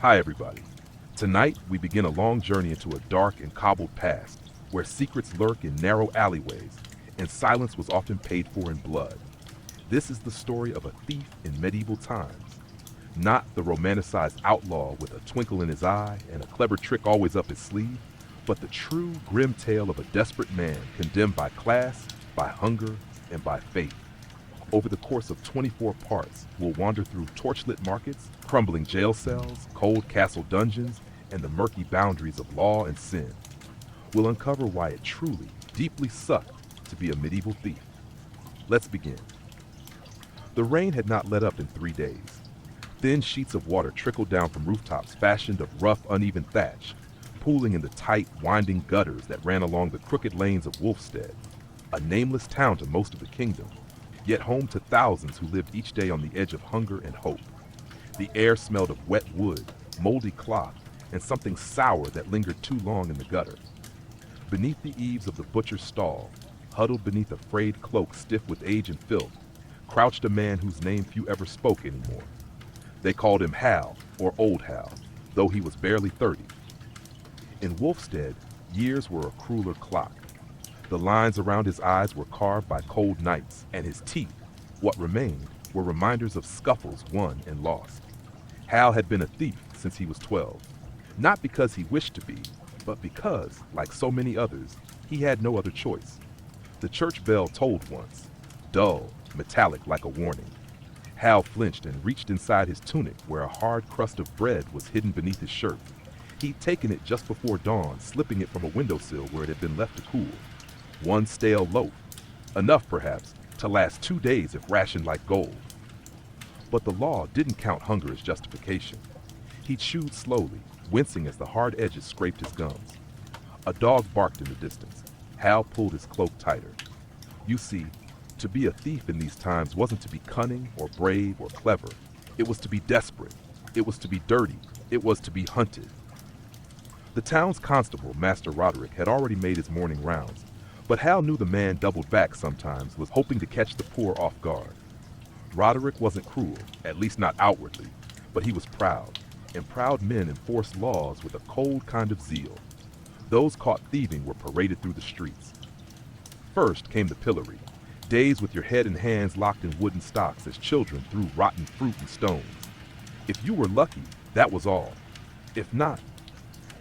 Hi, everybody. Tonight, we begin a long journey into a dark and cobbled past where secrets lurk in narrow alleyways and silence was often paid for in blood. This is the story of a thief in medieval times, not the romanticized outlaw with a twinkle in his eye and a clever trick always up his sleeve, but the true grim tale of a desperate man condemned by class, by hunger, and by fate. Over the course of 24 parts, we'll wander through torchlit markets, crumbling jail cells, cold castle dungeons, and the murky boundaries of law and sin. We'll uncover why it truly, deeply sucked to be a medieval thief. Let's begin. The rain had not let up in 3 days. Thin sheets of water trickled down from rooftops fashioned of rough, uneven thatch, pooling in the tight, winding gutters that ran along the crooked lanes of Wolfstead, a nameless town to most of the kingdom, yet home to thousands who lived each day on the edge of hunger and hope. The air smelled of wet wood, moldy cloth, and something sour that lingered too long in the gutter. Beneath the eaves of the butcher's stall, huddled beneath a frayed cloak stiff with age and filth, crouched a man whose name few ever spoke anymore. They called him Hal, or Old Hal, though he was barely 30. In Wolfstead, years were a crueler clock. The lines around his eyes were carved by cold nights, and his teeth, what remained, were reminders of scuffles won and lost. Hal had been a thief since he was 12, not because he wished to be, but because, like so many others, he had no other choice. The church bell tolled once, dull, metallic like a warning. Hal flinched and reached inside his tunic where a hard crust of bread was hidden beneath his shirt. He'd taken it just before dawn, slipping it from a windowsill where it had been left to cool. One stale loaf, enough perhaps to last 2 days if rationed like gold. But the law didn't count hunger as justification. He chewed slowly, wincing as the hard edges scraped his gums. A dog barked in the distance. Hal pulled his cloak tighter. You see, to be a thief in these times wasn't to be cunning or brave or clever. It was to be desperate. It was to be dirty. It was to be hunted. The town's constable, Master Roderick, had already made his morning rounds, but Hal knew the man doubled back sometimes, was hoping to catch the poor off guard. Roderick wasn't cruel, at least not outwardly, but he was proud, and proud men enforced laws with a cold kind of zeal. Those caught thieving were paraded through the streets. First came the pillory, days with your head and hands locked in wooden stocks as children threw rotten fruit and stones. If you were lucky, that was all. If not,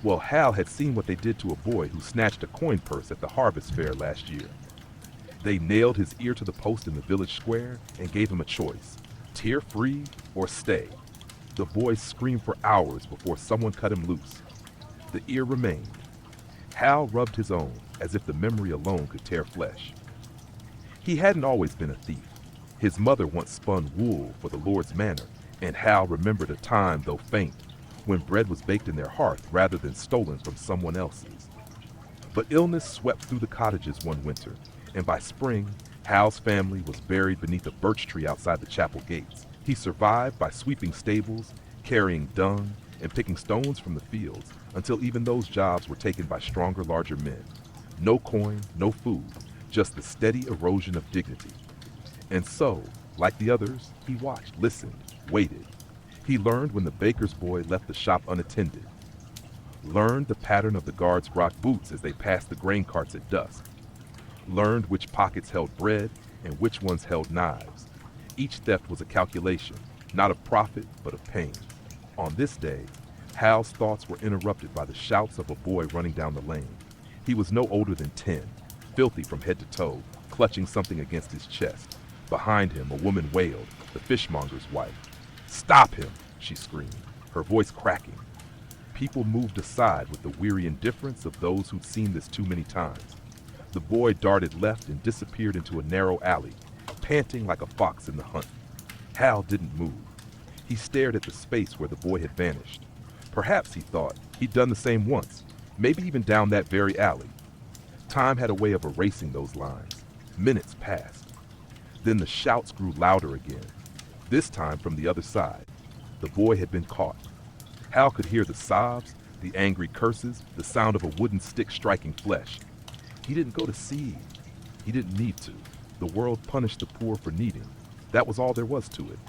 well, Hal had seen what they did to a boy who snatched a coin purse at the harvest fair last year. They nailed his ear to the post in the village square and gave him a choice, tear free or stay. The boy screamed for hours before someone cut him loose. The ear remained. Hal rubbed his own as if the memory alone could tear flesh. He hadn't always been a thief. His mother once spun wool for the Lord's manor, and Hal remembered a time, though faint, when bread was baked in their hearth rather than stolen from someone else's. But illness swept through the cottages one winter, and by spring, Hal's family was buried beneath a birch tree outside the chapel gates. He survived by sweeping stables, carrying dung, and picking stones from the fields, until even those jobs were taken by stronger, larger men. No coin, no food, just the steady erosion of dignity. And so, like the others, he watched, listened, waited. He learned when the baker's boy left the shop unattended, learned the pattern of the guards' rock boots as they passed the grain carts at dusk, learned which pockets held bread and which ones held knives. Each theft was a calculation, not of profit, but of pain. On this day, Hal's thoughts were interrupted by the shouts of a boy running down the lane. He was no older than 10, filthy from head to toe, clutching something against his chest. Behind him, a woman wailed, the fishmonger's wife. "Stop him!" she screamed, her voice cracking. People moved aside with the weary indifference of those who'd seen this too many times. The boy darted left and disappeared into a narrow alley, panting like a fox in the hunt. Hal didn't move. He stared at the space where the boy had vanished. Perhaps, he thought, he'd done the same once, maybe even down that very alley. Time had a way of erasing those lines. Minutes passed. Then the shouts grew louder again, this time from the other side. The boy had been caught. Hal could hear the sobs, the angry curses, the sound of a wooden stick striking flesh. He didn't go to see. He didn't need to. The world punished the poor for needing. That was all there was to it.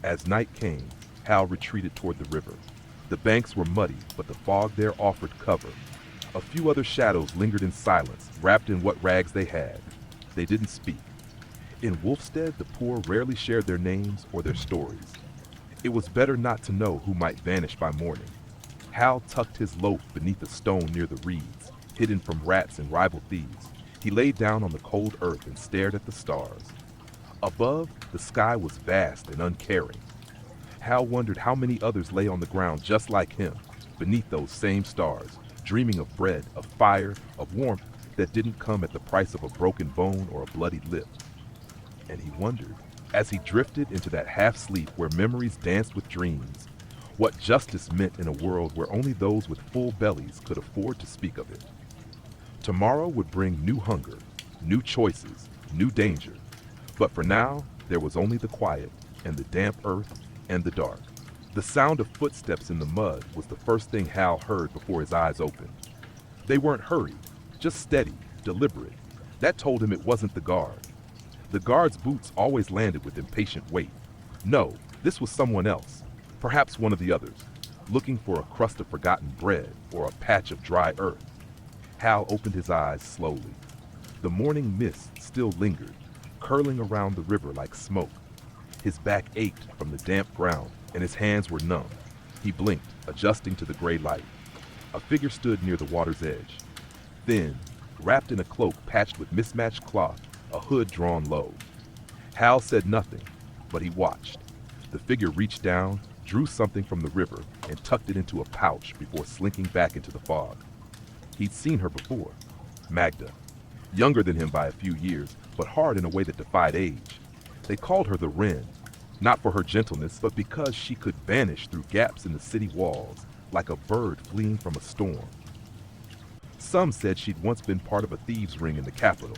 As night came, Hal retreated toward the river. The banks were muddy, but the fog there offered cover. A few other shadows lingered in silence, wrapped in what rags they had. They didn't speak. In Wolfstead, the poor rarely shared their names or their stories. It was better not to know who might vanish by morning. Hal tucked his loaf beneath a stone near the reeds, hidden from rats and rival thieves. He laid down on the cold earth and stared at the stars. Above, the sky was vast and uncaring. Hal wondered how many others lay on the ground just like him, beneath those same stars, dreaming of bread, of fire, of warmth that didn't come at the price of a broken bone or a bloodied lip. And he wondered, as he drifted into that half-sleep where memories danced with dreams, what justice meant in a world where only those with full bellies could afford to speak of it. Tomorrow would bring new hunger, new choices, new danger. But for now, there was only the quiet and the damp earth and the dark. The sound of footsteps in the mud was the first thing Hal heard before his eyes opened. They weren't hurried, just steady, deliberate. That told him it wasn't the guard. The guard's boots always landed with impatient weight. No, this was someone else, perhaps one of the others, looking for a crust of forgotten bread or a patch of dry earth. Hal opened his eyes slowly. The morning mist still lingered, curling around the river like smoke. His back ached from the damp ground, and his hands were numb. He blinked, adjusting to the gray light. A figure stood near the water's edge. Thin, wrapped in a cloak patched with mismatched cloth, a hood drawn low. Hal said nothing, but he watched. The figure reached down, drew something from the river, and tucked it into a pouch before slinking back into the fog. He'd seen her before. Magda. Younger than him by a few years, but hard in a way that defied age. They called her the Wren, not for her gentleness, but because she could vanish through gaps in the city walls, like a bird fleeing from a storm. Some said she'd once been part of a thieves' ring in the capital.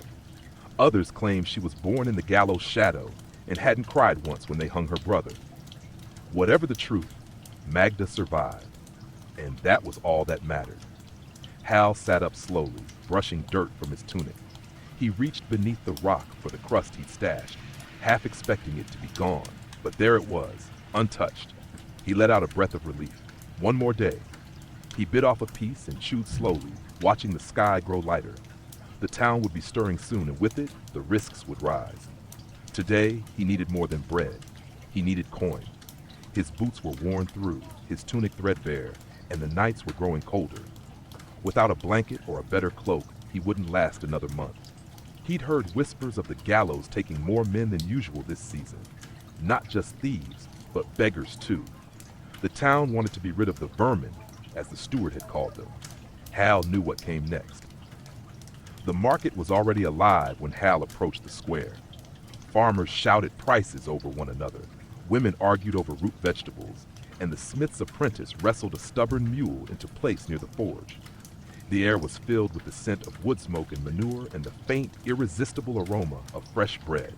Others claimed she was born in the gallows shadow and hadn't cried once when they hung her brother. Whatever the truth, Magda survived, and that was all that mattered. Hal sat up slowly, brushing dirt from his tunic. He reached beneath the rock for the crust he'd stashed, half expecting it to be gone, but there it was, untouched. He let out a breath of relief. One more day. He bit off a piece and chewed slowly, watching the sky grow lighter. The town would be stirring soon, and with it, the risks would rise. Today, he needed more than bread. He needed coin. His boots were worn through, his tunic threadbare, and the nights were growing colder. Without a blanket or a better cloak, he wouldn't last another month. He'd heard whispers of the gallows taking more men than usual this season. Not just thieves, but beggars too. The town wanted to be rid of the vermin, as the steward had called them. Hal knew what came next. The market was already alive when Hal approached the square. Farmers shouted prices over one another. Women argued over root vegetables, and the smith's apprentice wrestled a stubborn mule into place near the forge. The air was filled with the scent of wood smoke and manure and the faint, irresistible aroma of fresh bread.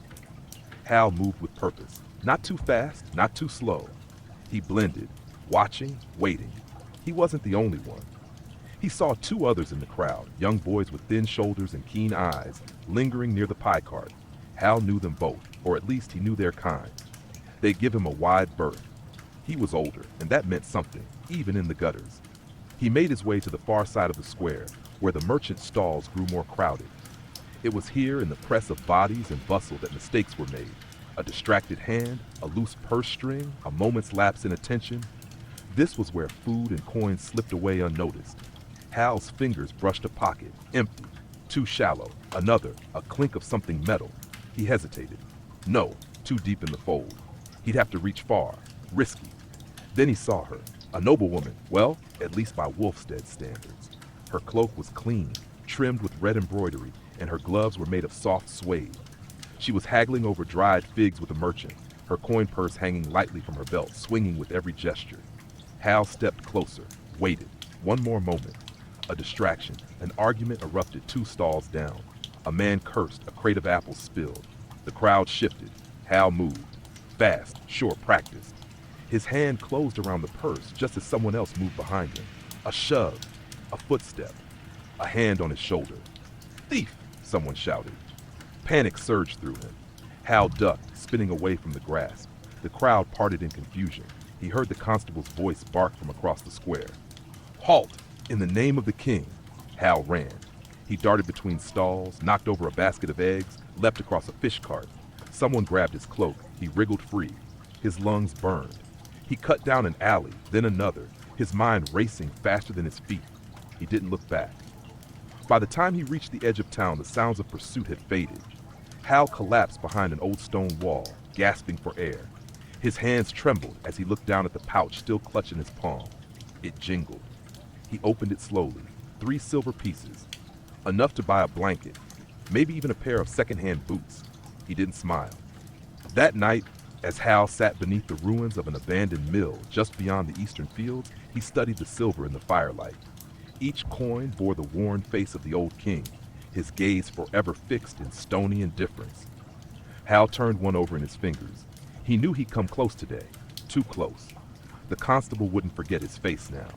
Hal moved with purpose, not too fast, not too slow. He blended, watching, waiting. He wasn't the only one. He saw two others in the crowd, young boys with thin shoulders and keen eyes, lingering near the pie cart. Hal knew them both, or at least he knew their kind. They'd give him a wide berth. He was older, and that meant something, even in the gutters. He made his way to the far side of the square, where the merchant stalls grew more crowded. It was here in the press of bodies and bustle that mistakes were made. A distracted hand, a loose purse string, a moment's lapse in attention. This was where food and coins slipped away unnoticed. Hal's fingers brushed a pocket, empty, too shallow. Another, a clink of something metal. He hesitated. No, too deep in the fold. He'd have to reach far, risky. Then he saw her, a noblewoman, well, at least by Wolfstead standards. Her cloak was clean, trimmed with red embroidery, and her gloves were made of soft suede. She was haggling over dried figs with a merchant, her coin purse hanging lightly from her belt, swinging with every gesture. Hal stepped closer, waited. One more moment. A distraction. An argument erupted 2 stalls down. A man cursed, a crate of apples spilled. The crowd shifted. Hal moved. Fast, sure, practiced. His hand closed around the purse just as someone else moved behind him. A shove, a footstep, a hand on his shoulder. "Thief!" someone shouted. Panic surged through him. Hal ducked, spinning away from the grasp. The crowd parted in confusion. He heard the constable's voice bark from across the square. "Halt! In the name of the king!" Hal ran. He darted between stalls, knocked over a basket of eggs, leapt across a fish cart. Someone grabbed his cloak. He wriggled free. His lungs burned. He cut down an alley, then another, his mind racing faster than his feet. He didn't look back. By the time he reached the edge of town, the sounds of pursuit had faded. Hal collapsed behind an old stone wall, gasping for air. His hands trembled as he looked down at the pouch still clutching his palm. It jingled. He opened it slowly. 3 silver pieces. Enough to buy a blanket, maybe even a pair of second-hand boots. He didn't smile. That night, as Hal sat beneath the ruins of an abandoned mill just beyond the eastern fields, he studied the silver in the firelight. Each coin bore the worn face of the old king, his gaze forever fixed in stony indifference. Hal turned one over in his fingers. He knew he'd come close today, too close. The constable wouldn't forget his face now,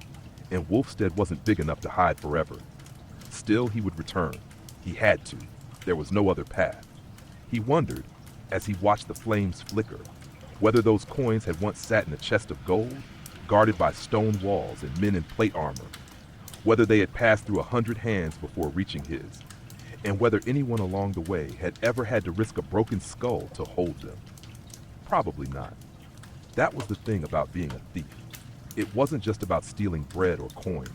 and Wolfstead wasn't big enough to hide forever. Still, he would return. He had to. There was no other path. He wondered, as he watched the flames flicker, whether those coins had once sat in a chest of gold, guarded by stone walls and men in plate armor, whether they had passed through 100 hands before reaching his, and whether anyone along the way had ever had to risk a broken skull to hold them. Probably not. That was the thing about being a thief. It wasn't just about stealing bread or coin.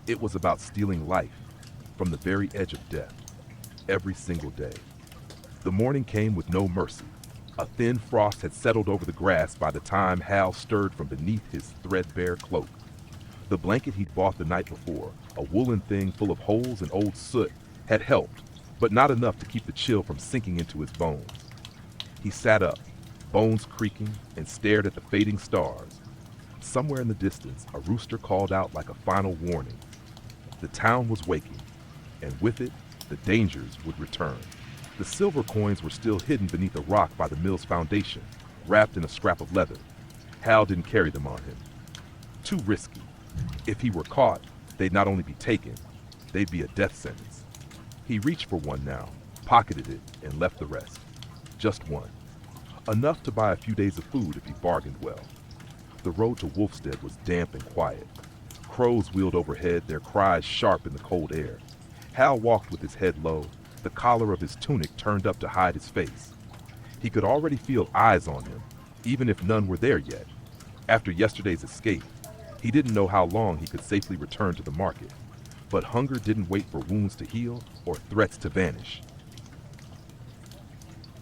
It was about stealing life from the very edge of death, every single day. The morning came with no mercy. A thin frost had settled over the grass by the time Hal stirred from beneath his threadbare cloak. The blanket he'd bought the night before, a woolen thing full of holes and old soot, had helped, but not enough to keep the chill from sinking into his bones. He sat up, bones creaking, and stared at the fading stars. Somewhere in the distance, a rooster called out like a final warning. The town was waking, and with it, the dangers would return. The silver coins were still hidden beneath a rock by the mill's foundation, wrapped in a scrap of leather. Hal didn't carry them on him. Too risky. If he were caught, they'd not only be taken, they'd be a death sentence. He reached for one now, pocketed it, and left the rest. Just one. Enough to buy a few days of food if he bargained well. The road to Wolfstead was damp and quiet. Crows wheeled overhead, their cries sharp in the cold air. Hal walked with his head low, the collar of his tunic turned up to hide his face. He could already feel eyes on him, even if none were there yet. After yesterday's escape, he didn't know how long he could safely return to the market. But hunger didn't wait for wounds to heal or threats to vanish.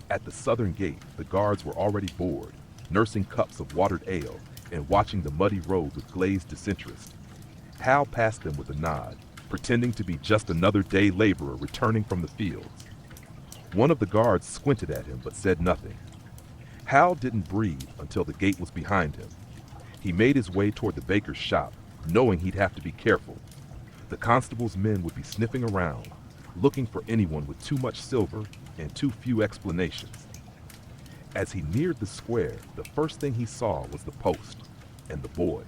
At the southern gate, the guards were already bored, nursing cups of watered ale and watching the muddy road with glazed disinterest. Hal passed them with a nod, pretending to be just another day laborer returning from the fields. One of the guards squinted at him but said nothing. Hal didn't breathe until the gate was behind him. He made his way toward the baker's shop, knowing he'd have to be careful. The constable's men would be sniffing around, looking for anyone with too much silver and too few explanations. As he neared the square, the first thing he saw was the post and the boy.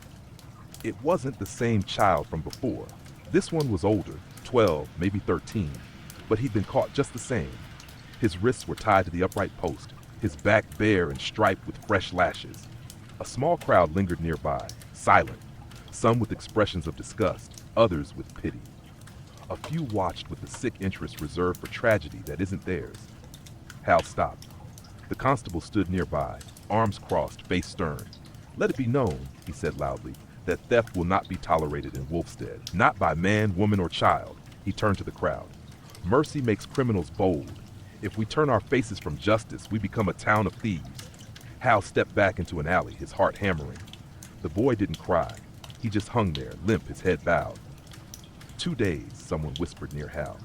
It wasn't the same child from before. This one was older, 12, maybe 13, but he'd been caught just the same. His wrists were tied to the upright post, his back bare and striped with fresh lashes. A small crowd lingered nearby, silent, some with expressions of disgust, others with pity. A few watched with the sick interest reserved for tragedy that isn't theirs. Hal stopped. The constable stood nearby, arms crossed, face stern. "Let it be known," he said loudly, "that theft will not be tolerated in Wolfstead, not by man, woman, or child." He turned to the crowd. "Mercy makes criminals bold. If we turn our faces from justice, we become a town of thieves." Hal stepped back into an alley, his heart hammering. The boy didn't cry. He just hung there, limp, his head bowed. 2 days, someone whispered near Hal.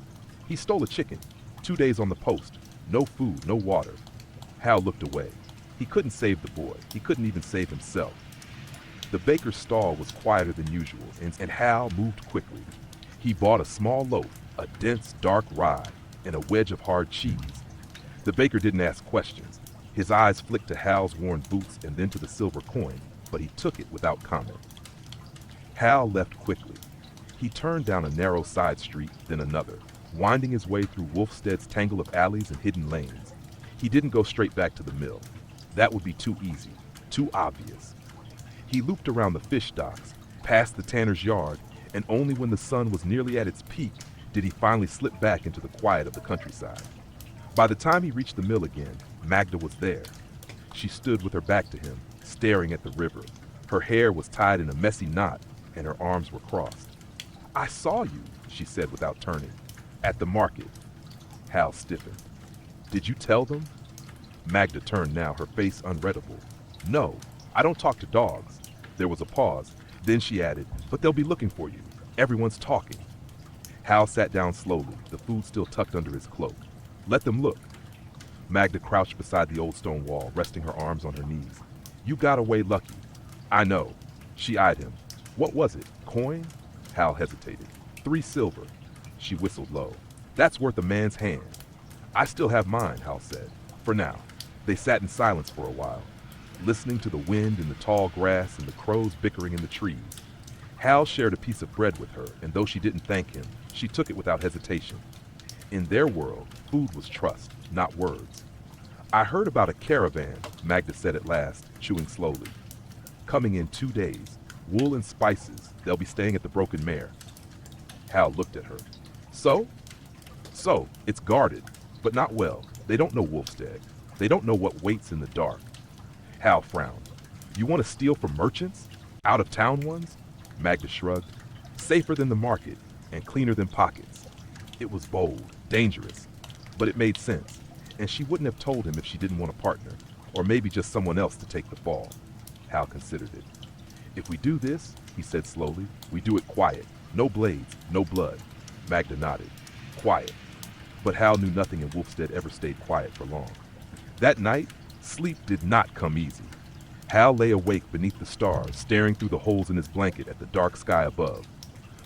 "He stole a chicken. 2 days on the post. No food, no water." Hal looked away. He couldn't save the boy. He couldn't even save himself. The baker's stall was quieter than usual, and Hal moved quickly. He bought a small loaf, a dense, dark rye, and a wedge of hard cheese. The baker didn't ask questions. His eyes flicked to Hal's worn boots and then to the silver coin, but he took it without comment. Hal left quickly. He turned down a narrow side street, then another, winding his way through Wolfstead's tangle of alleys and hidden lanes. He didn't go straight back to the mill. That would be too easy, too obvious. He looped around the fish docks, past the tanner's yard, and only when the sun was nearly at its peak did he finally slip back into the quiet of the countryside. By the time he reached the mill again, Magda was there. She stood with her back to him, staring at the river. Her hair was tied in a messy knot, and her arms were crossed. "I saw you," she said without turning. "At the market." Hal stiffened. "Did you tell them?" Magda turned now, her face unreadable. "No, I don't talk to dogs." There was a pause. Then she added, "But they'll be looking for you. Everyone's talking." Hal sat down slowly, the food still tucked under his cloak. "Let them look." Magda crouched beside the old stone wall, resting her arms on her knees. "You got away lucky." "I know." She eyed him. "What was it? Coin?" Hal hesitated. "3 silver." She whistled low. "That's worth a man's hand." "I still have mine," Hal said. "For now." They sat in silence for a while, listening to the wind in the tall grass and the crows bickering in the trees. Hal shared a piece of bread with her, and though she didn't thank him, she took it without hesitation. In their world, food was trust, not words. "I heard about a caravan," Magda said at last, chewing slowly. "Coming in 2 days. Wool and spices. They'll be staying at the Broken Mare." Hal looked at her. So? "So, it's guarded, but not well. They don't know Wolfstead. They don't know what waits in the dark." Hal frowned. "You want to steal from merchants? Out-of-town ones?" Magda shrugged. "Safer than the market, and cleaner than pockets." It was bold, dangerous, but it made sense, and she wouldn't have told him if she didn't want a partner, or maybe just someone else to take the fall. Hal considered it. "If we do this," he said slowly, "we do it quiet. No blades, no blood." Magda nodded. Quiet. But Hal knew nothing in Wolfstead ever stayed quiet for long. That night, sleep did not come easy. Hal lay awake beneath the stars, staring through the holes in his blanket at the dark sky above.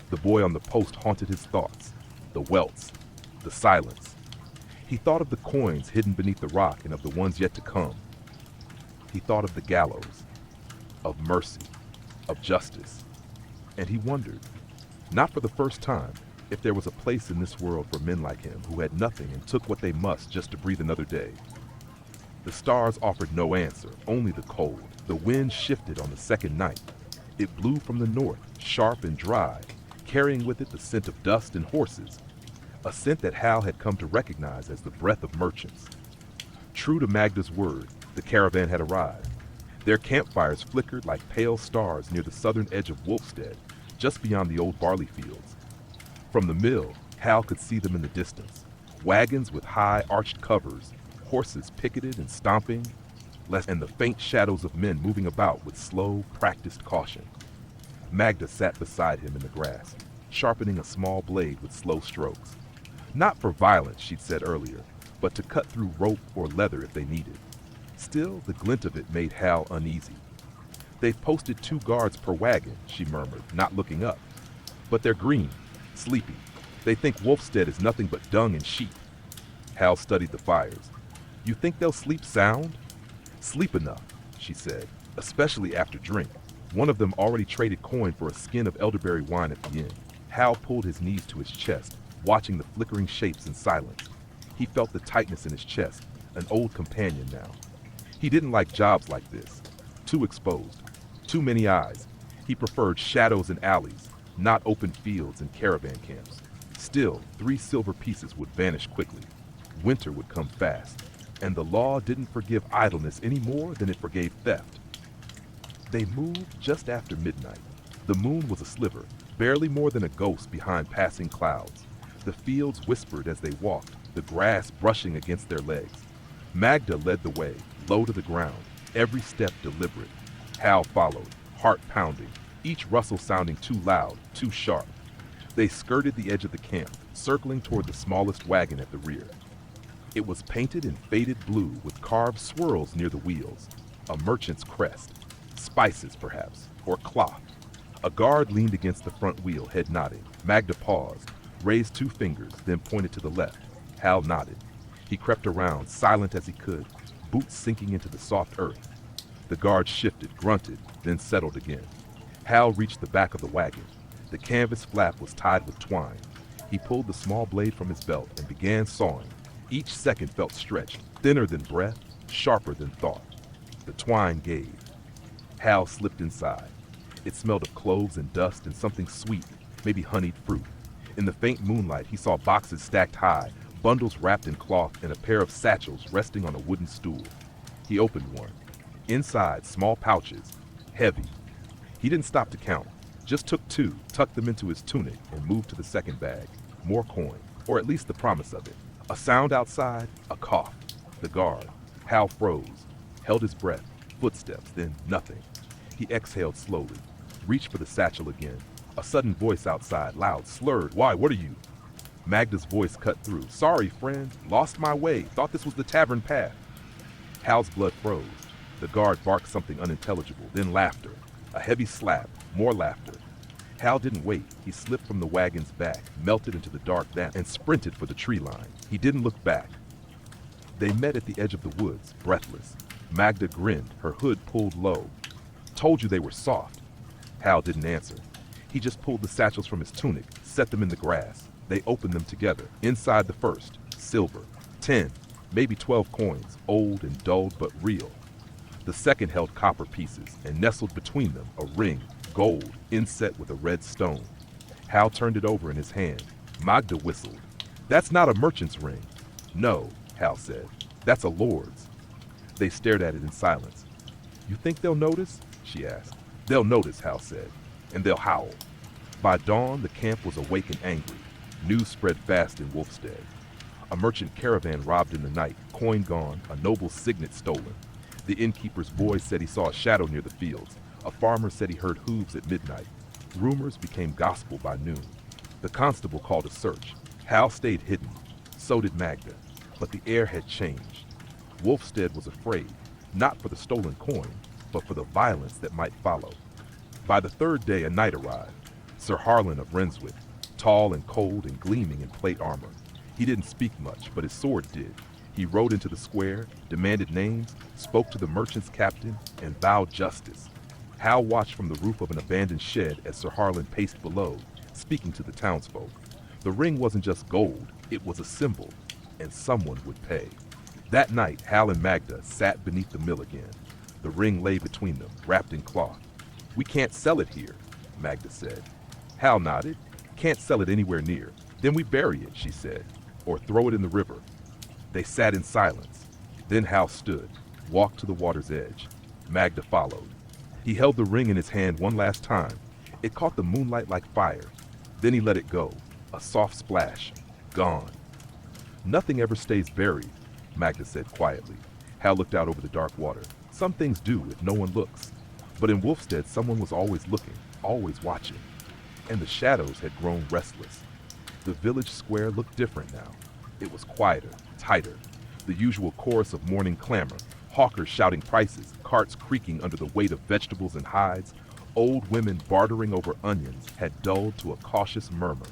The boy on the post haunted his thoughts. The welts. The silence. He thought of the coins hidden beneath the rock and of the ones yet to come. He thought of the gallows. Of mercy. Of justice. And he wondered, not for the first time, if there was a place in this world for men like him who had nothing and took what they must just to breathe another day. The stars offered no answer, only the cold. The wind shifted on the second night. It blew from the north, sharp and dry, carrying with it the scent of dust and horses, a scent that Hal had come to recognize as the breath of merchants. True to Magda's word, the caravan had arrived. Their campfires flickered like pale stars near the southern edge of Wolfstead, just beyond the old barley fields. From the mill, Hal could see them in the distance. Wagons with high arched covers, horses picketed and stomping, and the faint shadows of men moving about with slow, practiced caution. Magda sat beside him in the grass, sharpening a small blade with slow strokes. Not for violence, she'd said earlier, but to cut through rope or leather if they needed. Still, the glint of it made Hal uneasy. "They've posted 2 guards per wagon," she murmured, not looking up. "But they're green, sleepy. They think Wolfstead is nothing but dung and sheep." Hal studied the fires. "You think they'll sleep sound?" "Sleep enough," she said, "especially after drink." One of them already traded coin for a skin of elderberry wine at the inn. Hal pulled his knees to his chest, watching the flickering shapes in silence. He felt the tightness in his chest, an old companion now. He didn't like jobs like this. Too exposed. Too many eyes. He preferred shadows in alleys, not open fields and caravan camps. Still, 3 silver pieces would vanish quickly. Winter would come fast, and the law didn't forgive idleness any more than it forgave theft. They moved just after midnight. The moon was a sliver, barely more than a ghost behind passing clouds. The fields whispered as they walked, the grass brushing against their legs. Magda led the way, low to the ground, every step deliberate. Hal followed, heart pounding, each rustle sounding too loud, too sharp. They skirted the edge of the camp, circling toward the smallest wagon at the rear. It was painted in faded blue with carved swirls near the wheels. A merchant's crest. Spices, perhaps, or cloth. A guard leaned against the front wheel, head nodding. Magda paused, raised 2 fingers, then pointed to the left. Hal nodded. He crept around, silent as he could, boots sinking into the soft earth. The guard shifted, grunted, then settled again. Hal reached the back of the wagon. The canvas flap was tied with twine. He pulled the small blade from his belt and began sawing. Each second felt stretched, thinner than breath, sharper than thought. The twine gave. Hal slipped inside. It smelled of cloves and dust and something sweet, maybe honeyed fruit. In the faint moonlight, he saw boxes stacked high, bundles wrapped in cloth, and a pair of satchels resting on a wooden stool. He opened one. Inside, small pouches, heavy. He didn't stop to count, just took two, tucked them into his tunic, and moved to the second bag. More coin, or at least the promise of it. A sound outside, a cough. The guard. Hal froze, held his breath, footsteps, then nothing. He exhaled slowly, reached for the satchel again. A sudden voice outside, loud, slurred. "Why, what are you?" Magda's voice cut through. "Sorry, friend. Lost my way. Thought this was the tavern path." Hal's blood froze. The guard barked something unintelligible, then laughter. A heavy slap, more laughter. Hal didn't wait. He slipped from the wagon's back, melted into the dark damp, and sprinted for the tree line. He didn't look back. They met at the edge of the woods, breathless. Magda grinned, her hood pulled low. "Told you they were soft." Hal didn't answer. He just pulled the satchels from his tunic, set them in the grass. They opened them together. Inside the first, silver. 10, maybe 12 coins, old and dulled but real. The second held copper pieces, and nestled between them, a ring, gold, inset with a red stone. Hal turned it over in his hand. Magda whistled. "That's not a merchant's ring." "No," Hal said. "That's a lord's." They stared at it in silence. "You think they'll notice?" she asked. "They'll notice," Hal said, "and they'll howl." By dawn, the camp was awake and angry. News spread fast in Wolfstead. A merchant caravan robbed in the night, coin gone, a noble's signet stolen. The innkeeper's boy said he saw a shadow near the fields. A farmer said he heard hooves at midnight. Rumors became gospel by noon. The constable called a search. Hal stayed hidden. So did Magda. But the air had changed. Wolfstead was afraid, not for the stolen coin, but for the violence that might follow. By the third day, a knight arrived. Sir Harlan of Renswick, tall and cold and gleaming in plate armor. He didn't speak much, but his sword did. He rode into the square, demanded names, spoke to the merchant's captain, and vowed justice. Hal watched from the roof of an abandoned shed as Sir Harlan paced below, speaking to the townsfolk. The ring wasn't just gold, it was a symbol, and someone would pay. That night, Hal and Magda sat beneath the mill again. The ring lay between them, wrapped in cloth. "We can't sell it here," Magda said. Hal nodded. "Can't sell it anywhere near. Then we bury it," she said, "or throw it in the river." They sat in silence. Then Hal stood, walked to the water's edge. Magda followed. He held the ring in his hand one last time. It caught the moonlight like fire. Then he let it go. A soft splash. Gone. "Nothing ever stays buried," Magda said quietly. Hal looked out over the dark water. Some things do if no one looks. But in Wolfstead, someone was always looking, always watching. And the shadows had grown restless. The village square looked different now. It was quieter, tighter. The usual chorus of morning clamor, hawkers shouting prices, carts creaking under the weight of vegetables and hides, old women bartering over onions, had dulled to a cautious murmur.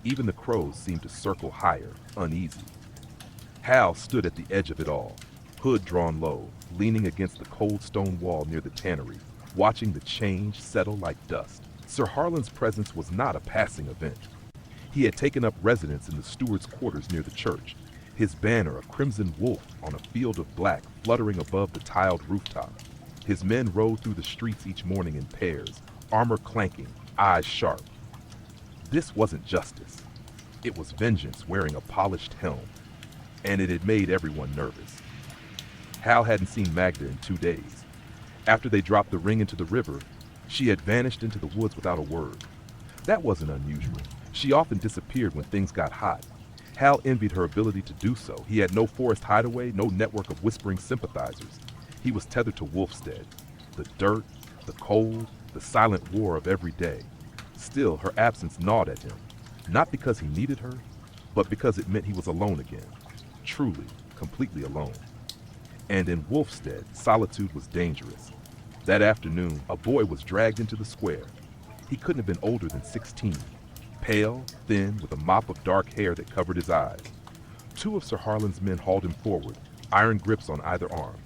Even the crows seemed to circle higher, uneasy. Hal stood at the edge of it all, hood drawn low, leaning against the cold stone wall near the tannery, watching the change settle like dust. Sir Harlan's presence was not a passing event. He had taken up residence in the steward's quarters near the church, his banner a crimson wolf on a field of black fluttering above the tiled rooftop. His men rode through the streets each morning in pairs, armor clanking, eyes sharp. This wasn't justice. It was vengeance wearing a polished helm, and it had made everyone nervous. Hal hadn't seen Magda in 2 days. After they dropped the ring into the river, she had vanished into the woods without a word. That wasn't unusual. She often disappeared when things got hot. Hal envied her ability to do so. He had no forest hideaway, no network of whispering sympathizers. He was tethered to Wolfstead. The dirt, the cold, the silent war of every day. Still, her absence gnawed at him. Not because he needed her, but because it meant he was alone again. Truly, completely alone. And in Wolfstead, solitude was dangerous. That afternoon, a boy was dragged into the square. He couldn't have been older than 16. Pale, thin, with a mop of dark hair that covered his eyes. 2 of Sir Harlan's men hauled him forward, iron grips on either arm.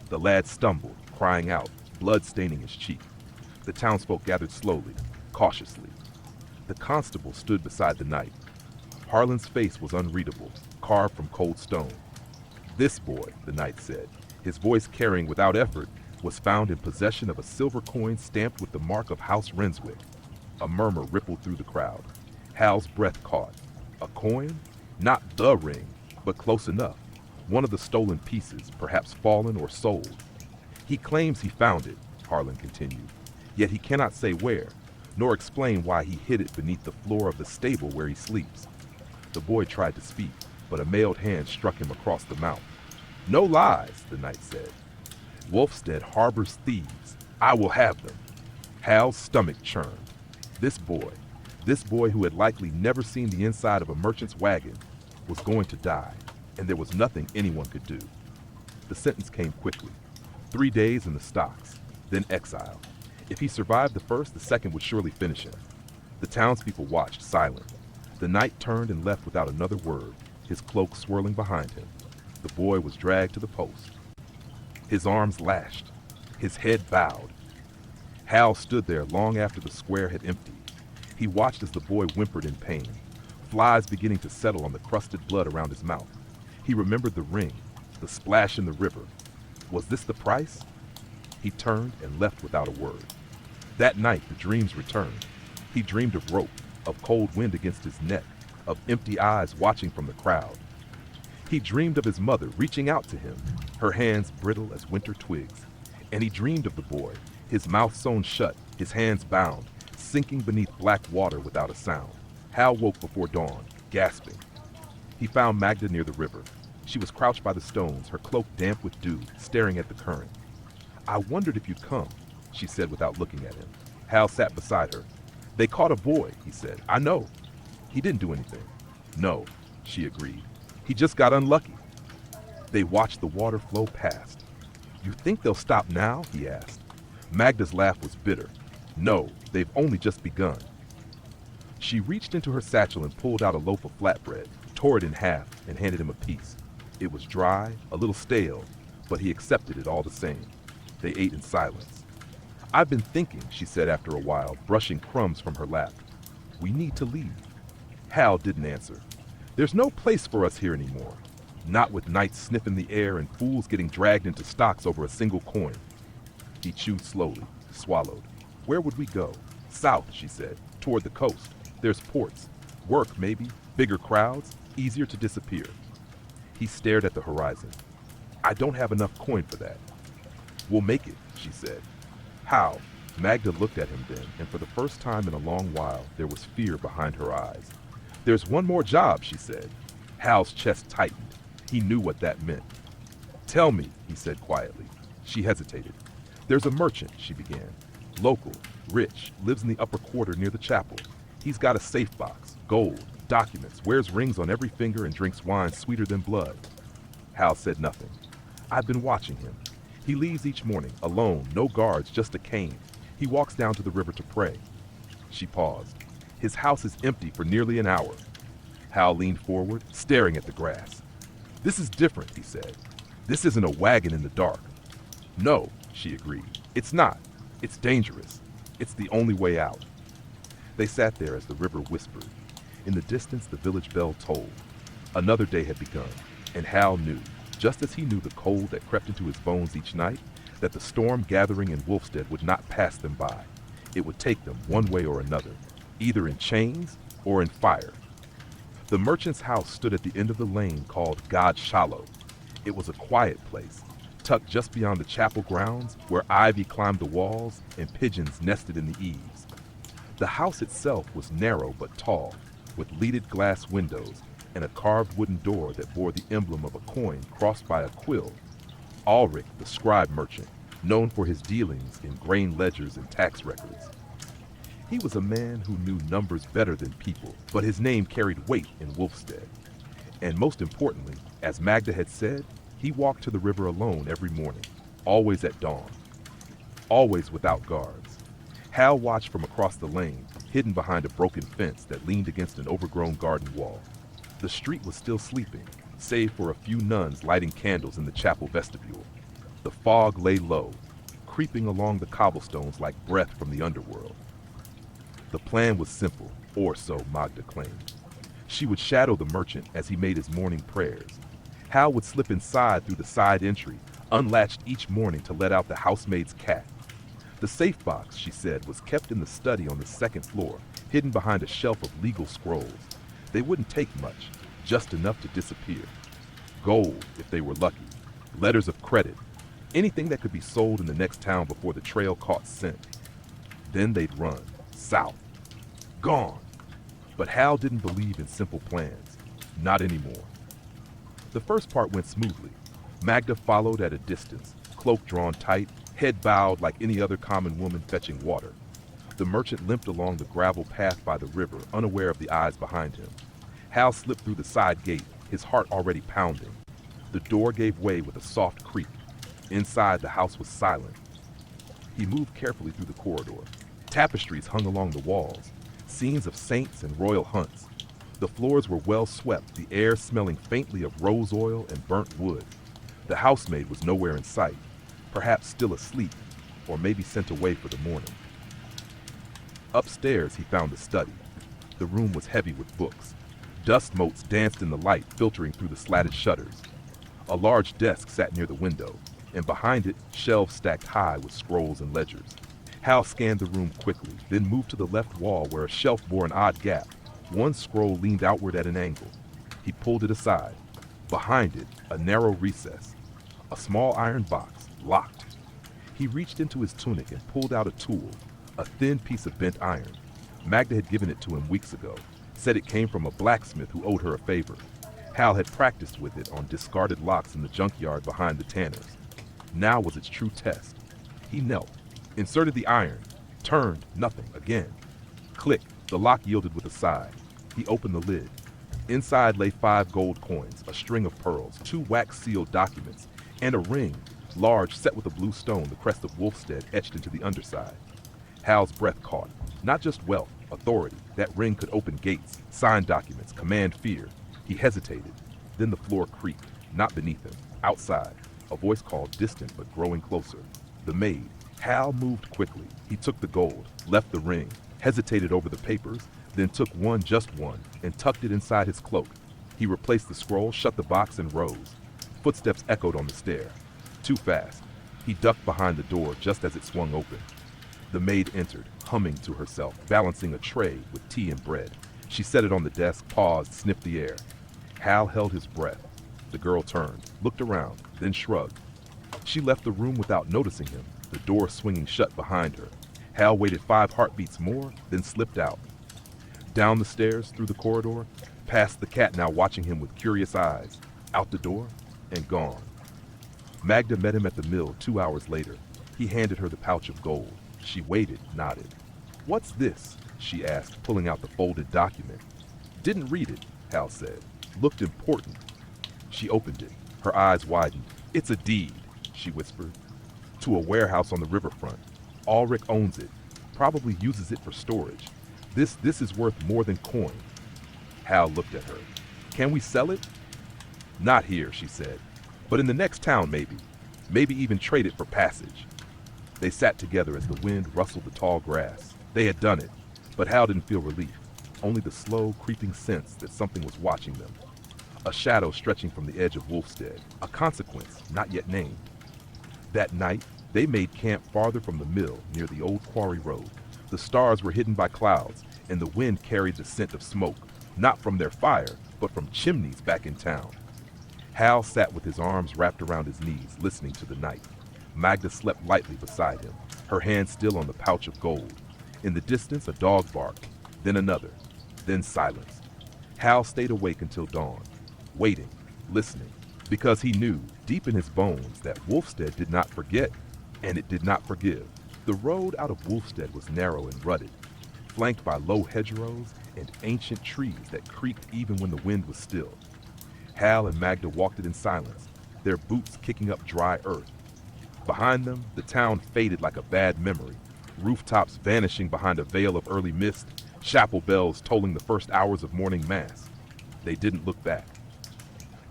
The lad stumbled, crying out, blood staining his cheek. The townsfolk gathered slowly, cautiously. The constable stood beside the knight. Harlan's face was unreadable, carved from cold stone. "This boy," the knight said, his voice carrying without effort was found in possession of a silver coin stamped with the mark of House Renswick. A murmur rippled through the crowd. Hal's breath caught. A coin? Not the ring, but close enough. One of the stolen pieces, perhaps fallen or sold. He claims he found it, Harlan continued, yet he cannot say where, nor explain why he hid it beneath the floor of the stable where he sleeps. The boy tried to speak, but a mailed hand struck him across the mouth. No lies, the knight said. Wolfstead harbors thieves. I will have them. Hal's stomach churned. This boy who had likely never seen the inside of a merchant's wagon, was going to die, and there was nothing anyone could do. The sentence came quickly. 3 days in the stocks, then exile. If he survived the first, the second would surely finish him. The townspeople watched, silent. The knight turned and left without another word, his cloak swirling behind him. The boy was dragged to the post. His arms lashed, his head bowed. Hal stood there long after the square had emptied. He watched as the boy whimpered in pain, flies beginning to settle on the crusted blood around his mouth. He remembered the ring, the splash in the river. Was this the price? He turned and left without a word. That night, the dreams returned. He dreamed of rope, of cold wind against his neck, of empty eyes watching from the crowd. He dreamed of his mother reaching out to him, her hands brittle as winter twigs. And he dreamed of the boy, his mouth sewn shut, his hands bound, sinking beneath black water without a sound. Hal woke before dawn, gasping. He found Magda near the river. She was crouched by the stones, her cloak damp with dew, staring at the current. I wondered if you'd come, she said without looking at him. Hal sat beside her. They caught a boy, he said. I know. He didn't do anything. No, she agreed. He just got unlucky. They watched the water flow past. You think they'll stop now? He asked. Magda's laugh was bitter. No, they've only just begun. She reached into her satchel and pulled out a loaf of flatbread, tore it in half, and handed him a piece. It was dry, a little stale, but he accepted it all the same. They ate in silence. I've been thinking, she said after a while, brushing crumbs from her lap. We need to leave. Hal didn't answer. There's no place for us here anymore. Not with knights sniffing the air and fools getting dragged into stocks over a single coin. He chewed slowly, swallowed. Where would we go? South, she said, toward the coast. There's ports. Work, maybe. Bigger crowds. Easier to disappear. He stared at the horizon. I don't have enough coin for that. We'll make it, she said. How? Magda looked at him then, and for the first time in a long while, there was fear behind her eyes. There's one more job, she said. Hal's chest tightened. He knew what that meant. Tell me, he said quietly. She hesitated. There's a merchant, she began. Local, rich, lives in the upper quarter near the chapel. He's got a safe box, gold, documents, wears rings on every finger and drinks wine sweeter than blood. Hal said nothing. I've been watching him. He leaves each morning, alone, no guards, just a cane. He walks down to the river to pray. She paused. His house is empty for nearly an hour. Hal leaned forward, staring at the grass. This is different, he said. This isn't a wagon in the dark. No, she agreed. It's not. It's dangerous. It's the only way out. They sat there as the river whispered. In the distance, the village bell tolled. Another day had begun, and Hal knew, just as he knew the cold that crept into his bones each night, that the storm gathering in Wolfstead would not pass them by. It would take them one way or another, either in chains or in fire. The merchant's house stood at the end of the lane called God Shallow. It was a quiet place, tucked just beyond the chapel grounds, where ivy climbed the walls and pigeons nested in the eaves. The house itself was narrow but tall, with leaded glass windows and a carved wooden door that bore the emblem of a coin crossed by a quill. Ulrich, the scribe merchant, known for his dealings in grain ledgers and tax records. He was a man who knew numbers better than people, but his name carried weight in Wolfstead. And most importantly, as Magda had said, he walked to the river alone every morning, always at dawn, always without guards. Hal watched from across the lane, hidden behind a broken fence that leaned against an overgrown garden wall. The street was still sleeping, save for a few nuns lighting candles in the chapel vestibule. The fog lay low, creeping along the cobblestones like breath from the underworld. The plan was simple, or so Magda claimed. She would shadow the merchant as he made his morning prayers. Hal would slip inside through the side entry, unlatched each morning to let out the housemaid's cat. The safe box, she said, was kept in the study on the second floor, hidden behind a shelf of legal scrolls. They wouldn't take much, just enough to disappear. Gold, if they were lucky, letters of credit, anything that could be sold in the next town before the trail caught scent. Then they'd run, south. Gone. But Hal didn't believe in simple plans. Not anymore. The first part went smoothly. Magda followed at a distance, cloak drawn tight, head bowed like any other common woman fetching water. The merchant limped along the gravel path by the river, unaware of the eyes behind him. Hal slipped through the side gate, his heart already pounding. The door gave way with a soft creak. Inside, the house was silent. He moved carefully through the corridor. Tapestries hung along the walls, scenes of saints and royal hunts. The floors were well swept, the air smelling faintly of rose oil and burnt wood. The housemaid was nowhere in sight, perhaps still asleep, or maybe sent away for the morning. Upstairs, he found a study. The room was heavy with books. Dust motes danced in the light, filtering through the slatted shutters. A large desk sat near the window, and behind it, shelves stacked high with scrolls and ledgers. Hal scanned the room quickly, then moved to the left wall where a shelf bore an odd gap. One scroll leaned outward at an angle. He pulled it aside. Behind it, a narrow recess. A small iron box, locked. He reached into his tunic and pulled out a tool, a thin piece of bent iron. Magda had given it to him weeks ago, said it came from a blacksmith who owed her a favor. Hal had practiced with it on discarded locks in the junkyard behind the tanners. Now was its true test. He knelt, inserted the iron, turned, nothing, again. Click, the lock yielded with a sigh. He opened the lid. Inside lay 5 gold coins, a string of pearls, 2 wax-sealed documents, and a ring, large, set with a blue stone, the crest of Wolfstead etched into the underside. Hal's breath caught. Not just wealth, authority. That ring could open gates, sign documents, command fear. He hesitated. Then the floor creaked, not beneath him, outside. A voice called, distant but growing closer. The maid. Hal moved quickly. He took the gold, left the ring, hesitated over the papers, then took one, just one, and tucked it inside his cloak. He replaced the scroll, shut the box, and rose. Footsteps echoed on the stair. Too fast. He ducked behind the door just as it swung open. The maid entered, humming to herself, balancing a tray with tea and bread. She set it on the desk, paused, sniffed the air. Hal held his breath. The girl turned, looked around, then shrugged. She left the room without noticing him, the door swinging shut behind her. Hal waited 5 heartbeats more, then slipped out. Down the stairs, through the corridor, past the cat now watching him with curious eyes, out the door, and gone. Magda met him at the mill 2 hours later. He handed her the pouch of gold. She waited, nodded. "What's this?" she asked, pulling out the folded document. "Didn't read it," Hal said. "Looked important." She opened it. Her eyes widened. "It's a deed," she whispered. "To a warehouse on the riverfront. Ulrich owns it. Probably uses it for storage. This is worth more than coin." Hal looked at her. "Can we sell it?" "Not here," she said. "But in the next town, maybe. Maybe even trade it for passage." They sat together as the wind rustled the tall grass. They had done it, but Hal didn't feel relief, only the slow, creeping sense that something was watching them. A shadow stretching from the edge of Wolfstead, a consequence not yet named. That night, they made camp farther from the mill near the old quarry road. The stars were hidden by clouds, and the wind carried the scent of smoke, not from their fire, but from chimneys back in town. Hal sat with his arms wrapped around his knees, listening to the night. Magda slept lightly beside him, her hand still on the pouch of gold. In the distance, a dog barked, then another, then silence. Hal stayed awake until dawn, waiting, listening, because he knew, deep in his bones, that Wolfstead did not forget, and it did not forgive. The road out of Wolfstead was narrow and rutted, flanked by low hedgerows and ancient trees that creaked even when the wind was still. Hal and Magda walked it in silence, their boots kicking up dry earth. Behind them, the town faded like a bad memory, rooftops vanishing behind a veil of early mist, chapel bells tolling the first hours of morning mass. They didn't look back.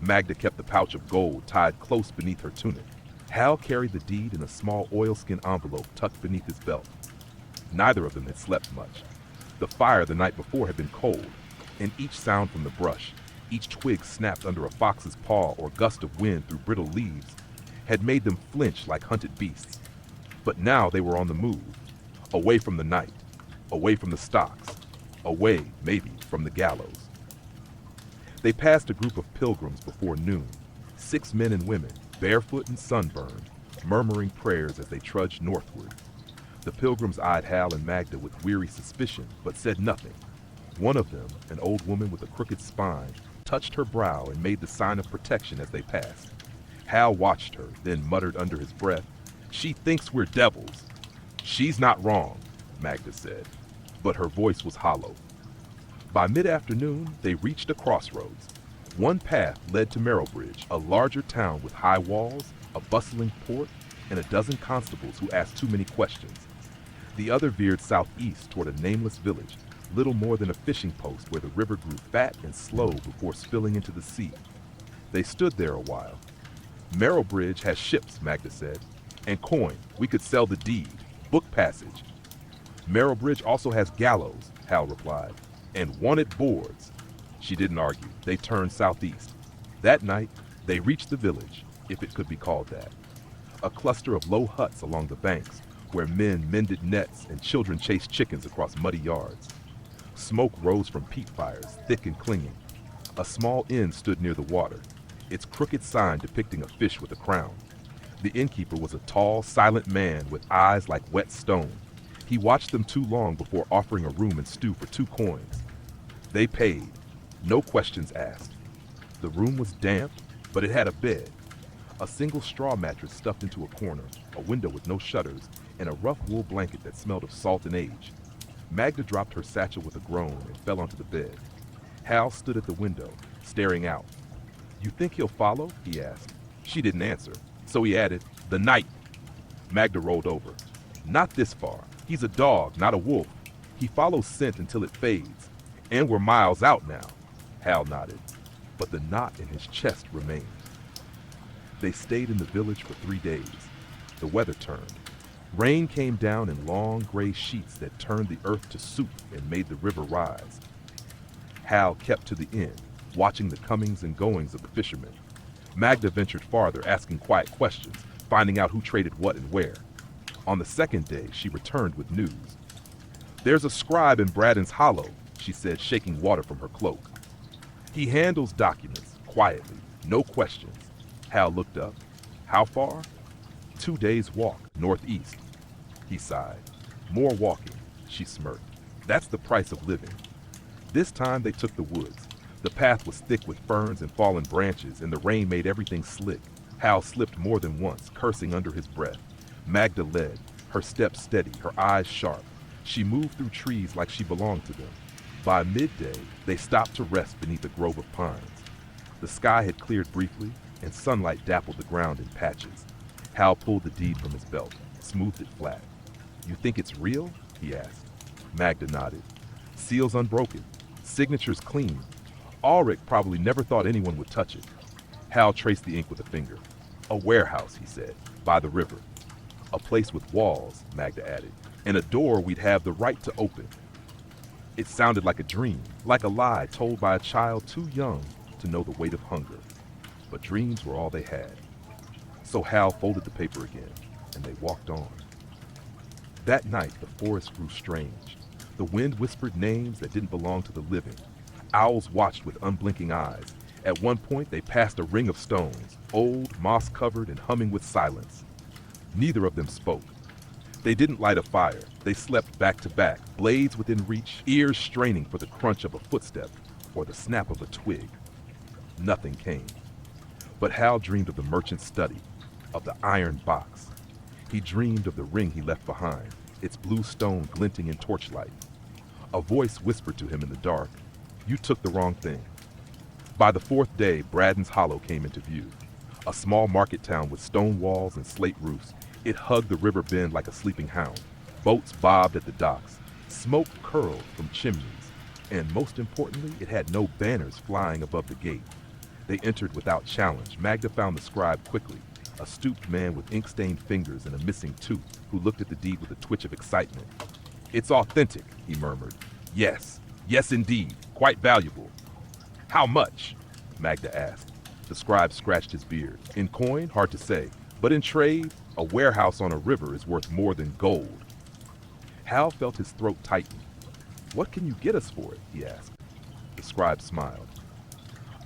Magda kept the pouch of gold tied close beneath her tunic. Hal carried the deed in a small oilskin envelope tucked beneath his belt. Neither of them had slept much. The fire the night before had been cold, and each sound from the brush, each twig snapped under a fox's paw or gust of wind through brittle leaves, had made them flinch like hunted beasts. But now they were on the move, away from the night, away from the stocks, away, maybe, from the gallows. They passed a group of pilgrims before noon, 6 men and women, barefoot and sunburned, murmuring prayers as they trudged northward. The pilgrims eyed Hal and Magda with weary suspicion, but said nothing. One of them, an old woman with a crooked spine, touched her brow and made the sign of protection as they passed. Hal watched her, then muttered under his breath, "She thinks we're devils." "She's not wrong," Magda said, but her voice was hollow. By mid-afternoon, they reached a crossroads. One path led to Marrowbridge, a larger town with high walls, a bustling port, and a dozen constables who asked too many questions. The other veered southeast toward a nameless village, little more than a fishing post where the river grew fat and slow before spilling into the sea. They stood there a while. "Marrowbridge has ships," Magda said, "and coin. We could sell the deed, book passage." "Marrowbridge also has gallows," Hal replied, "and wanted boards." She didn't argue. They turned southeast. That night, they reached the village, if it could be called that. A cluster of low huts along the banks, where men mended nets and children chased chickens across muddy yards. Smoke rose from peat fires, thick and clinging. A small inn stood near the water, its crooked sign depicting a fish with a crown. The innkeeper was a tall, silent man with eyes like wet stone. He watched them too long before offering a room and stew for 2 coins. They paid, no questions asked. The room was damp, but it had a bed. A single straw mattress stuffed into a corner, a window with no shutters, and a rough wool blanket that smelled of salt and age. Magda dropped her satchel with a groan and fell onto the bed. Hal stood at the window, staring out. "You think he'll follow?" he asked. She didn't answer, so he added, "The night." Magda rolled over. "Not this far. He's a dog, not a wolf. He follows scent until it fades. And we're miles out now." Hal nodded, but the knot in his chest remained. They stayed in the village for 3 days. The weather turned. Rain came down in long gray sheets that turned the earth to soup and made the river rise. Hal kept to the inn, watching the comings and goings of the fishermen. Magda ventured farther, asking quiet questions, finding out who traded what and where. On the 2nd day, she returned with news. "There's a scribe in Braddon's Hollow," she said, shaking water from her cloak. "He handles documents, quietly, no questions." Hal looked up. "How far?" 2 days' walk, northeast." He sighed. "More walking," she smirked. "That's the price of living." This time they took the woods. The path was thick with ferns and fallen branches, and the rain made everything slick. Hal slipped more than once, cursing under his breath. Magda led, her steps steady, her eyes sharp. She moved through trees like she belonged to them. By midday, they stopped to rest beneath a grove of pines. The sky had cleared briefly, and sunlight dappled the ground in patches. Hal pulled the deed from his belt, smoothed it flat. "You think it's real?" he asked. Magda nodded. "Seal's unbroken. Signature's clean. Ulrich probably never thought anyone would touch it." Hal traced the ink with a finger. "A warehouse," he said, "by the river." "A place with walls," Magda added, "and a door we'd have the right to open." It sounded like a dream, like a lie told by a child too young to know the weight of hunger. But dreams were all they had. So Hal folded the paper again, and they walked on. That night, the forest grew strange. The wind whispered names that didn't belong to the living. Owls watched with unblinking eyes. At one point, they passed a ring of stones, old, moss-covered, and humming with silence. Neither of them spoke. They didn't light a fire. They slept back to back, blades within reach, ears straining for the crunch of a footstep or the snap of a twig. Nothing came. But Hal dreamed of the merchant's study, of the iron box. He dreamed of the ring he left behind, its blue stone glinting in torchlight. A voice whispered to him in the dark, "You took the wrong thing." By the 4th day, Braddon's Hollow came into view. A small market town with stone walls and slate roofs. It hugged the river bend like a sleeping hound. Boats bobbed at the docks. Smoke curled from chimneys. And most importantly, it had no banners flying above the gate. They entered without challenge. Magda found the scribe quickly, a stooped man with ink-stained fingers and a missing tooth, who looked at the deed with a twitch of excitement. "It's authentic," he murmured. "Yes, yes indeed, quite valuable." "How much?" Magda asked. The scribe scratched his beard. "In coin, hard to say, But in trade, a warehouse on a river is worth more than gold. Hal felt his throat tighten. What can you get us for it? He asked. The scribe smiled.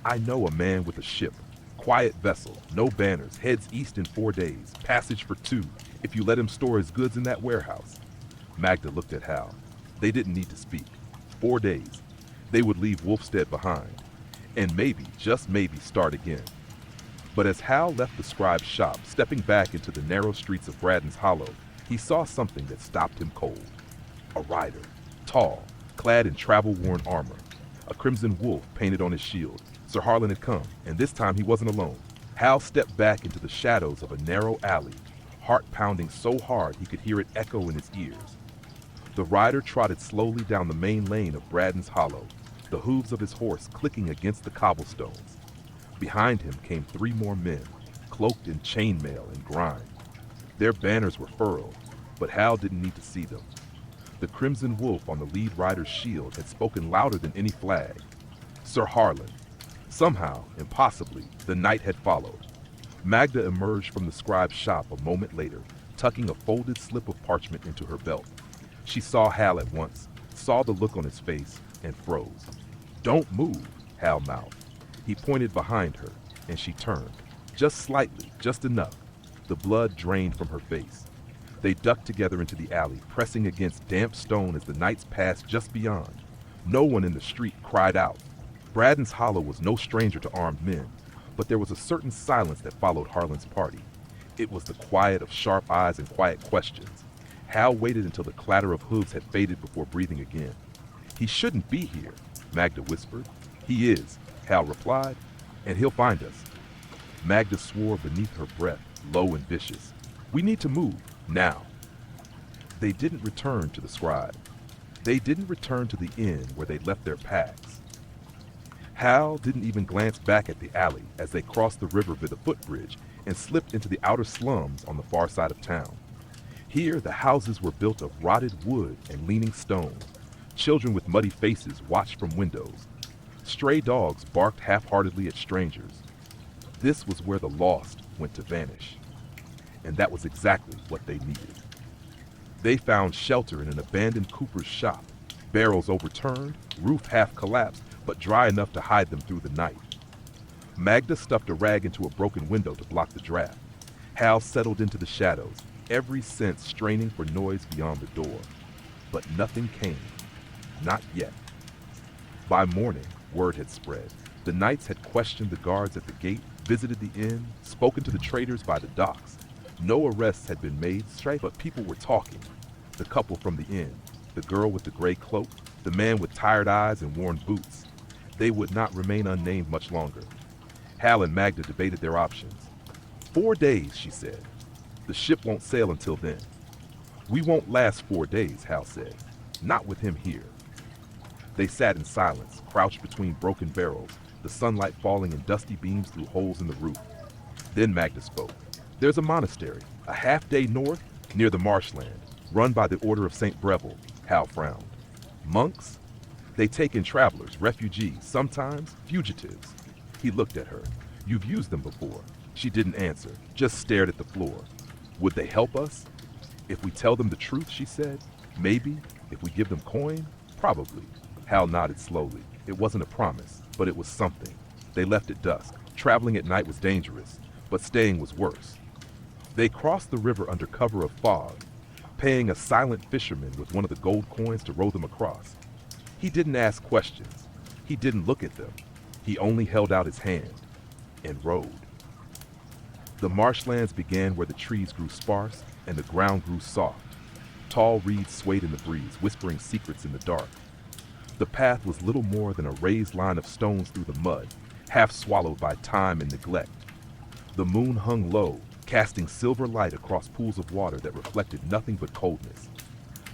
I know a man with a ship. Quiet vessel, no banners, heads east in 4 days, passage for 2, if you let him store his goods in that warehouse. Magda looked at Hal. They didn't need to speak. 4 days. They would leave Wolfstead behind. And maybe, just maybe, start again. But as Hal left the scribe's shop, stepping back into the narrow streets of Braddon's Hollow, he saw something that stopped him cold. A rider, tall, clad in travel-worn armor. A crimson wolf painted on his shield. Sir Harlan had come, and this time he wasn't alone. Hal stepped back into the shadows of a narrow alley, heart pounding so hard he could hear it echo in his ears. The rider trotted slowly down the main lane of Braddon's Hollow, the hooves of his horse clicking against the cobblestones. Behind him came 3 more men, cloaked in chainmail and grime. Their banners were furled, but Hal didn't need to see them. The crimson wolf on the lead rider's shield had spoken louder than any flag. Sir Harlan. Somehow, impossibly, the knight had followed. Magda emerged from the scribe's shop a moment later, tucking a folded slip of parchment into her belt. She saw Hal at once, saw the look on his face, and froze. Don't move, Hal mouthed. He pointed behind her, and she turned. Just slightly, just enough. The blood drained from her face. They ducked together into the alley, pressing against damp stone as the knights passed just beyond. No one in the street cried out. Braddon's Hollow was no stranger to armed men, but there was a certain silence that followed Harlan's party. It was the quiet of sharp eyes and quiet questions. Hal waited until the clatter of hooves had faded before breathing again. He shouldn't be here, Magda whispered. He is, Hal replied, and he'll find us. Magda swore beneath her breath, low and vicious. We need to move, now. They didn't return to the scribe. They didn't return to the inn where they'd left their packs. Hal didn't even glance back at the alley as they crossed the river by the footbridge and slipped into the outer slums on the far side of town. Here, the houses were built of rotted wood and leaning stone. Children with muddy faces watched from windows. Stray dogs barked half-heartedly at strangers. This was where the lost went to vanish. And that was exactly what they needed. They found shelter in an abandoned cooper's shop, barrels overturned, roof half collapsed, but dry enough to hide them through the night. Magda stuffed a rag into a broken window to block the draft. Hal settled into the shadows, every sense straining for noise beyond the door. But nothing came. Not yet. By morning, word had spread. The knights had questioned the guards at the gate, visited the inn, spoken to the traders by the docks. No arrests had been made, but people were talking. The couple from the inn, the girl with the gray cloak, the man with tired eyes and worn boots. They would not remain unnamed much longer. Hal and Magda debated their options. 4 days, she said. The ship won't sail until then. We won't last 4 days, Hal said. Not with him here. They sat in silence, crouched between broken barrels, the sunlight falling in dusty beams through holes in the roof. Then Magda spoke. There's a monastery, a half-day north, near the marshland, run by the Order of St. Breville, Hal frowned. Monks? They take in travelers, refugees, sometimes fugitives. He looked at her. You've used them before. She didn't answer, just stared at the floor. Would they help us? If we tell them the truth, she said. Maybe. If we give them coin? Probably. Hal nodded slowly. It wasn't a promise, but it was something. They left at dusk. Traveling at night was dangerous, but staying was worse. They crossed the river under cover of fog, paying a silent fisherman with one of the gold coins to row them across. He didn't ask questions. He didn't look at them. He only held out his hand and rowed. The marshlands began where the trees grew sparse and the ground grew soft. Tall reeds swayed in the breeze, whispering secrets in the dark. The path was little more than a raised line of stones through the mud, half swallowed by time and neglect. The moon hung low, casting silver light across pools of water that reflected nothing but coldness.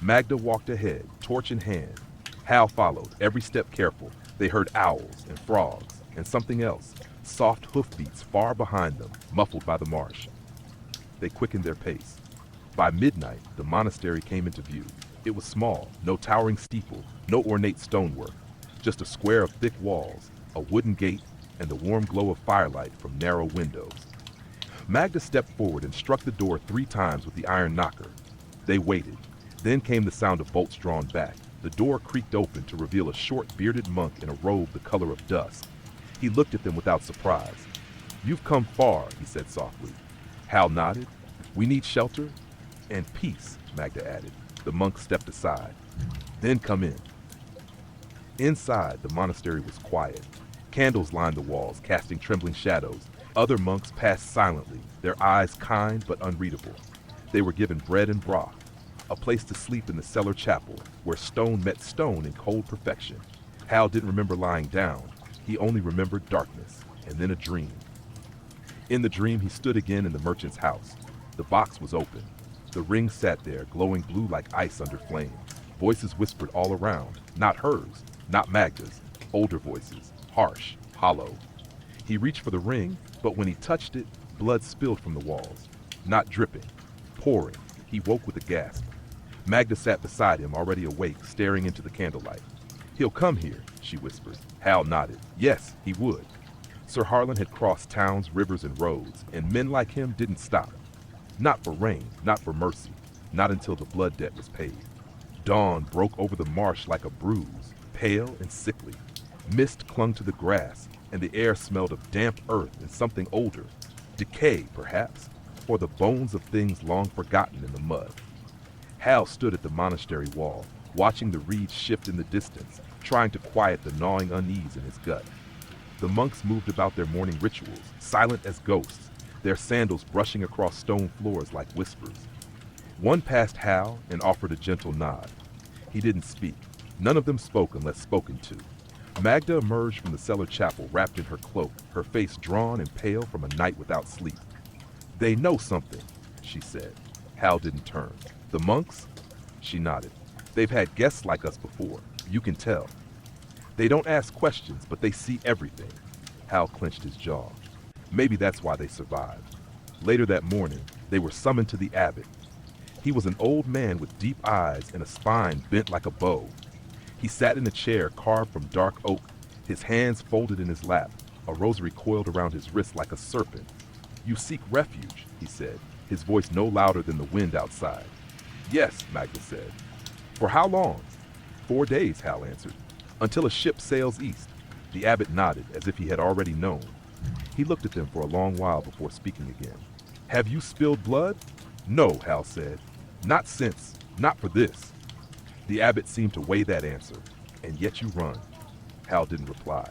Magda walked ahead, torch in hand. Hal followed, every step careful. They heard owls and frogs and something else, soft hoofbeats far behind them, muffled by the marsh. They quickened their pace. By midnight, the monastery came into view. It was small, no towering steeple, no ornate stonework, just a square of thick walls, a wooden gate, and the warm glow of firelight from narrow windows. Magda stepped forward and struck the door 3 times with the iron knocker. They waited. Then came the sound of bolts drawn back. The door creaked open to reveal a short, bearded monk in a robe the color of dust. He looked at them without surprise. "You've come far," he said softly. Hal nodded. "We need shelter and peace," Magda added. The monk stepped aside. "Then come in." Inside, the monastery was quiet. Candles lined the walls, casting trembling shadows. Other monks passed silently, their eyes kind but unreadable. They were given bread and broth, a place to sleep in the cellar chapel, where stone met stone in cold perfection. Hal didn't remember lying down. He only remembered darkness, and then a dream. In the dream, he stood again in the merchant's house. The box was open. The ring sat there, glowing blue like ice under flame. Voices whispered all around, not hers, not Magda's, older voices, harsh, hollow. He reached for the ring, but when he touched it, blood spilled from the walls. Not dripping, pouring. He woke with a gasp. Magda sat beside him, already awake, staring into the candlelight. "He'll come here," she whispered. Hal nodded. Yes, he would. Sir Harlan had crossed towns, rivers, and roads, and men like him didn't stop. Not for rain, not for mercy, not until the blood debt was paid. Dawn broke over the marsh like a bruise, pale and sickly. Mist clung to the grass, and the air smelled of damp earth and something older. Decay, perhaps, or the bones of things long forgotten in the mud. Hal stood at the monastery wall, watching the reeds shift in the distance, trying to quiet the gnawing unease in his gut. The monks moved about their morning rituals, silent as ghosts, their sandals brushing across stone floors like whispers. One passed Hal and offered a gentle nod. He didn't speak. None of them spoke unless spoken to. Magda emerged from the cellar chapel wrapped in her cloak, her face drawn and pale from a night without sleep. "They know something," she said. Hal didn't turn. "The monks?" She nodded. "They've had guests like us before. You can tell. They don't ask questions, but they see everything." Hal clenched his jaw. Maybe that's why they survived. Later that morning, they were summoned to the abbot. He was an old man with deep eyes and a spine bent like a bow. He sat in a chair carved from dark oak, his hands folded in his lap, a rosary coiled around his wrist like a serpent. "You seek refuge," he said, his voice no louder than the wind outside. "Yes," Magda said. "For how long?" 4 days, Hal answered. "Until a ship sails east." The abbot nodded, as if he had already known. He looked at them for a long while before speaking again. "Have you spilled blood?" "No," Hal said. "Not since. Not for this." The abbot seemed to weigh that answer. "And yet you run." Hal didn't reply.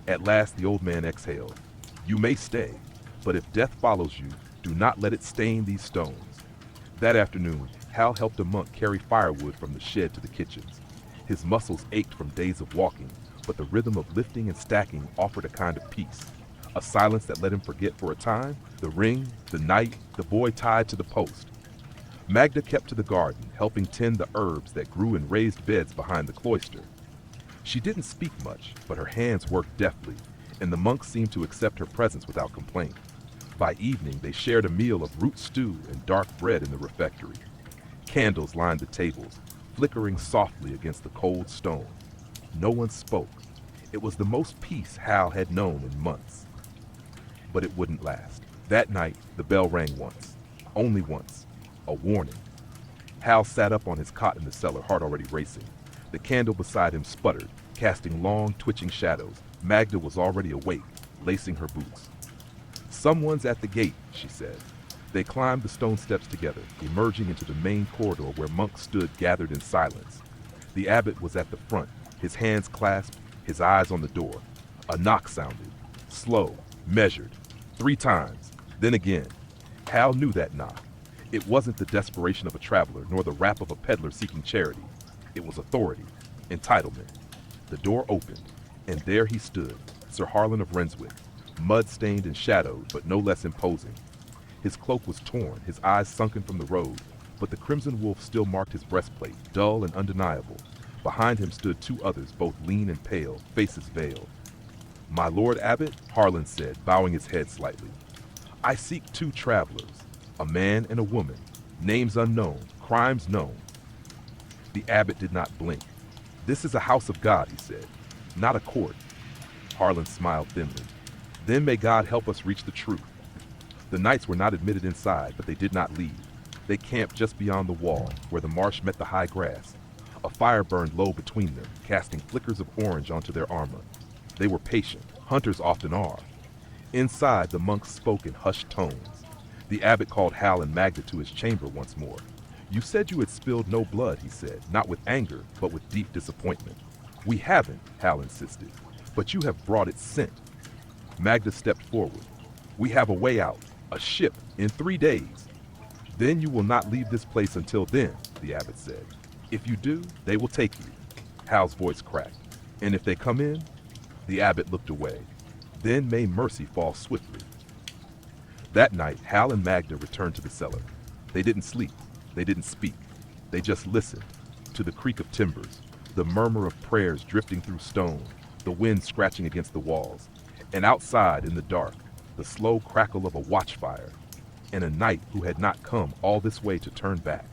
At last the old man exhaled. "You may stay, but if death follows you, do not let it stain these stones." That afternoon, Hal helped a monk carry firewood from the shed to the kitchens. His muscles ached from days of walking, but the rhythm of lifting and stacking offered a kind of peace. A silence that let him forget for a time the ring, the night, the boy tied to the post. Magda kept to the garden, helping tend the herbs that grew in raised beds behind the cloister. She didn't speak much, but her hands worked deftly, and the monks seemed to accept her presence without complaint. By evening, they shared a meal of root stew and dark bread in the refectory. Candles lined the tables, flickering softly against the cold stone. No one spoke. It was the most peace Hal had known in months. But it wouldn't last. That night, the bell rang once. Only once. A warning. Hal sat up on his cot in the cellar, heart already racing. The candle beside him sputtered, casting long, twitching shadows. Magda was already awake, lacing her boots. "Someone's at the gate," she said. They climbed the stone steps together, emerging into the main corridor where monks stood gathered in silence. The abbot was at the front, his hands clasped, his eyes on the door. A knock sounded, slow, measured, 3 times, then again. Hal knew that knock. It wasn't the desperation of a traveler, nor the rap of a peddler seeking charity. It was authority, entitlement. The door opened, and there he stood, Sir Harlan of Renswick, mud-stained and shadowed, but no less imposing. His cloak was torn, his eyes sunken from the road, but the crimson wolf still marked his breastplate, dull and undeniable. Behind him stood 2 others, both lean and pale, faces veiled. "My lord abbot," Harlan said, bowing his head slightly. "I seek 2 travelers, a man and a woman, names unknown, crimes known." The abbot did not blink. "This is a house of God," he said, "not a court." Harlan smiled thinly. "Then may God help us reach the truth." The knights were not admitted inside, but they did not leave. They camped just beyond the wall, where the marsh met the high grass. A fire burned low between them, casting flickers of orange onto their armor. They were patient, hunters often are. Inside, the monks spoke in hushed tones. The abbot called Hal and Magda to his chamber once more. "You said you had spilled no blood," he said, not with anger, but with deep disappointment. "We haven't," Hal insisted, "but you have brought its scent." Magda stepped forward. "We have a way out, a ship, in 3 days. Then you will not leave this place until then," the abbot said. "If you do, they will take you." Hal's voice cracked. "And if they come in?" The abbot looked away. "Then may mercy fall swiftly." That night, Hal and Magda returned to the cellar. They didn't sleep. They didn't speak. They just listened to the creak of timbers, the murmur of prayers drifting through stone, the wind scratching against the walls, and outside in the dark, the slow crackle of a watchfire, and a knight who had not come all this way to turn back.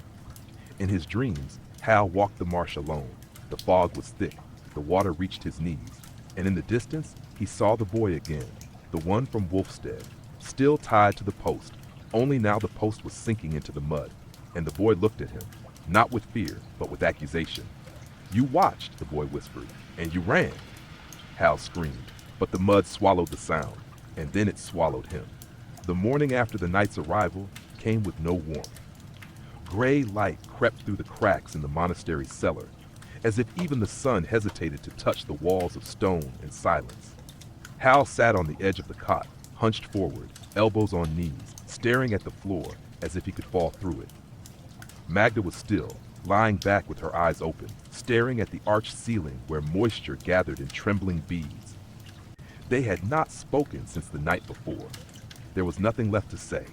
In his dreams, Hal walked the marsh alone. The fog was thick, the water reached his knees, and in the distance, he saw the boy again, the one from Wolfstead, still tied to the post, only now the post was sinking into the mud, and the boy looked at him, not with fear, but with accusation. "You watched," the boy whispered, "and you ran." Hal screamed, but the mud swallowed the sound, and then it swallowed him. The morning after the knight's arrival came with no warmth. Gray light crept through the cracks in the monastery's cellar, as if even the sun hesitated to touch the walls of stone in silence. Hal sat on the edge of the cot, hunched forward, elbows on knees, staring at the floor as if he could fall through it. Magda was still, lying back with her eyes open, staring at the arched ceiling where moisture gathered in trembling beads. They had not spoken since the night before. There was nothing left to say.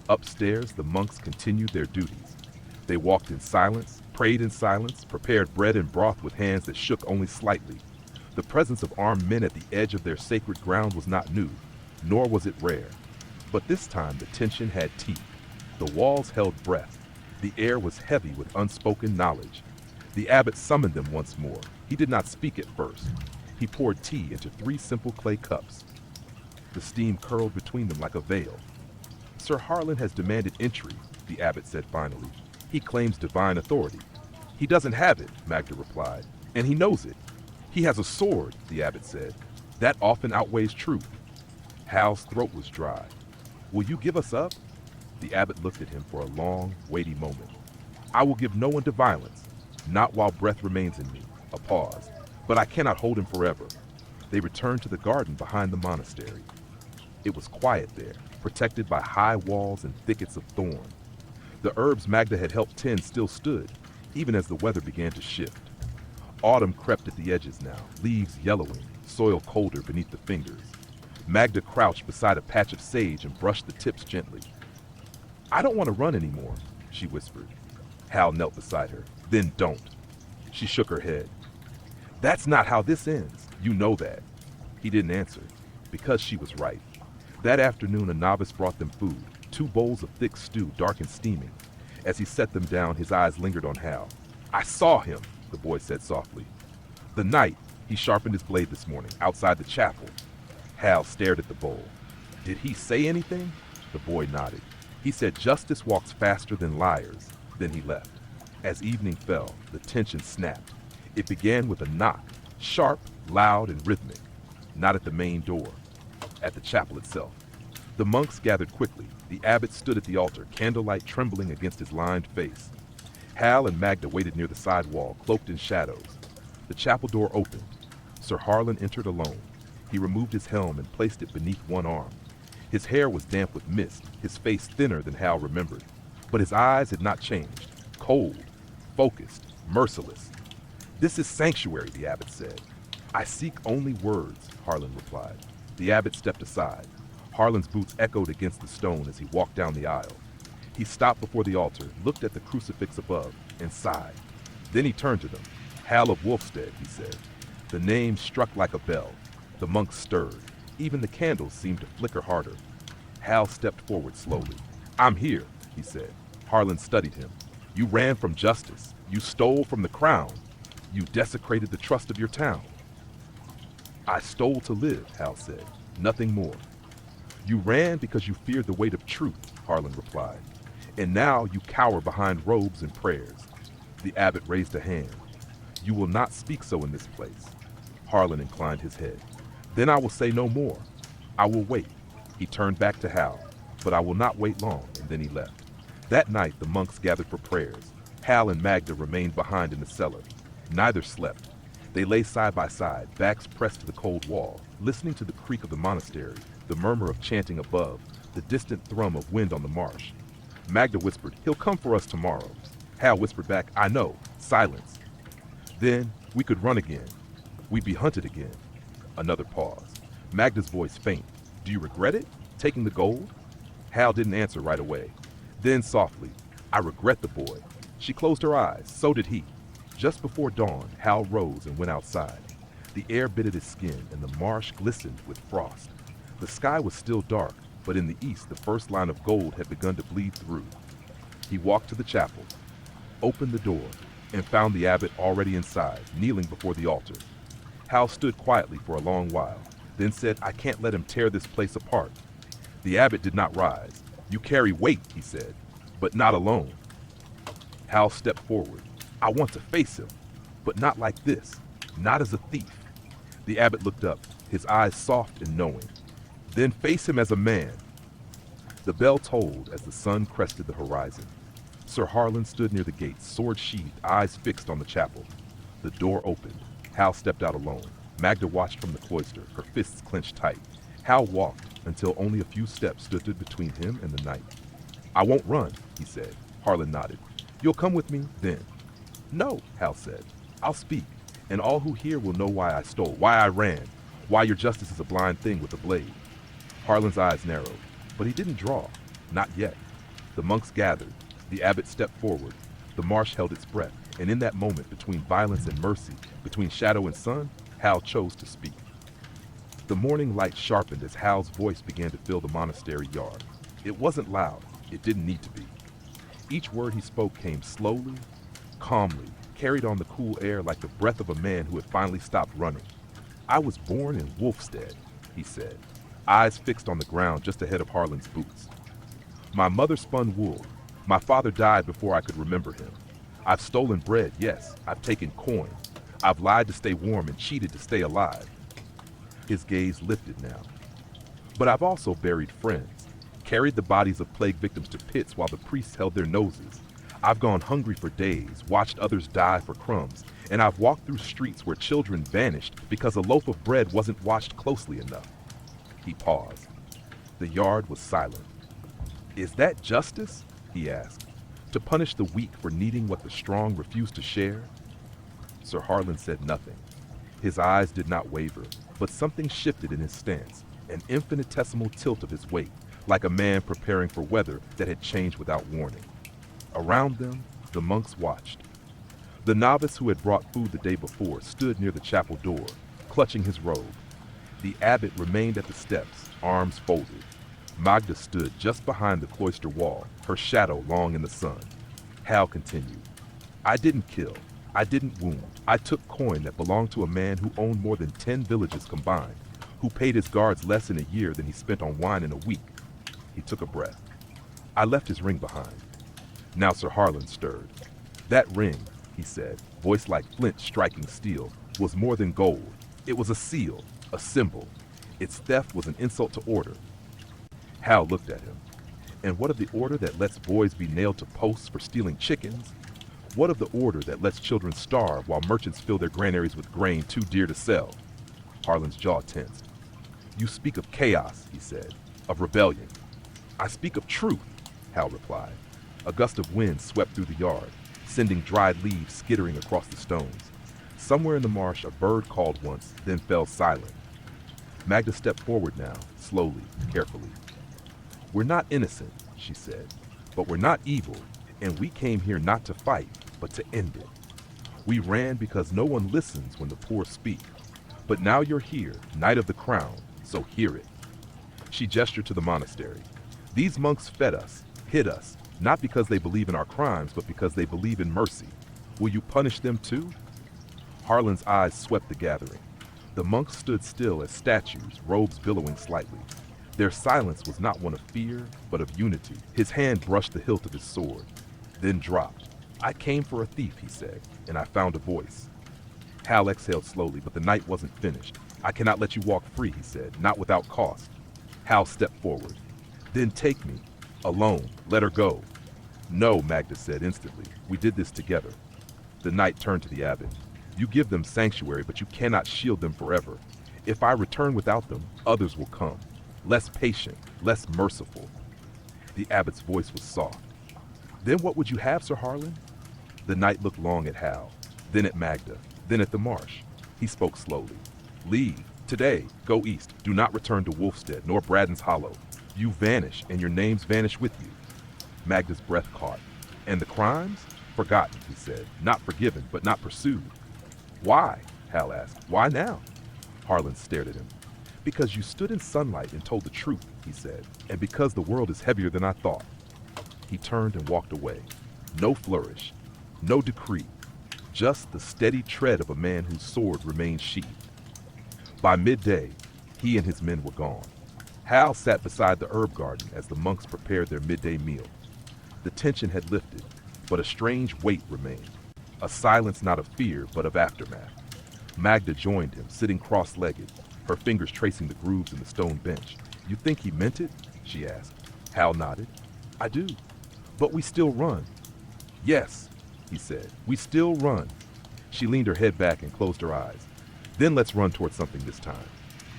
Upstairs, the monks continued their duties. They walked in silence, prayed in silence, prepared bread and broth with hands that shook only slightly. The presence of armed men at the edge of their sacred ground was not new, nor was it rare. But this time the tension had teeth. The walls held breath. The air was heavy with unspoken knowledge. The abbot summoned them once more. He did not speak at first. He poured tea into 3 simple clay cups. The steam curled between them like a veil. "Sir Harlan has demanded entry," the abbot said finally. "He claims divine authority." "He doesn't have it," Magda replied, "and he knows it." "He has a sword," the abbot said. "That often outweighs truth." Hal's throat was dry. "Will you give us up?" The abbot looked at him for a long, weighty moment. "I will give no one to violence, not while breath remains in me." A pause. "But I cannot hold him forever." They returned to the garden behind the monastery. It was quiet there, protected by high walls and thickets of thorn. The herbs Magda had helped tend still stood, even as the weather began to shift. Autumn crept at the edges now, leaves yellowing, soil colder beneath the fingers. Magda crouched beside a patch of sage and brushed the tips gently. "I don't want to run anymore," she whispered. Hal knelt beside her. "Then don't." She shook her head. "That's not how this ends. You know that." He didn't answer, because she was right. That afternoon, a novice brought them food, 2 bowls of thick stew, dark and steaming. As he set them down, his eyes lingered on Hal. "I saw him," the boy said softly. "The knight, he sharpened his blade this morning, outside the chapel." Hal stared at the bowl. "Did he say anything?" The boy nodded. "He said justice walks faster than liars." Then he left. As evening fell, the tension snapped. It began with a knock, sharp, loud, and rhythmic. Not at the main door, at the chapel itself. The monks gathered quickly. The abbot stood at the altar, candlelight trembling against his lined face. Hal and Magda waited near the side wall, cloaked in shadows. The chapel door opened. Sir Harlan entered alone. He removed his helm and placed it beneath one arm. His hair was damp with mist, his face thinner than Hal remembered. But his eyes had not changed. Cold, focused, merciless. "This is sanctuary," the abbot said. "I seek only words," Harlan replied. The abbot stepped aside. Harlan's boots echoed against the stone as he walked down the aisle. He stopped before the altar, looked at the crucifix above, and sighed. Then he turned to them. "Hal of Wolfstead," he said. The name struck like a bell. The monks stirred. Even the candles seemed to flicker harder. Hal stepped forward slowly. "I'm here," he said. Harlan studied him. "You ran from justice. You stole from the crown. You desecrated the trust of your town." "I stole to live," Hal said. "Nothing more." You ran because you feared the weight of truth, Harlan replied. And now you cower behind robes and prayers. The abbot raised a hand. You will not speak so in this place. Harlan inclined his head. Then I will say no more. I will wait. He turned back to Hal. But I will not wait long, and then he left. That night the monks gathered for prayers. Hal and Magda remained behind in the cellar. Neither slept. They lay side by side, backs pressed to the cold wall, listening to the creak of the monastery, the murmur of chanting above, the distant thrum of wind on the marsh. Magda whispered, "He'll come for us tomorrow." Hal whispered back, "I know." Silence. Then we could run again. We'd be hunted again. Another pause. Magda's voice faint. "Do you regret it? Taking the gold?" Hal didn't answer right away. Then softly, "I regret the boy." She closed her eyes. So did he. Just before dawn, Hal rose and went outside. The air bit at his skin, and the marsh glistened with frost. The sky was still dark, but in the east the first line of gold had begun to bleed through. He walked to the chapel, opened the door, and found the abbot already inside, kneeling before the altar. Hal stood quietly for a long while, then said, "I can't let him tear this place apart." The abbot did not rise. "You carry weight," he said, "but not alone." Hal stepped forward. "I want to face him, but not like this, not as a thief." The abbot looked up, his eyes soft and knowing. "Then face him as a man." The bell tolled as the sun crested the horizon. Sir Harlan stood near the gate, sword sheathed, eyes fixed on the chapel. The door opened. Hal stepped out alone. Magda watched from the cloister, her fists clenched tight. Hal walked until only a few steps stood between him and the night. "I won't run," he said. Harlan nodded. "You'll come with me then?" "No," Hal said. "I'll speak, and all who hear will know why I stole, why I ran, why your justice is a blind thing with a blade." Harlan's eyes narrowed, but he didn't draw. Not yet. The monks gathered. The abbot stepped forward. The marsh held its breath, and in that moment between violence and mercy, between shadow and sun, Hal chose to speak. The morning light sharpened as Hal's voice began to fill the monastery yard. It wasn't loud. It didn't need to be. Each word he spoke came slowly, calmly, carried on the cool air like the breath of a man who had finally stopped running. "I was born in Wolfstead," he said, eyes fixed on the ground just ahead of Harlan's boots. "My mother spun wool. My father died before I could remember him. I've stolen bread, yes. I've taken coin. I've lied to stay warm and cheated to stay alive." His gaze lifted now. "But I've also buried friends, carried the bodies of plague victims to pits while the priests held their noses. I've gone hungry for days, watched others die for crumbs, and I've walked through streets where children vanished because a loaf of bread wasn't washed closely enough." He paused. The yard was silent. "Is that justice?" he asked. "To punish the weak for needing what the strong refuse to share?" Sir Harlan said nothing. His eyes did not waver, but something shifted in his stance, an infinitesimal tilt of his weight, like a man preparing for weather that had changed without warning. Around them, the monks watched. The novice who had brought food the day before stood near the chapel door, clutching his robe. The abbot remained at the steps, arms folded. Magda stood just behind the cloister wall, her shadow long in the sun. Hal continued. "I didn't kill. I didn't wound. I took coin that belonged to a man who owned more than 10 villages combined, who paid his guards less in a year than he spent on wine in a week." He took a breath. "I left his ring behind." Now Sir Harlan stirred. "That ring," he said, voice like flint striking steel, "was more than gold. It was a seal, a symbol. Its theft was an insult to order." Hal looked at him. "And what of the order that lets boys be nailed to posts for stealing chickens? What of the order that lets children starve while merchants fill their granaries with grain too dear to sell?" Harlan's jaw tensed. "You speak of chaos," he said, "of rebellion." "I speak of truth," Hal replied. A gust of wind swept through the yard, sending dried leaves skittering across the stones. Somewhere in the marsh a bird called once, then fell silent. Magda stepped forward now, slowly, carefully. "We're not innocent," she said, "but we're not evil, and we came here not to fight, but to end it. We ran because no one listens when the poor speak. But now you're here, Knight of the Crown, so hear it." She gestured to the monastery. "These monks fed us, hid us, not because they believe in our crimes, but because they believe in mercy. Will you punish them too?" Harlan's eyes swept the gathering. The monks stood still as statues, robes billowing slightly. Their silence was not one of fear, but of unity. His hand brushed the hilt of his sword, then dropped. I came for a thief, he said, and I found a voice. Hal exhaled slowly, but the night wasn't finished. I cannot let you walk free, he said, not without cost. Hal stepped forward. Then take me. Alone. Let her go. No, Magda said instantly. We did this together. The knight turned to the abbot. You give them sanctuary, but you cannot shield them forever. If I return without them, others will come. Less patient, less merciful. The abbot's voice was soft. Then what would you have, Sir Harlan? The knight looked long at Hal, then at Magda, then at the marsh. He spoke slowly. Leave. Today. Go east. Do not return to Wolfstead, nor Braddon's Hollow. You vanish, and your names vanish with you. Magda's breath caught. And the crimes? Forgotten, he said. Not forgiven, but not pursued. Why? Hal asked. Why now? Harlan stared at him. Because you stood in sunlight and told the truth, he said, and because the world is heavier than I thought. He turned and walked away. No flourish, no decree, just the steady tread of a man whose sword remained sheathed. By midday, he and his men were gone. Hal sat beside the herb garden as the monks prepared their midday meal. The tension had lifted, but a strange weight remained, a silence not of fear, but of aftermath. Magda joined him, sitting cross-legged, her fingers tracing the grooves in the stone bench. You think he meant it? She asked. Hal nodded. I do. But we still run. Yes, he said, we still run. She leaned her head back and closed her eyes. Then let's run towards something this time.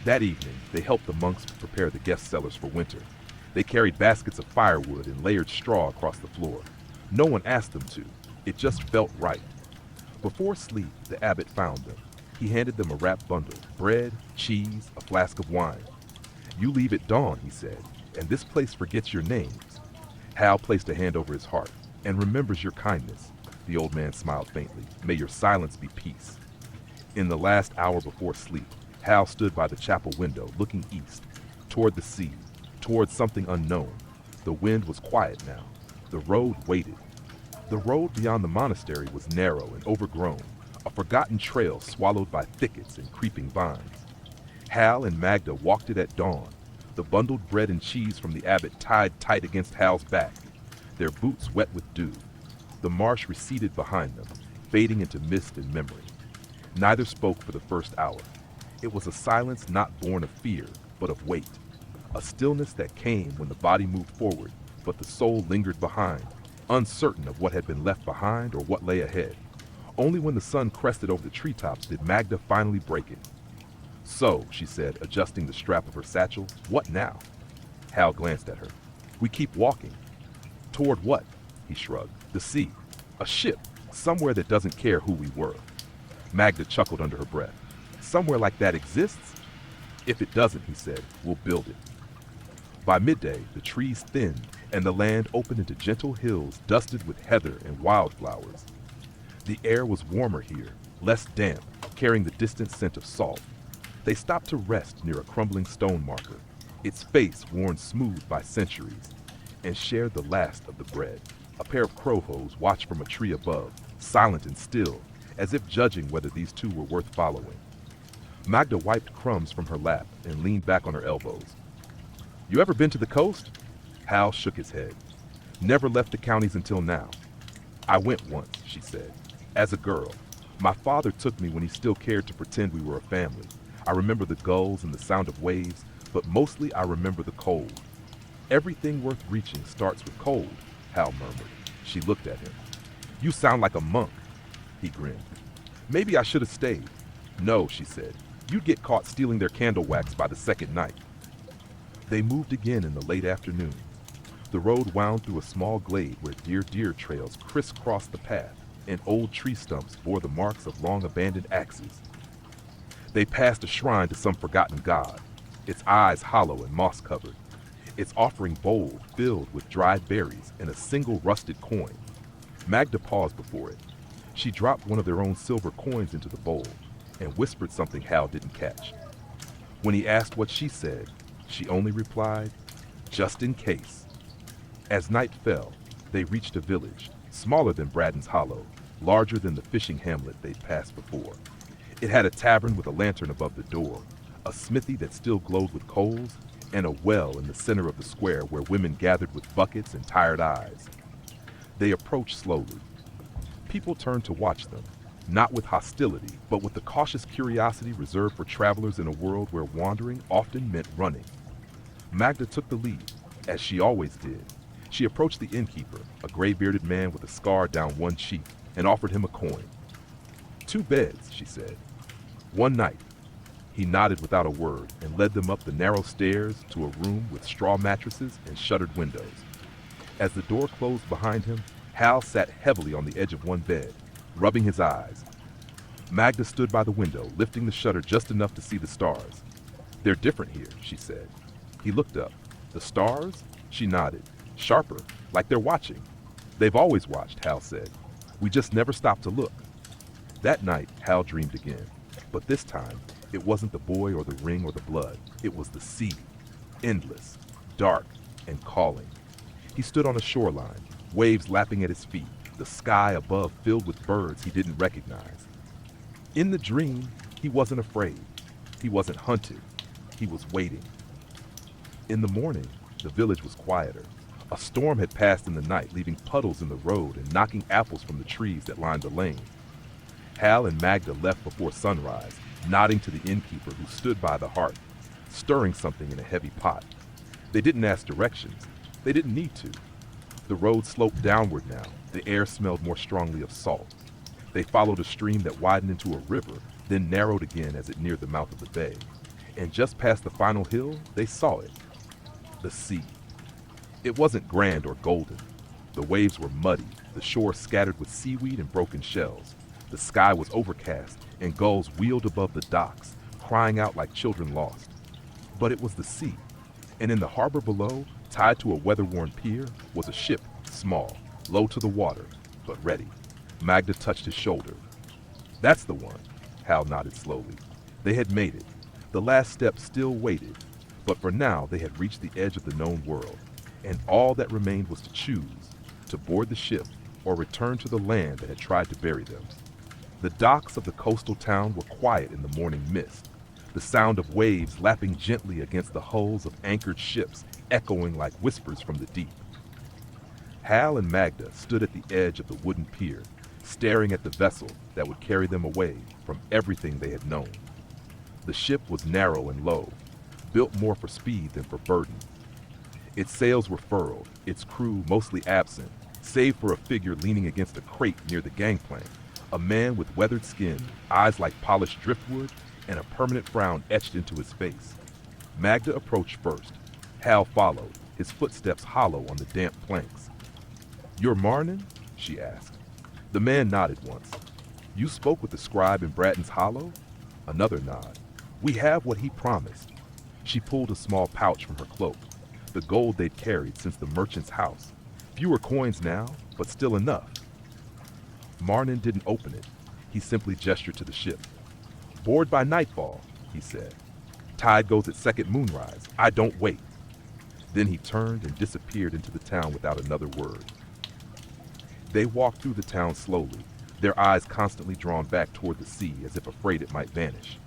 That evening, they helped the monks prepare the guest cellars for winter. They carried baskets of firewood and layered straw across the floor. No one asked them to. It just felt right. Before sleep, the abbot found them. He handed them a wrapped bundle, bread, cheese, a flask of wine. You leave at dawn, he said, and this place forgets your names. Hal placed a hand over his heart, and remembers your kindness. The old man smiled faintly. May your silence be peace. In the last hour before sleep, Hal stood by the chapel window, looking east, toward the sea, toward something unknown. The wind was quiet now. The road waited. The road beyond the monastery was narrow and overgrown, a forgotten trail swallowed by thickets and creeping vines. Hal and Magda walked it at dawn, the bundled bread and cheese from the abbot tied tight against Hal's back, their boots wet with dew. The marsh receded behind them, fading into mist and memory. Neither spoke for the first hour. It was a silence not born of fear, but of weight, a stillness that came when the body moved forward, but the soul lingered behind, uncertain of what had been left behind or what lay ahead. Only when the sun crested over the treetops did Magda finally break it. So, she said, adjusting the strap of her satchel, what now? Hal glanced at her. We keep walking. Toward what? He shrugged. The sea. A ship. Somewhere that doesn't care who we were. Magda chuckled under her breath. Somewhere like that exists? If it doesn't, he said, we'll build it. By midday, the trees thinned, and the land opened into gentle hills dusted with heather and wildflowers. The air was warmer here, less damp, carrying the distant scent of salt. They stopped to rest near a crumbling stone marker, its face worn smooth by centuries, and shared the last of the bread. A pair of crowhose watched from a tree above, silent and still, as if judging whether these two were worth following. Magda wiped crumbs from her lap and leaned back on her elbows. You ever been to the coast? Hal shook his head. Never left the counties until now. I went once, she said. As a girl. My father took me when he still cared to pretend we were a family. I remember the gulls and the sound of waves, but mostly I remember the cold. Everything worth reaching starts with cold, Hal murmured. She looked at him. You sound like a monk. He grinned. Maybe I should have stayed. No, she said. You'd get caught stealing their candle wax by the second night. They moved again in the late afternoon. The road wound through a small glade where deer trails crisscrossed the path, and old tree stumps bore the marks of long-abandoned axes. They passed a shrine to some forgotten god, its eyes hollow and moss-covered, its offering bowl filled with dried berries and a single rusted coin. Magda paused before it. She dropped one of their own silver coins into the bowl and whispered something Hal didn't catch. When he asked what she said, she only replied, just in case. As night fell, they reached a village, smaller than Braddon's Hollow, larger than the fishing hamlet they'd passed before. It had a tavern with a lantern above the door, a smithy that still glowed with coals, and a well in the center of the square where women gathered with buckets and tired eyes. They approached slowly. People turned to watch them, not with hostility, but with the cautious curiosity reserved for travelers in a world where wandering often meant running. Magda took the lead, as she always did. She approached the innkeeper, a gray-bearded man with a scar down one cheek, and offered him a coin. 2 beds, she said. 1 night. He nodded without a word and led them up the narrow stairs to a room with straw mattresses and shuttered windows. As the door closed behind him, Hal sat heavily on the edge of one bed, rubbing his eyes. Magda stood by the window, lifting the shutter just enough to see the stars. "They're different here," she said. He looked up. "The stars?" She nodded. "Sharper, like they're watching." "They've always watched," Hal said. "We just never stopped to look." That night, Hal dreamed again. But this time, it wasn't the boy or the ring or the blood. It was the sea. Endless, dark, and calling. He stood on a shoreline, waves lapping at his feet, the sky above filled with birds he didn't recognize. In the dream, he wasn't afraid. He wasn't hunted. He was waiting. In the morning, the village was quieter. A storm had passed in the night, leaving puddles in the road and knocking apples from the trees that lined the lane. Hal and Magda left before sunrise, nodding to the innkeeper who stood by the hearth, stirring something in a heavy pot. They didn't ask directions. They didn't need to. The road sloped downward now. The air smelled more strongly of salt. They followed a stream that widened into a river, then narrowed again as it neared the mouth of the bay. And just past the final hill, they saw it. The sea. It wasn't grand or golden. The waves were muddy, the shore scattered with seaweed and broken shells. The sky was overcast, and gulls wheeled above the docks, crying out like children lost. But it was the sea, and in the harbor below, tied to a weather-worn pier, was a ship, small, low to the water, but ready. Magda touched his shoulder. "That's the one," Hal nodded slowly. They had made it. The last step still waited, but for now they had reached the edge of the known world, and all that remained was to choose, to board the ship or return to the land that had tried to bury them. The docks of the coastal town were quiet in the morning mist, the sound of waves lapping gently against the hulls of anchored ships echoing like whispers from the deep. Hal and Magda stood at the edge of the wooden pier, staring at the vessel that would carry them away from everything they had known. The ship was narrow and low, built more for speed than for burden. Its sails were furled, its crew mostly absent, save for a figure leaning against a crate near the gangplank, a man with weathered skin, eyes like polished driftwood, and a permanent frown etched into his face. Magda approached first. Hal followed, his footsteps hollow on the damp planks. "You're Marnin?" she asked. The man nodded once. "You spoke with the scribe in Bratton's Hollow?" Another nod. "We have what he promised." She pulled a small pouch from her cloak, the gold they'd carried since the merchant's house. Fewer coins now, but still enough. Marnin didn't open it. He simply gestured to the ship. "Board by nightfall," he said. "Tide goes at second moonrise. I don't wait." Then he turned and disappeared into the town without another word. They walked through the town slowly, their eyes constantly drawn back toward the sea as if afraid it might vanish.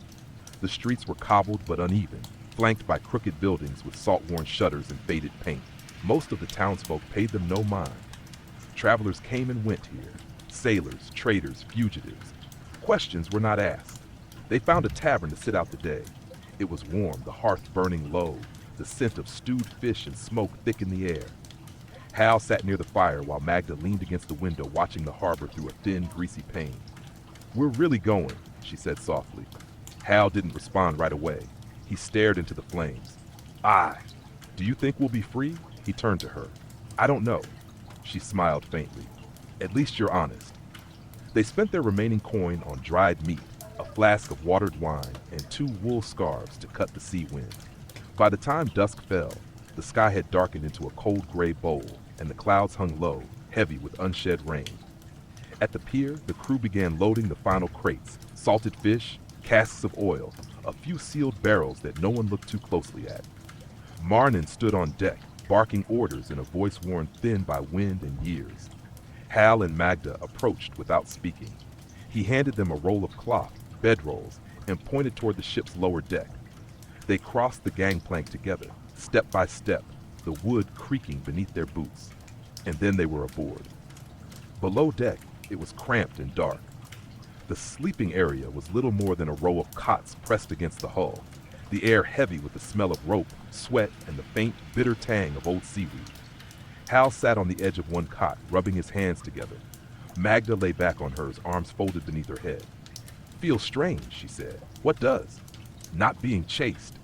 The streets were cobbled but uneven, flanked by crooked buildings with salt-worn shutters and faded paint. Most of the townsfolk paid them no mind. Travelers came and went here. Sailors, traders, fugitives. Questions were not asked. They found a tavern to sit out the day. It was warm, the hearth burning low, the scent of stewed fish and smoke thick in the air. Hal sat near the fire while Magda leaned against the window watching the harbor through a thin, greasy pane. "We're really going," she said softly. Hal didn't respond right away. He stared into the flames. "Aye. Do you think we'll be free?" He turned to her. "I don't know." She smiled faintly. "At least you're honest." They spent their remaining coin on dried meat, a flask of watered wine, and 2 wool scarves to cut the sea wind. By the time dusk fell, the sky had darkened into a cold gray bowl, and the clouds hung low, heavy with unshed rain. At the pier, the crew began loading the final crates, salted fish, casks of oil, a few sealed barrels that no one looked too closely at. Marnin stood on deck, barking orders in a voice worn thin by wind and years. Hal and Magda approached without speaking. He handed them a roll of cloth, bedrolls, and pointed toward the ship's lower deck. They crossed the gangplank together, step by step, the wood creaking beneath their boots. And then they were aboard. Below deck, it was cramped and dark. The sleeping area was little more than a row of cots pressed against the hull, the air heavy with the smell of rope, sweat, and the faint, bitter tang of old seaweed. Hal sat on the edge of one cot, rubbing his hands together. Magda lay back on hers, arms folded beneath her head. "Feels strange," she said. "What does?" "Not being chased."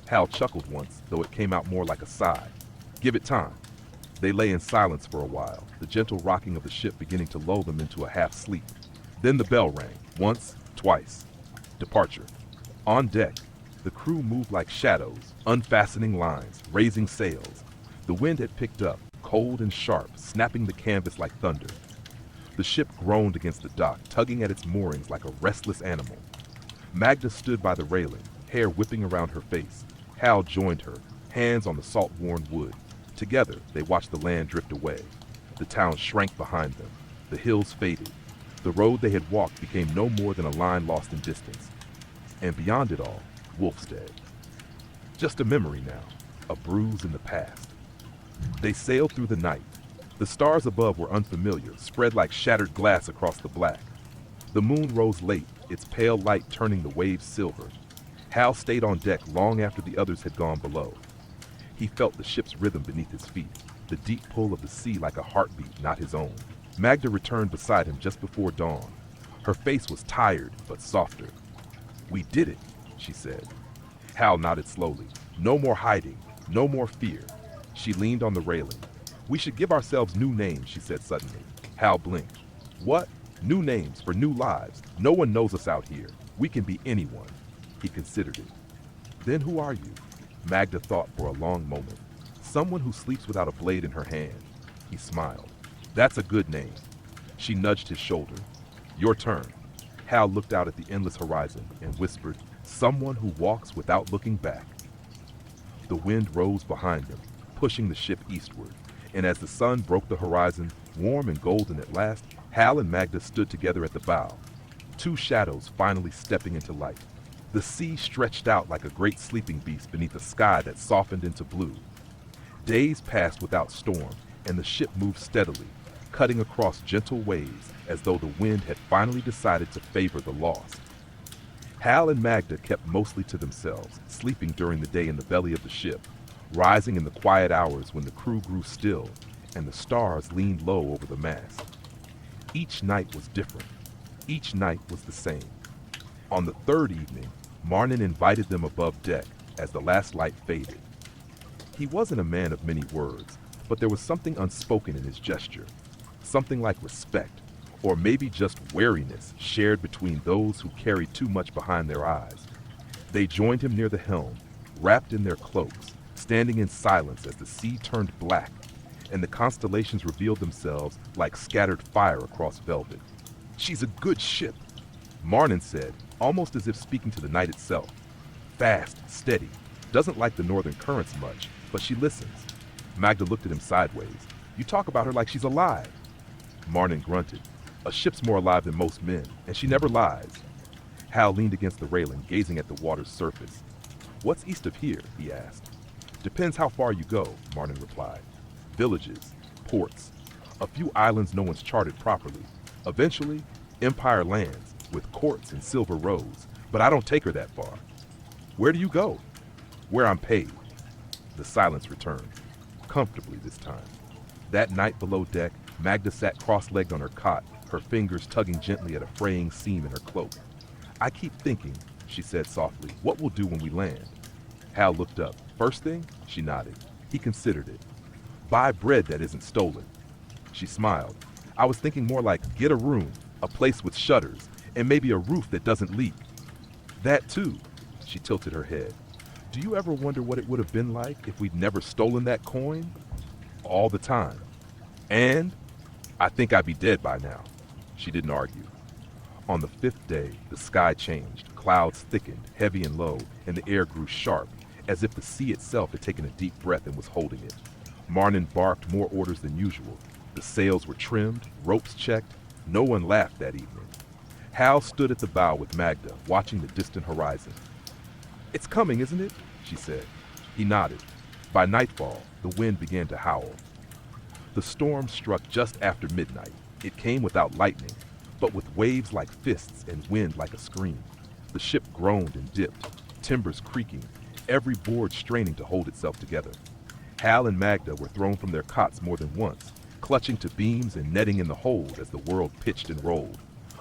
Hal chuckled once, though it came out more like a sigh. "Give it time." They lay in silence for a while, the gentle rocking of the ship beginning to lull them into a half-sleep. Then the bell rang, once, twice. Departure. On deck, the crew moved like shadows, unfastening lines, raising sails. The wind had picked up, cold and sharp, snapping the canvas like thunder. The ship groaned against the dock, tugging at its moorings like a restless animal. Magda stood by the railing, hair whipping around her face. Hal joined her, hands on the salt-worn wood. Together, they watched the land drift away. The town shrank behind them. The hills faded. The road they had walked became no more than a line lost in distance. And beyond it all, Wolfstead. Just a memory now, a bruise in the past. They sailed through the night. The stars above were unfamiliar, spread like shattered glass across the black. The moon rose late, its pale light turning the waves silver. Hal stayed on deck long after the others had gone below. He felt the ship's rhythm beneath his feet, the deep pull of the sea like a heartbeat not his own. Magda returned beside him just before dawn. Her face was tired, but softer. "We did it," she said. Hal nodded slowly. "No more hiding, no more fear." She leaned on the railing. "We should give ourselves new names," she said suddenly. Hal blinked. "What? New names for new lives. No one knows us out here. We can be anyone." He considered it. "Then who are you?" Magda thought for a long moment. "Someone who sleeps without a blade in her hand." He smiled. "That's a good name." She nudged his shoulder. "Your turn." Hal looked out at the endless horizon and whispered, "Someone who walks without looking back." The wind rose behind them, pushing the ship eastward, and as the sun broke the horizon, warm and golden at last, Hal and Magda stood together at the bow, two shadows finally stepping into light. The sea stretched out like a great sleeping beast beneath a sky that softened into blue. Days passed without storm, and the ship moved steadily, cutting across gentle waves as though the wind had finally decided to favor the lost. Hal and Magda kept mostly to themselves, sleeping during the day in the belly of the ship, rising in the quiet hours when the crew grew still and the stars leaned low over the mast. Each night was different. Each night was the same. On the third evening, Marnin invited them above deck as the last light faded. He wasn't a man of many words, but there was something unspoken in his gesture, something like respect, or maybe just wariness shared between those who carried too much behind their eyes. They joined him near the helm, wrapped in their cloaks, standing in silence as the sea turned black, and the constellations revealed themselves like scattered fire across velvet. "She's a good ship," Marnin said, almost as if speaking to the night itself. "Fast, steady, doesn't like the northern currents much, but she listens." Magda looked at him sideways. "You talk about her like she's alive." Marnin grunted. "A ship's more alive than most men, and she never lies." Hal leaned against the railing, gazing at the water's surface. "What's east of here?" he asked. "Depends how far you go," Marnin replied. "Villages, ports, a few islands no one's charted properly. Eventually, empire lands, with courts and silver roads, but I don't take her that far." "Where do you go?" "Where I'm paid." The silence returned, comfortably this time. That night below deck, Magda sat cross-legged on her cot, her fingers tugging gently at a fraying seam in her cloak. "I keep thinking," she said softly, "what we'll do when we land." Hal looked up. "First thing?" She nodded. He considered it. "Buy bread that isn't stolen." She smiled. "I was thinking more like get a room, a place with shutters, and maybe a roof that doesn't leak." "That too." She tilted her head. "Do you ever wonder what it would have been like if we'd never stolen that coin?" "All the time. And I think I'd be dead by now." She didn't argue. On the fifth day, the sky changed. Clouds thickened, heavy and low, and the air grew sharp, as if the sea itself had taken a deep breath and was holding it. Marnin barked more orders than usual. The sails were trimmed, ropes checked. No one laughed that evening. Hal stood at the bow with Magda, watching the distant horizon. "It's coming, isn't it?" she said. He nodded. By nightfall, the wind began to howl. The storm struck just after midnight. It came without lightning, but with waves like fists and wind like a scream. The ship groaned and dipped, timbers creaking, every board straining to hold itself together. Hal and Magda were thrown from their cots more than once, clutching to beams and netting in the hold as the world pitched and rolled.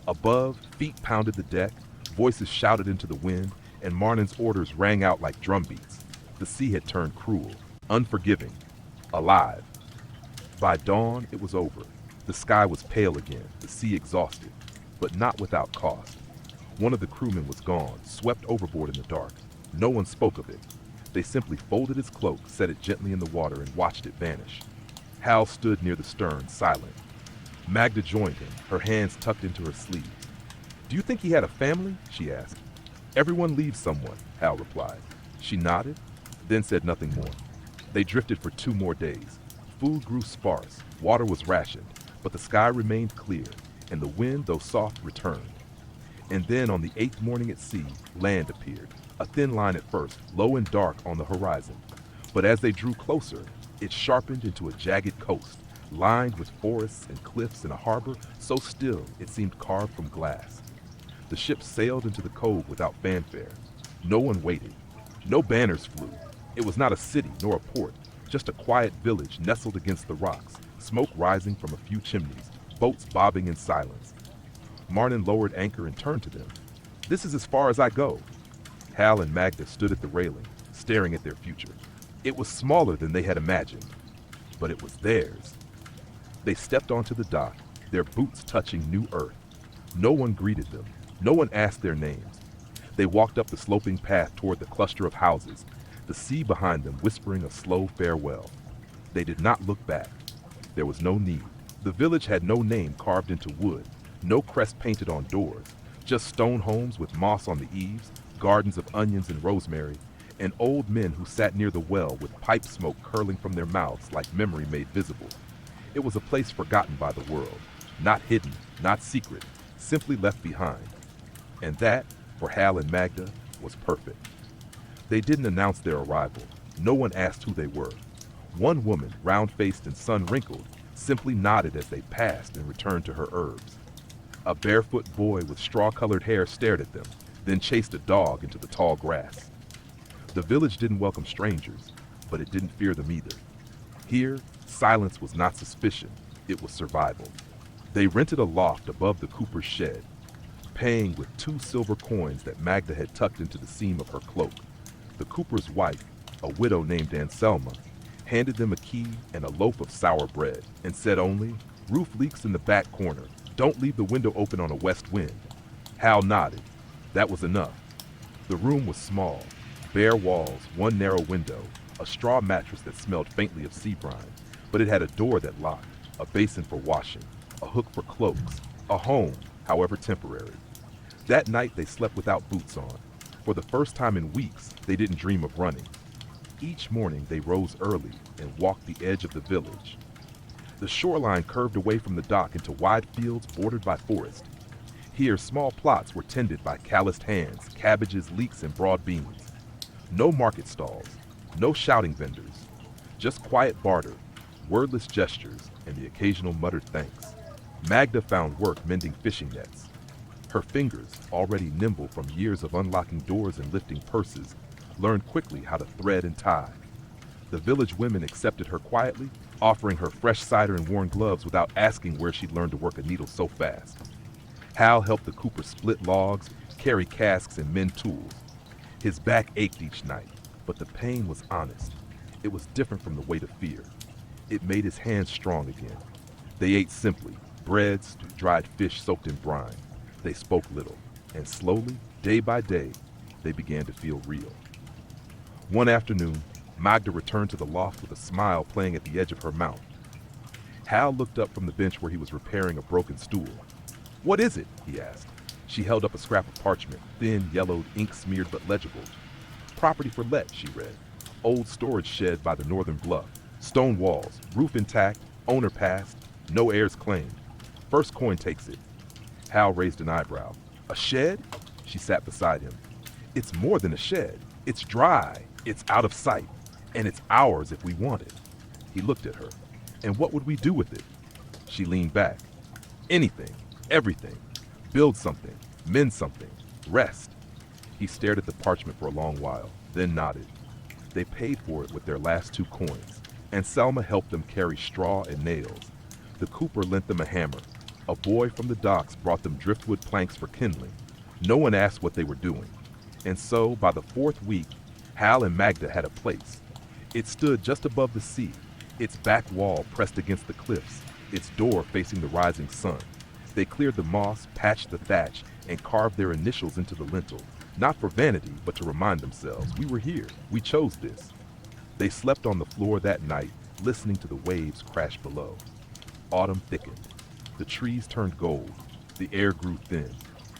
Above, feet pounded the deck, voices shouted into the wind, and Marnin's orders rang out like drum beats. The sea had turned cruel, unforgiving, alive. By dawn, it was over. The sky was pale again, the sea exhausted, but not without cost. One of the crewmen was gone, swept overboard in the dark. No one spoke of it. They simply folded his cloak, set it gently in the water, and watched it vanish. Hal stood near the stern, silent. Magda joined him, her hands tucked into her sleeves. "Do you think he had a family?" she asked. "Everyone leaves someone," Hal replied. She nodded, then said nothing more. They drifted for 2 more days. Food grew sparse, water was rationed, but the sky remained clear, and the wind, though soft, returned. And then on the 8th morning at sea, land appeared, a thin line at first, low and dark on the horizon. But as they drew closer, it sharpened into a jagged coast, lined with forests and cliffs and a harbor so still it seemed carved from glass. The ship sailed into the cove without fanfare. No one waited. No banners flew. It was not a city nor a port, just a quiet village nestled against the rocks, smoke rising from a few chimneys, boats bobbing in silence. Marnin lowered anchor and turned to them. "This is as far as I go." Hal and Magda stood at the railing, staring at their future. It was smaller than they had imagined, but it was theirs. They stepped onto the dock, their boots touching new earth. No one greeted them. No one asked their names. They walked up the sloping path toward the cluster of houses, the sea behind them whispering a slow farewell. They did not look back. There was no need. The village had no name carved into wood, no crest painted on doors, just stone homes with moss on the eaves, gardens of onions and rosemary, and old men who sat near the well with pipe smoke curling from their mouths like memory made visible. It was a place forgotten by the world, not hidden, not secret, simply left behind. And that, for Hal and Magda, was perfect. They didn't announce their arrival. No one asked who they were. One woman, round-faced and sun-wrinkled, simply nodded as they passed and returned to her herbs. A barefoot boy with straw-colored hair stared at them, then chased a dog into the tall grass. The village didn't welcome strangers, but it didn't fear them either. Here, silence was not suspicion, it was survival. They rented a loft above the cooper's shed, paying with 2 silver coins that Magda had tucked into the seam of her cloak. The cooper's wife, a widow named Anselma, handed them a key and a loaf of sour bread, and said only, "Roof leaks in the back corner. Don't leave the window open on a west wind." Hal nodded. That was enough. The room was small, bare walls, 1 narrow window, a straw mattress that smelled faintly of sea brine, but it had a door that locked, a basin for washing, a hook for cloaks, a home, however temporary. That night they slept without boots on. For the first time in weeks, they didn't dream of running. Each morning they rose early and walked the edge of the village. The shoreline curved away from the dock into wide fields bordered by forest. Here, small plots were tended by calloused hands, cabbages, leeks, and broad beans. No market stalls, no shouting vendors, just quiet barter, wordless gestures, and the occasional muttered thanks. Magda found work mending fishing nets. Her fingers, already nimble from years of unlocking doors and lifting purses, learned quickly how to thread and tie. The village women accepted her quietly, offering her fresh cider and worn gloves without asking where she'd learned to work a needle so fast. Hal helped the cooper split logs, carry casks, and mend tools. His back ached each night, but the pain was honest. It was different from the weight of fear. It made his hands strong again. They ate simply, bread, dried fish soaked in brine. They spoke little, and slowly, day by day, they began to feel real. One afternoon, Magda returned to the loft with a smile playing at the edge of her mouth. Hal looked up from the bench where he was repairing a broken stool. "What is it?" he asked. She held up a scrap of parchment, thin, yellowed, ink-smeared but legible. "Property for let," she read. "Old storage shed by the northern bluff. Stone walls, roof intact, owner passed, no heirs claimed. First coin takes it." Hal raised an eyebrow. "A shed?" She sat beside him. "It's more than a shed. It's dry. It's out of sight. And it's ours if we want it. He looked at her. And what would we do with it? She leaned back. Anything, everything. Build something, mend something, rest. He stared at the parchment for a long while, then nodded. They paid for it with their last 2 coins, and Selma helped them carry straw and nails. The cooper lent them a hammer. A boy from the docks brought them driftwood planks for kindling. No one asked what they were doing. And so, by the 4th week, Hal and Magda had a place. It stood just above the sea, its back wall pressed against the cliffs, its door facing the rising sun. They cleared the moss, patched the thatch, and carved their initials into the lintel, not for vanity, but to remind themselves, we were here, we chose this. They slept on the floor that night, listening to the waves crash below. Autumn thickened. The trees turned gold. The air grew thin.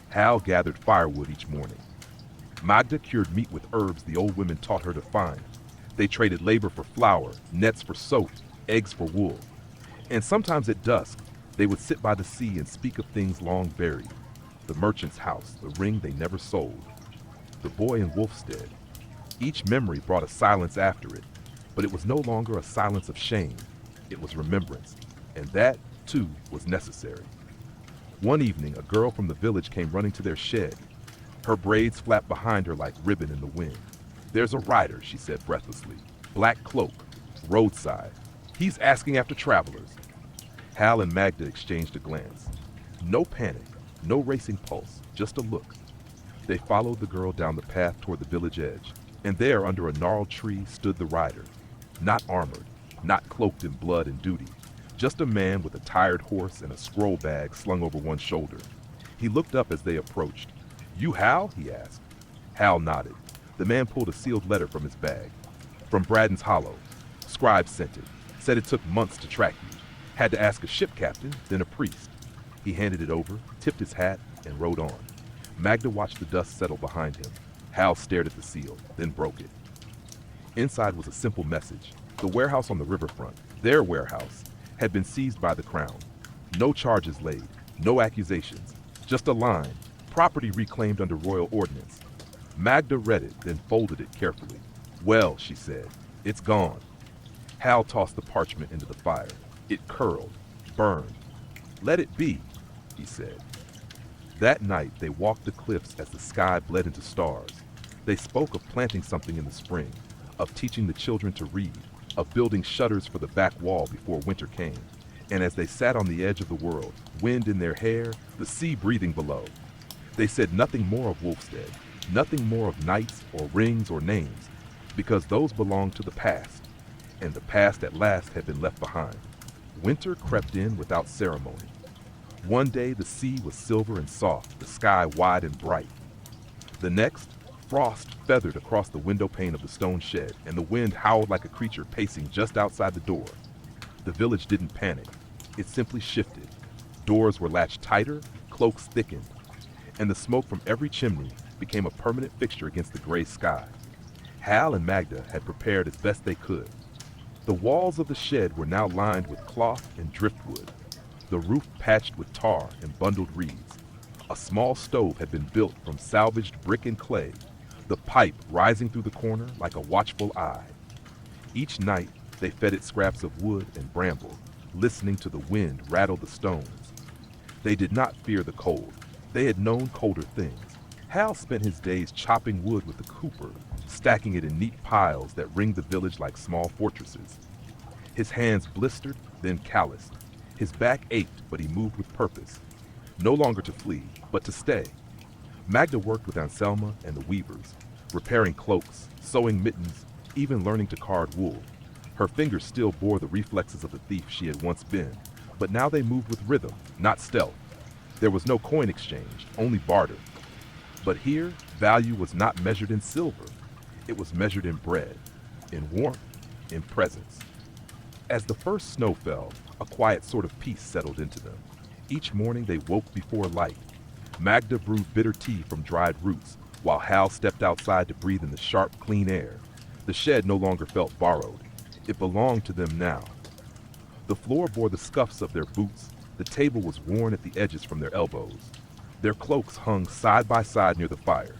Hal gathered firewood each morning. Magda cured meat with herbs the old women taught her to find. They traded labor for flour, nets for soap, eggs for wool. And sometimes at dusk, they would sit by the sea and speak of things long buried. The merchant's house, the ring they never sold. The boy in Wolfstead. Each memory brought a silence after it, but it was no longer a silence of shame. It was remembrance, and that, too, was necessary. One evening, a girl from the village came running to their shed. Her braids flapped behind her like ribbon in the wind. "There's a rider," she said breathlessly. "Black cloak, roadside. He's asking after travelers." Hal and Magda exchanged a glance. No panic, no racing pulse, just a look. They followed the girl down the path toward the village edge, and there under a gnarled tree stood the rider. Not armored, not cloaked in blood and duty, just a man with a tired horse and a scroll bag slung over one shoulder. He looked up as they approached. "You Hal?" he asked. Hal nodded. The man pulled a sealed letter from his bag. "From Braddon's Hollow. Scribe sent it. Said it took months to track you. Had to ask a ship captain, then a priest." He handed it over, tipped his hat, and rode on. Magda watched the dust settle behind him. Hal stared at the seal, then broke it. Inside was a simple message. The warehouse on the riverfront, their warehouse, had been seized by the crown. No charges laid, no accusations, just a line, property reclaimed under royal ordinance. Magda read it, then folded it carefully. "Well," she said, "it's gone." Hal tossed the parchment into the fire. It curled, burned. "Let it be," he said. That night they walked the cliffs as the sky bled into stars. They spoke of planting something in the spring, of teaching the children to read, of building shutters for the back wall before winter came. And as they sat on the edge of the world, wind in their hair, the sea breathing below, they said nothing more of Wolfstead, nothing more of knights or rings or names, because those belonged to the past, and the past at last had been left behind. Winter crept in without ceremony. One day the sea was silver and soft, the sky wide and bright. The next, frost feathered across the window pane of the stone shed, and the wind howled like a creature pacing just outside the door. The village didn't panic. It simply shifted. Doors were latched tighter, cloaks thickened, and the smoke from every chimney became a permanent fixture against the gray sky. Hal and Magda had prepared as best they could. The walls of the shed were now lined with cloth and driftwood, the roof patched with tar and bundled reeds. A small stove had been built from salvaged brick and clay, the pipe rising through the corner like a watchful eye. Each night they fed it scraps of wood and bramble, listening to the wind rattle the stones. They did not fear the cold. They had known colder things. Hal spent his days chopping wood with the cooper, stacking it in neat piles that ringed the village like small fortresses. His hands blistered, then calloused. His back ached, but he moved with purpose. No longer to flee, but to stay. Magda worked with Anselma and the weavers, repairing cloaks, sewing mittens, even learning to card wool. Her fingers still bore the reflexes of the thief she had once been, but now they moved with rhythm, not stealth. There was no coin exchange, only barter. But here, value was not measured in silver. It was measured in bread, in warmth, in presence. As the first snow fell, a quiet sort of peace settled into them. Each morning they woke before light. Magda brewed bitter tea from dried roots, while Hal stepped outside to breathe in the sharp, clean air. The shed no longer felt borrowed. It belonged to them now. The floor bore the scuffs of their boots. The table was worn at the edges from their elbows. Their cloaks hung side by side near the fire.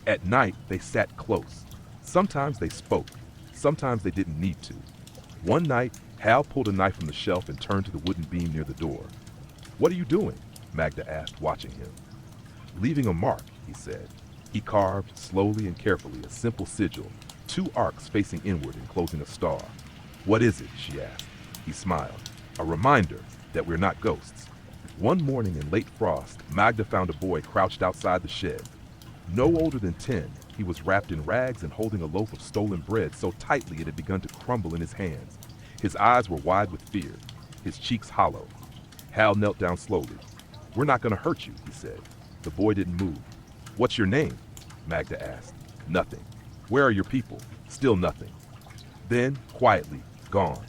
At night, they sat close. Sometimes they spoke. Sometimes they didn't need to. One night, Hal pulled a knife from the shelf and turned to the wooden beam near the door. "What are you doing?" Magda asked, watching him. "Leaving a mark," he said. He carved, slowly and carefully, a simple sigil, two arcs facing inward enclosing a star. "What is it?" she asked. He smiled. "A reminder that we're not ghosts." One morning in late frost, Magda found a boy crouched outside the shed. No older than 10, he was wrapped in rags and holding a loaf of stolen bread so tightly it had begun to crumble in his hands. His eyes were wide with fear, his cheeks hollow. Hal knelt down slowly. "We're not going to hurt you," he said. The boy didn't move. "What's your name?" Magda asked. "Nothing." "Where are your people?" Still nothing. Then, quietly, gone.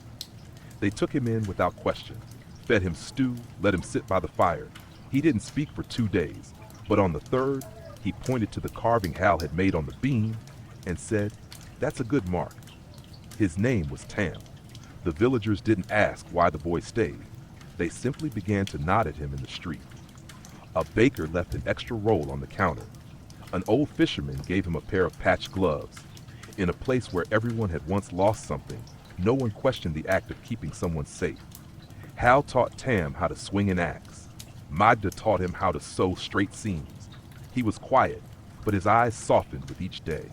They took him in without question, fed him stew, let him sit by the fire. He didn't speak for 2 days, but on the third, he pointed to the carving Hal had made on the beam and said, "That's a good mark." His name was Tam. The villagers didn't ask why the boy stayed. They simply began to nod at him in the street. A baker left an extra roll on the counter. An old fisherman gave him a pair of patched gloves. In a place where everyone had once lost something, no one questioned the act of keeping someone safe. Hal taught Tam how to swing an axe. Magda taught him how to sew straight seams. He was quiet, but his eyes softened with each day.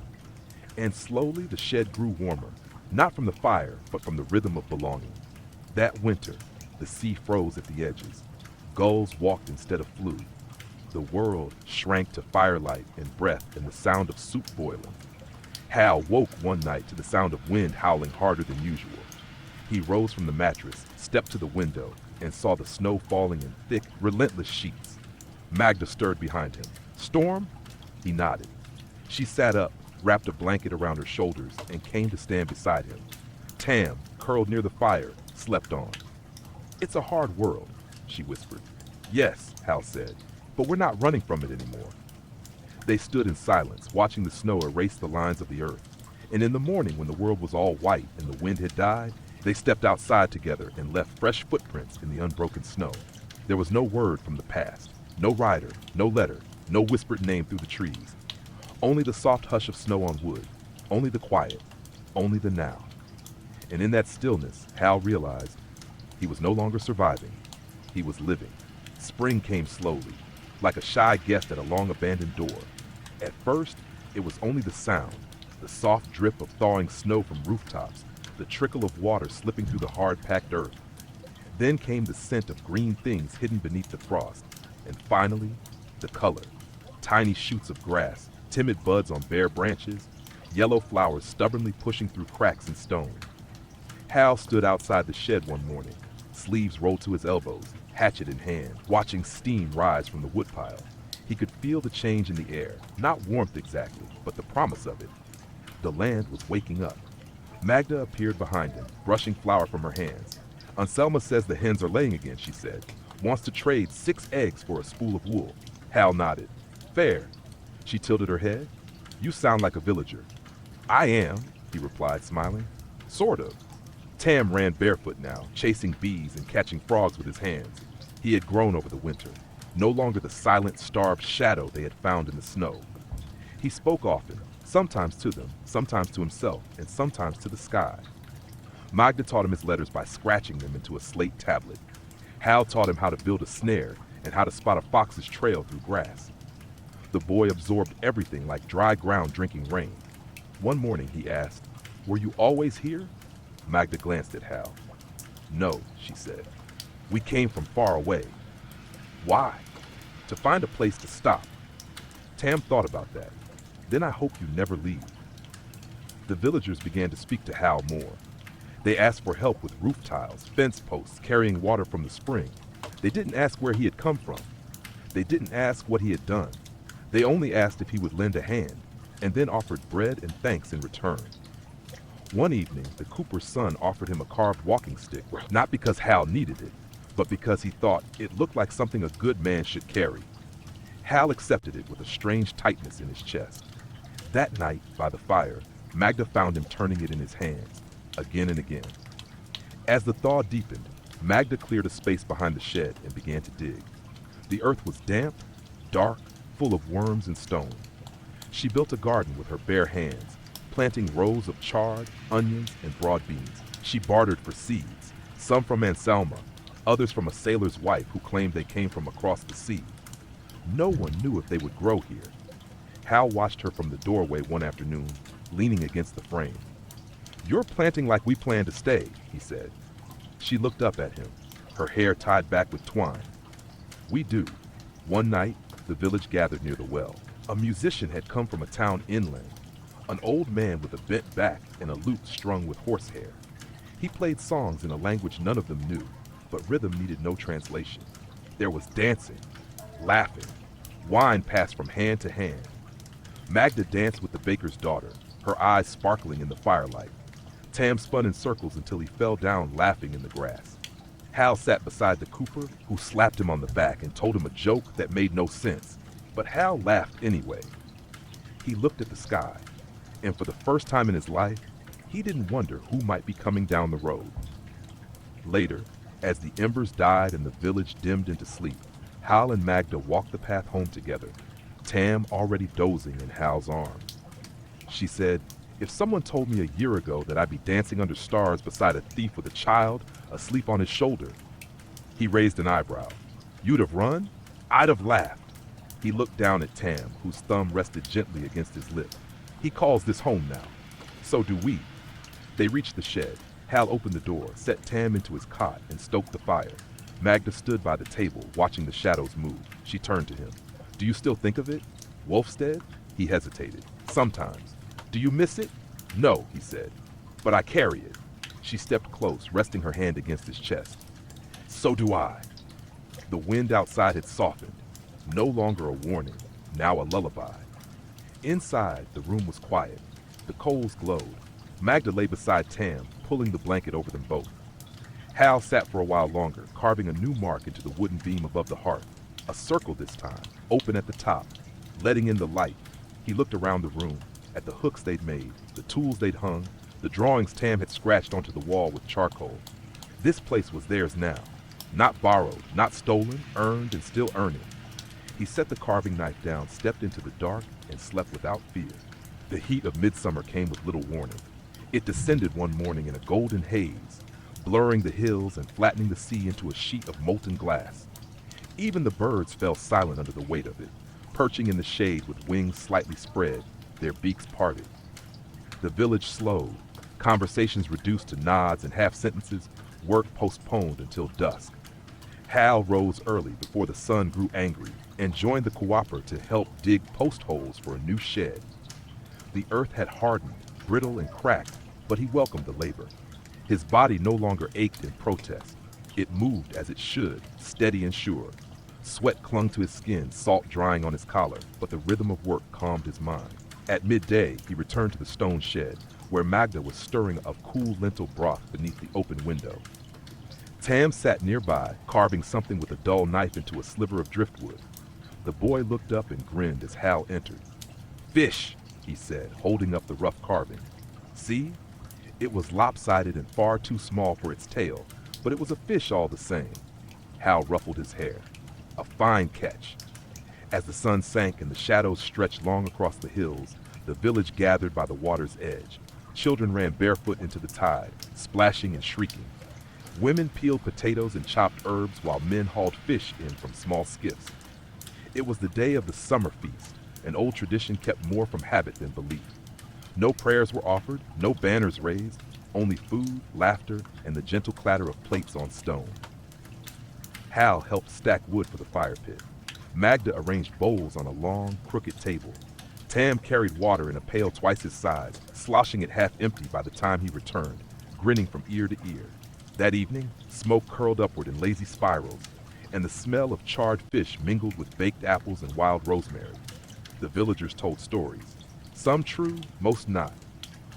And slowly the shed grew warmer, not from the fire, but from the rhythm of belonging. That winter, the sea froze at the edges. Gulls walked instead of flew. The world shrank to firelight and breath and the sound of soup boiling. Hal woke one night to the sound of wind howling harder than usual. He rose from the mattress, stepped to the window, and saw the snow falling in thick, relentless sheets. Magda stirred behind him. "Storm?" He nodded. She sat up, wrapped a blanket around her shoulders, and came to stand beside him. Tam, curled near the fire, slept on. "It's a hard world," she whispered. "Yes," Hal said, "but we're not running from it anymore." They stood in silence, watching the snow erase the lines of the earth. And in the morning, when the world was all white and the wind had died, they stepped outside together and left fresh footprints in the unbroken snow. There was no word from the past, no rider, no letter, no whispered name through the trees. Only the soft hush of snow on wood, only the quiet, only the now. And in that stillness, Hal realized he was no longer surviving, he was living. Spring came slowly, like a shy guest at a long-abandoned door. At first, it was only the sound, the soft drip of thawing snow from rooftops, the trickle of water slipping through the hard-packed earth. Then came the scent of green things hidden beneath the frost, and finally, the color. Tiny shoots of grass, timid buds on bare branches, yellow flowers stubbornly pushing through cracks in stone. Hal stood outside the shed one morning, sleeves rolled to his elbows, hatchet in hand, watching steam rise from the woodpile. He could feel the change in the air, not warmth exactly, but the promise of it. The land was waking up. Magda appeared behind him, brushing flour from her hands. "Anselma says the hens are laying again," she said. "Wants to trade 6 eggs for a spool of wool." Hal nodded. "Fair." She tilted her head. "You sound like a villager." "I am," he replied, smiling. "Sort of." Tam ran barefoot now, chasing bees and catching frogs with his hands. He had grown over the winter, no longer the silent, starved shadow they had found in the snow. He spoke often, sometimes to them, sometimes to himself, and sometimes to the sky. Magda taught him his letters by scratching them into a slate tablet. Hal taught him how to build a snare and how to spot a fox's trail through grass. The boy absorbed everything like dry ground drinking rain. One morning he asked, "Were you always here?" Magda glanced at Hal. "No," she said. "We came from far away." "Why?" "To find a place to stop." Tam thought about that. "Then I hope you never leave." The villagers began to speak to Hal more. They asked for help with roof tiles, fence posts, carrying water from the spring. They didn't ask where he had come from. They didn't ask what he had done. They only asked if he would lend a hand, and then offered bread and thanks in return. One evening, the cooper's son offered him a carved walking stick, not because Hal needed it, but because he thought it looked like something a good man should carry. Hal accepted it with a strange tightness in his chest. That night, by the fire, Magda found him turning it in his hands, again and again. As the thaw deepened, Magda cleared a space behind the shed and began to dig. The earth was damp, dark, full of worms and stone. She built a garden with her bare hands, planting rows of chard, onions, and broad beans. She bartered for seeds, some from Anselma, others from a sailor's wife who claimed they came from across the sea. No one knew if they would grow here. Hal watched her from the doorway one afternoon, leaning against the frame. "You're planting like we plan to stay," he said. She looked up at him, her hair tied back with twine. "We do." One night, the village gathered near the well. A musician had come from a town inland, an old man with a bent back and a lute strung with horsehair. He played songs in a language none of them knew, but rhythm needed no translation. There was dancing, laughing. Wine passed from hand to hand. Magda danced with the baker's daughter, her eyes sparkling in the firelight. Tam spun in circles until he fell down laughing in the grass. Hal sat beside the cooper, who slapped him on the back and told him a joke that made no sense, but Hal laughed anyway. He looked at the sky, and for the first time in his life, he didn't wonder who might be coming down the road. Later, as the embers died and the village dimmed into sleep, Hal and Magda walked the path home together, Tam already dozing in Hal's arms. She said, "If someone told me a year ago that I'd be dancing under stars beside a thief with a child asleep on his shoulder." He raised an eyebrow. "You'd have run?" "I'd have laughed." He looked down at Tam, whose thumb rested gently against his lip. "He calls this home now. So do we." They reached the shed. Hal opened the door, set Tam into his cot, and stoked the fire. Magda stood by the table, watching the shadows move. She turned to him. "Do you still think of it? Wolfstead?" He hesitated. "Sometimes." "Do you miss it?" "No," he said. "But I carry it." She stepped close, resting her hand against his chest. "So do I." The wind outside had softened. No longer a warning, now a lullaby. Inside, the room was quiet. The coals glowed. Magda lay beside Tam, pulling the blanket over them both. Hal sat for a while longer, carving a new mark into the wooden beam above the hearth. A circle this time, open at the top, letting in the light. He looked around the room, at the hooks they'd made, the tools they'd hung, the drawings Tam had scratched onto the wall with charcoal. This place was theirs now. Not borrowed, not stolen, earned and still earning. He set the carving knife down, stepped into the dark, and slept without fear. The heat of midsummer came with little warning. It descended one morning in a golden haze, blurring the hills and flattening the sea into a sheet of molten glass. Even the birds fell silent under the weight of it, perching in the shade with wings slightly spread, their beaks parted. The village slowed, conversations reduced to nods and half-sentences, work postponed until dusk. Hal rose early before the sun grew angry and joined the cooperator to help dig post holes for a new shed. The earth had hardened, brittle and cracked, but he welcomed the labor. His body no longer ached in protest. It moved as it should, steady and sure. Sweat clung to his skin, salt drying on his collar, but the rhythm of work calmed his mind. At midday, he returned to the stone shed, where Magda was stirring a cool lentil broth beneath the open window. Tam sat nearby, carving something with a dull knife into a sliver of driftwood. The boy looked up and grinned as Hal entered. "Fish," he said, holding up the rough carving. "See? It was lopsided and far too small for its tail, but it was a fish all the same." Hal ruffled his hair. "A fine catch." As the sun sank and the shadows stretched long across the hills, the village gathered by the water's edge. Children ran barefoot into the tide, splashing and shrieking. Women peeled potatoes and chopped herbs while men hauled fish in from small skiffs. It was the day of the summer feast, an old tradition kept more from habit than belief. No prayers were offered, no banners raised, only food, laughter, and the gentle clatter of plates on stone. Hal helped stack wood for the fire pit. Magda arranged bowls on a long, crooked table. Tam carried water in a pail twice his size, sloshing it half empty by the time he returned, grinning from ear to ear. That evening, smoke curled upward in lazy spirals, and the smell of charred fish mingled with baked apples and wild rosemary. The villagers told stories, some true, most not.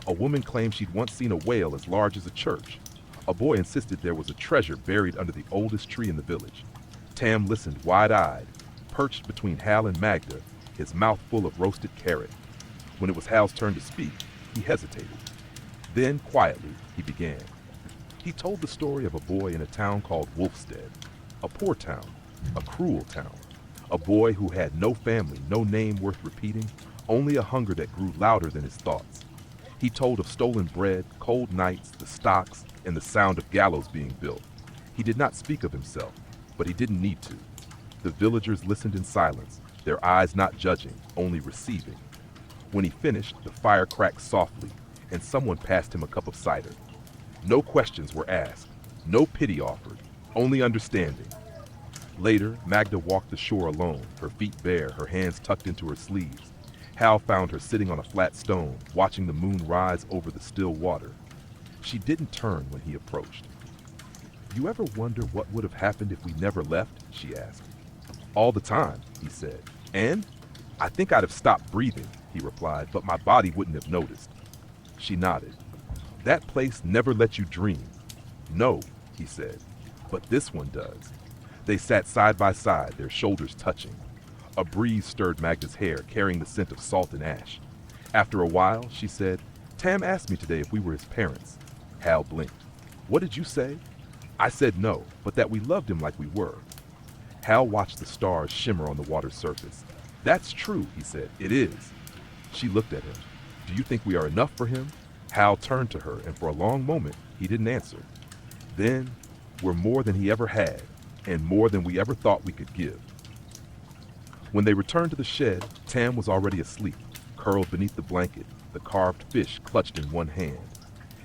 A woman claimed she'd once seen a whale as large as a church. A boy insisted there was a treasure buried under the oldest tree in the village. Tam listened wide-eyed, perched between Hal and Magda, his mouth full of roasted carrot. When it was Hal's turn to speak, he hesitated. Then, quietly, he began. He told the story of a boy in a town called Wolfstead, a poor town, a cruel town, a boy who had no family, no name worth repeating, only a hunger that grew louder than his thoughts. He told of stolen bread, cold nights, the stocks, and the sound of gallows being built. He did not speak of himself, but he didn't need to. The villagers listened in silence, their eyes not judging, only receiving. When he finished, the fire cracked softly, and someone passed him a cup of cider. No questions were asked, no pity offered, only understanding. Later, Magda walked the shore alone, her feet bare, her hands tucked into her sleeves. Hal found her sitting on a flat stone, watching the moon rise over the still water. She didn't turn when he approached. "You ever wonder what would have happened if we never left?" she asked. "All the time," he said. "And I think I'd have stopped breathing," he replied, "but my body wouldn't have noticed." She nodded. "That place never let you dream." "No," he said, "but this one does." They sat side by side, their shoulders touching. A breeze stirred Magda's hair, carrying the scent of salt and ash. After a while, she said, "Tam asked me today if we were his parents." Hal blinked. "What did you say?" "I said no, but that we loved him like we were." Hal watched the stars shimmer on the water's surface. "That's true," he said. "It is." She looked at him. "Do you think we are enough for him?" Hal turned to her, and for a long moment, he didn't answer. "Then, we're more than he ever had, and more than we ever thought we could give." When they returned to the shed, Tam was already asleep, curled beneath the blanket, the carved fish clutched in one hand.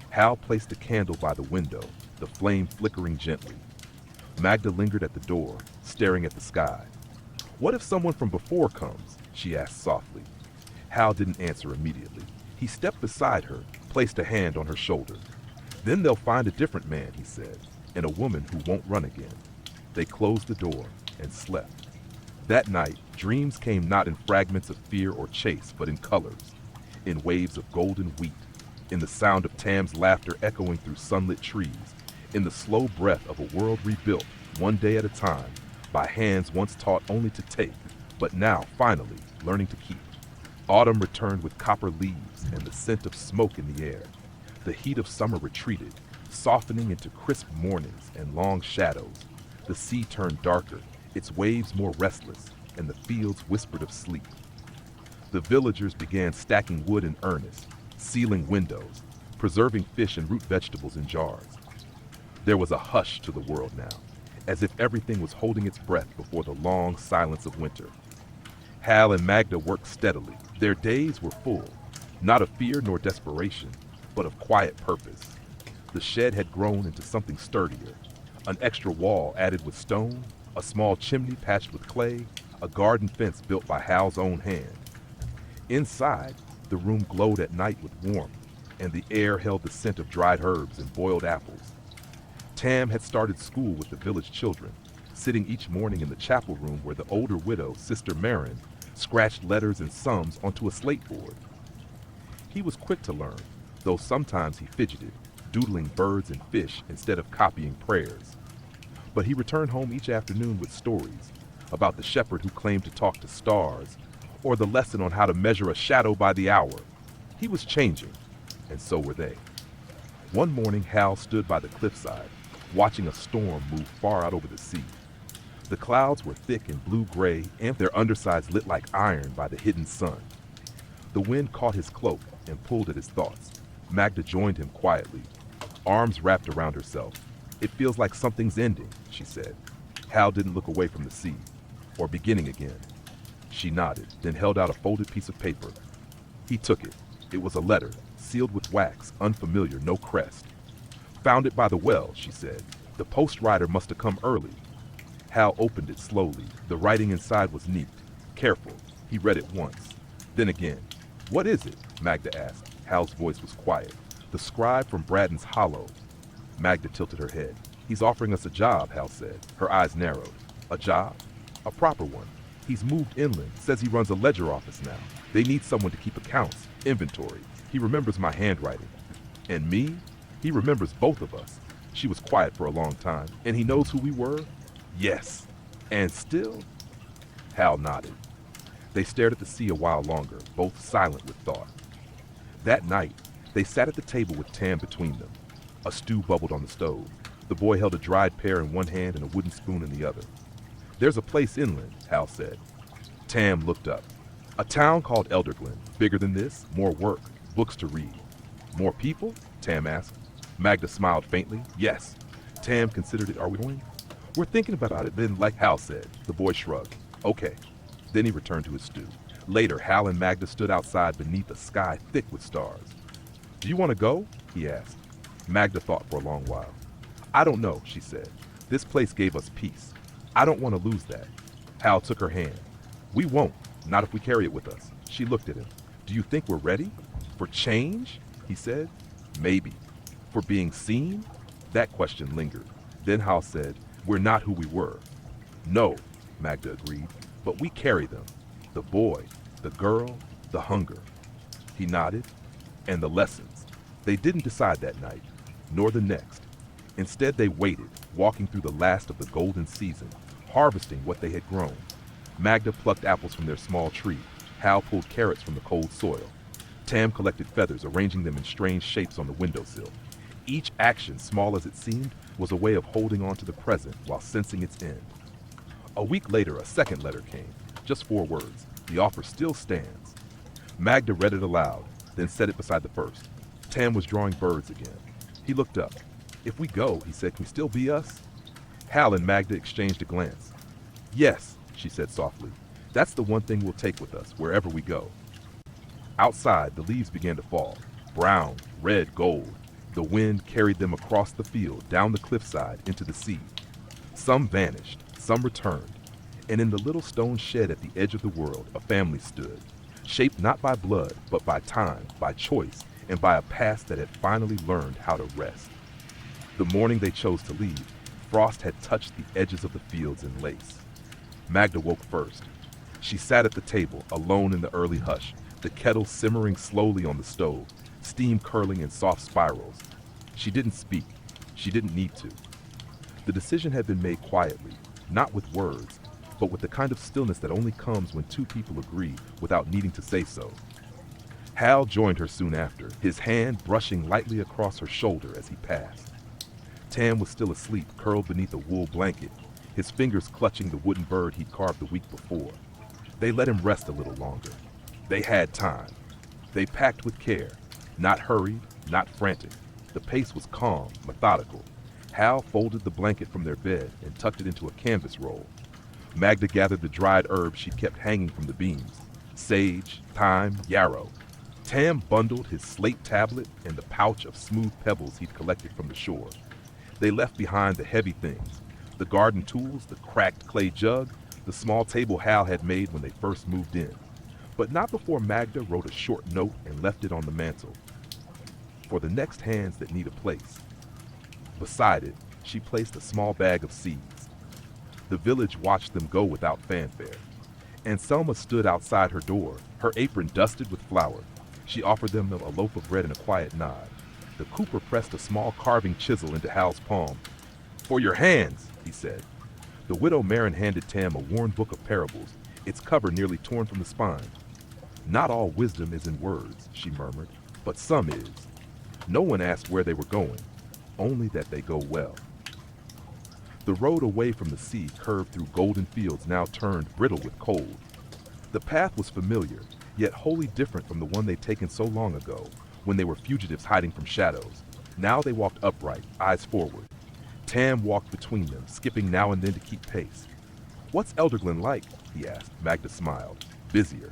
Hal placed a candle by the window, the flame flickering gently. Magda lingered at the door, staring at the sky. "What if someone from before comes?" she asked softly. Hal didn't answer immediately. He stepped beside her, placed a hand on her shoulder. "Then they'll find a different man," he said, "and a woman who won't run again." They closed the door and slept. That night, dreams came not in fragments of fear or chase, but in colors, in waves of golden wheat, in the sound of Tam's laughter echoing through sunlit trees, in the slow breath of a world rebuilt, one day at a time, by hands once taught only to take, but now, finally, learning to keep. Autumn returned with copper leaves and the scent of smoke in the air. The heat of summer retreated, softening into crisp mornings and long shadows. The sea turned darker, its waves more restless, and the fields whispered of sleep. The villagers began stacking wood in earnest, sealing windows, preserving fish and root vegetables in jars. There was a hush to the world now, as if everything was holding its breath before the long silence of winter. Hal and Magda worked steadily. Their days were full, not of fear nor desperation, but of quiet purpose. The shed had grown into something sturdier, an extra wall added with stone, a small chimney patched with clay, a garden fence built by Hal's own hand. Inside, the room glowed at night with warmth, and the air held the scent of dried herbs and boiled apples. Tam had started school with the village children, sitting each morning in the chapel room where the older widow, Sister Marin, scratched letters and sums onto a slate board. He was quick to learn, though sometimes he fidgeted, doodling birds and fish instead of copying prayers. But he returned home each afternoon with stories about the shepherd who claimed to talk to stars, or the lesson on how to measure a shadow by the hour. He was changing, and so were they. One morning, Hal stood by the cliffside, watching a storm move far out over the sea. The clouds were thick and blue-gray, and their undersides lit like iron by the hidden sun. The wind caught his cloak and pulled at his thoughts. Magda joined him quietly, arms wrapped around herself. "It feels like something's ending," she said. Hal didn't look away from the sea, or beginning again. She nodded, then held out a folded piece of paper. He took it. It was a letter, sealed with wax, unfamiliar, no crest. "Found it by the well," she said. "The post rider must have come early." Hal opened it slowly. The writing inside was neat, careful. He read it once, then again. "What is it?" Magda asked. Hal's voice was quiet. "The scribe from Braddon's Hollow." Magda tilted her head. "He's offering us a job," Hal said. Her eyes narrowed. "A job?" "A proper one. He's moved inland, says he runs a ledger office now. They need someone to keep accounts, inventory. He remembers my handwriting." "And me?" "He remembers both of us." She was quiet for a long time. "And he knows who we were?" "Yes." "And still?" Hal nodded. They stared at the sea a while longer, both silent with thought. That night, they sat at the table with Tam between them. A stew bubbled on the stove. The boy held a dried pear in one hand and a wooden spoon in the other. "There's a place inland," Hal said. Tam looked up. "A town called Elderglen. Bigger than this, more work, books to read." More people? Tam asked. Magda smiled faintly. Yes. Tam considered it. Are we going? We're thinking about it, then, like Hal said. The boy shrugged. Okay. Then he returned to his stew. Later, Hal and Magda stood outside beneath a sky thick with stars. Do you want to go? He asked. Magda thought for a long while. I don't know, she said. This place gave us peace. I don't want to lose that. Hal took her hand. We won't, not if we carry it with us. She looked at him. Do you think we're ready? For change? He said. Maybe. For being seen? That question lingered. Then Hal said, we're not who we were. No, Magda agreed, but we carry them. The boy, the girl, the hunger. He nodded. And the lessons. They didn't decide that night, nor the next. Instead, they waited, walking through the last of the golden season, harvesting what they had grown. Magda plucked apples from their small tree. Hal pulled carrots from the cold soil. Tam collected feathers, arranging them in strange shapes on the windowsill. Each action, small as it seemed, was a way of holding on to the present while sensing its end. A week later, a second letter came. Just 4 words. The offer still stands. Magda read it aloud, then set it beside the first. Tam was drawing birds again. He looked up. If we go, he said, can we still be us? Hal and Magda exchanged a glance. Yes, she said softly. That's the one thing we'll take with us, wherever we go. Outside, the leaves began to fall. Brown, red, gold. The wind carried them across the field, down the cliffside, into the sea. Some vanished, some returned. And in the little stone shed at the edge of the world, a family stood. Shaped not by blood, but by time, by choice, and by a past that had finally learned how to rest. The morning they chose to leave, frost had touched the edges of the fields in lace. Magda woke first. She sat at the table, alone in the early hush, the kettle simmering slowly on the stove, steam curling in soft spirals. She didn't speak. She didn't need to. The decision had been made quietly, not with words, but with the kind of stillness that only comes when 2 people agree without needing to say so. Hal joined her soon after, his hand brushing lightly across her shoulder as he passed. Tam was still asleep, curled beneath a wool blanket, his fingers clutching the wooden bird he'd carved the week before. They let him rest a little longer. They had time. They packed with care, not hurried, not frantic. The pace was calm, methodical. Hal folded the blanket from their bed and tucked it into a canvas roll. Magda gathered the dried herbs she'd kept hanging from the beams. Sage, thyme, yarrow. Tam bundled his slate tablet and the pouch of smooth pebbles he'd collected from the shore. They left behind the heavy things, the garden tools, the cracked clay jug, the small table Hal had made when they first moved in. But not before Magda wrote a short note and left it on the mantel. For the next hands that need a place. Beside it, she placed a small bag of seeds. The village watched them go without fanfare. And Selma stood outside her door, her apron dusted with flour. She offered them a loaf of bread and a quiet nod. The cooper pressed a small carving chisel into Hal's palm. For your hands, he said. The widow Marin handed Tam a worn book of parables, its cover nearly torn from the spine. Not all wisdom is in words, she murmured, but some is. No one asked where they were going, only that they go well. The road away from the sea curved through golden fields now turned brittle with cold. The path was familiar, yet wholly different from the one they'd taken so long ago, when they were fugitives hiding from shadows. Now they walked upright, eyes forward. Tam walked between them, skipping now and then to keep pace. What's Elderglen like? He asked. Magda smiled. Busier.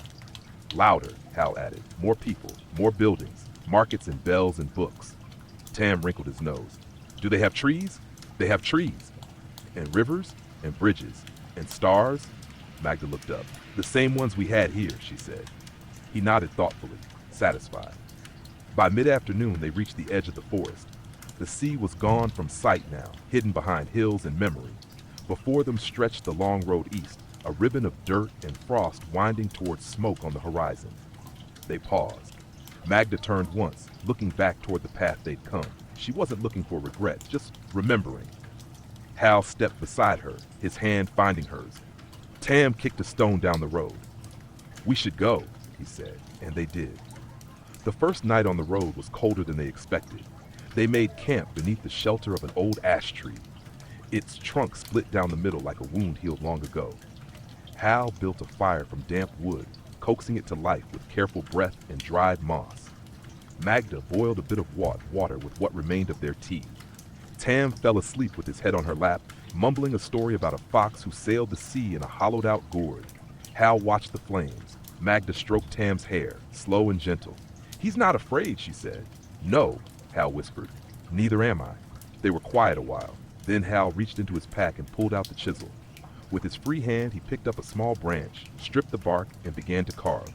Louder, Hal added. More people, more buildings, markets and bells and books. Tam wrinkled his nose. Do they have trees? They have trees. And rivers, and bridges, and stars? Magda looked up. The same ones we had here, she said. He nodded thoughtfully, satisfied. By mid-afternoon, they reached the edge of the forest. The sea was gone from sight now, hidden behind hills and memory. Before them stretched the long road east, a ribbon of dirt and frost winding towards smoke on the horizon. They paused. Magda turned once, looking back toward the path they'd come. She wasn't looking for regret, just remembering. Hal stepped beside her, his hand finding hers. Tam kicked a stone down the road. We should go, he said, and they did. The first night on the road was colder than they expected. They made camp beneath the shelter of an old ash tree. Its trunk split down the middle like a wound healed long ago. Hal built a fire from damp wood, coaxing it to life with careful breath and dried moss. Magda boiled a bit of water with what remained of their tea. Tam fell asleep with his head on her lap, mumbling a story about a fox who sailed the sea in a hollowed-out gourd. Hal watched the flames. Magda stroked Tam's hair, slow and gentle. "He's not afraid," she said. "No," Hal whispered. "Neither am I." They were quiet a while. Then Hal reached into his pack and pulled out the chisel. With his free hand, he picked up a small branch, stripped the bark, and began to carve.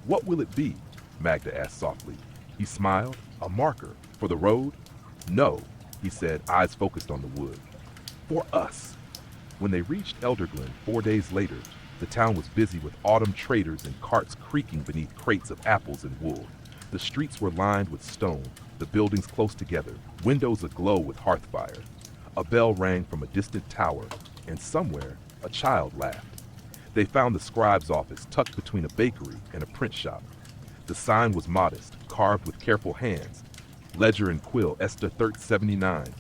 "What will it be?" Magda asked softly. He smiled. "A marker. For the road?" "No," he said, eyes focused on the wood. "For us." When they reached Elderglen 4 days later, the town was busy with autumn traders and carts creaking beneath crates of apples and wool. The streets were lined with stone, the buildings close together, windows aglow with hearth fire. A bell rang from a distant tower, and somewhere a child laughed. They found the scribe's office tucked between a bakery and a print shop. The sign was modest, carved with careful hands. Ledger and quill, Esther 379.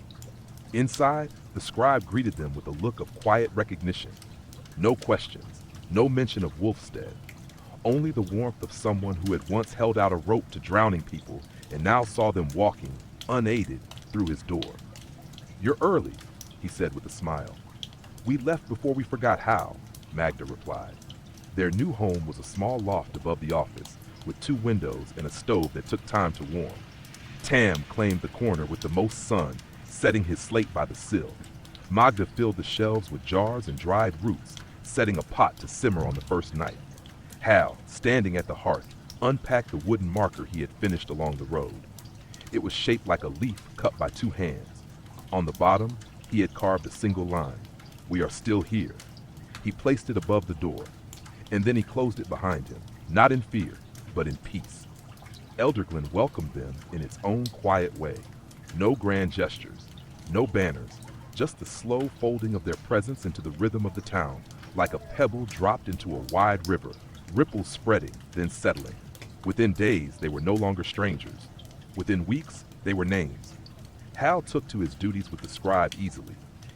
Inside, the scribe greeted them with a look of quiet recognition. No questions, no mention of Wolfstead. Only the warmth of someone who had once held out a rope to drowning people and now saw them walking, unaided, through his door. "You're early," he said with a smile. "We left before we forgot how," Magda replied. Their new home was a small loft above the office, with 2 windows and a stove that took time to warm. Tam claimed the corner with the most sun, setting his slate by the sill. Magda filled the shelves with jars and dried roots, setting a pot to simmer on the first night. Hal, standing at the hearth, unpacked the wooden marker he had finished along the road. It was shaped like a leaf cut by 2 hands. On the bottom, he had carved a single line: "We are still here." He placed it above the door, and then he closed it behind him, not in fear, but in peace. Elderglen welcomed them in its own quiet way. No grand gestures, no banners, just the slow folding of their presence into the rhythm of the town, like a pebble dropped into a wide river, ripples spreading, then settling. Within days, they were no longer strangers. Within weeks, they were names. Hal took to his duties with the scribe easily.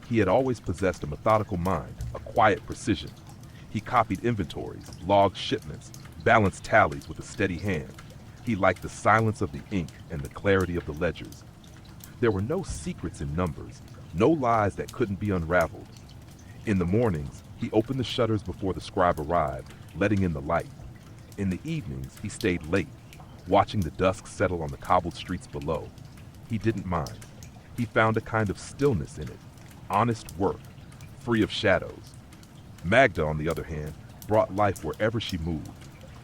He had always possessed a methodical mind, a quiet precision. He copied inventories, logged shipments, balanced tallies with a steady hand. He liked the silence of the ink and the clarity of the ledgers. There were no secrets in numbers, no lies that couldn't be unraveled. In the mornings, he opened the shutters before the scribe arrived, letting in the light. In the evenings, he stayed late, watching the dusk settle on the cobbled streets below. He didn't mind. He found a kind of stillness in it, honest work, free of shadows. Magda, on the other hand, brought life wherever she moved.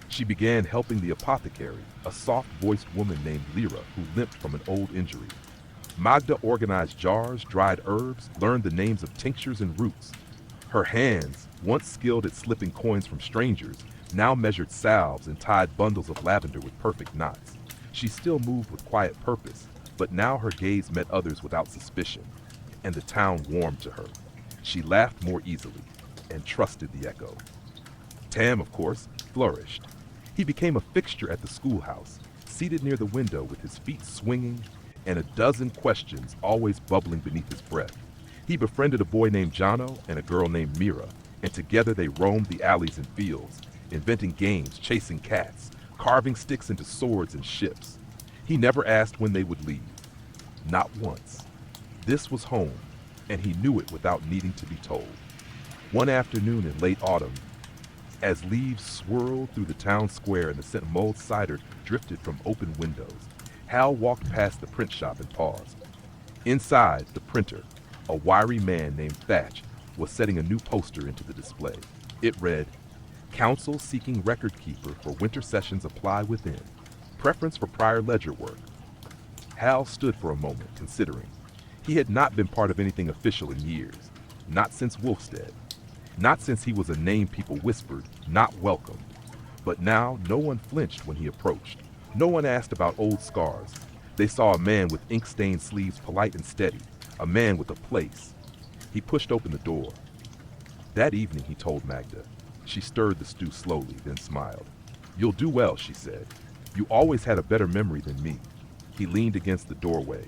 She began helping the apothecary, a soft-voiced woman named Lyra who limped from an old injury. Magda organized jars, dried herbs, learned the names of tinctures and roots. Her hands, once skilled at slipping coins from strangers, now measured salves and tied bundles of lavender with perfect knots. She still moved with quiet purpose, but now her gaze met others without suspicion, and the town warmed to her. She laughed more easily and trusted the echo. Tam, of course, flourished. He became a fixture at the schoolhouse, seated near the window with his feet swinging and a dozen questions always bubbling beneath his breath. He befriended a boy named Jono and a girl named Mira, and together they roamed the alleys and fields, inventing games, chasing cats, carving sticks into swords and ships. He never asked when they would leave. Not once. This was home, and he knew it without needing to be told. One afternoon in late autumn, as leaves swirled through the town square and the scent of mulled cider drifted from open windows, Hal walked past the print shop and paused. Inside, the printer, a wiry man named Thatch, was setting a new poster into the display. It read, "Council seeking record keeper for winter sessions apply within. Preference for prior ledger work." Hal stood for a moment, considering. He had not been part of anything official in years, not since Wolfstead. Not since he was a name people whispered, not welcomed. But now no one flinched when he approached. No one asked about old scars. They saw a man with ink-stained sleeves, polite and steady, a man with a place. He pushed open the door. That evening, he told Magda. She stirred the stew slowly, then smiled. "You'll do well," she said. "You always had a better memory than me." He leaned against the doorway.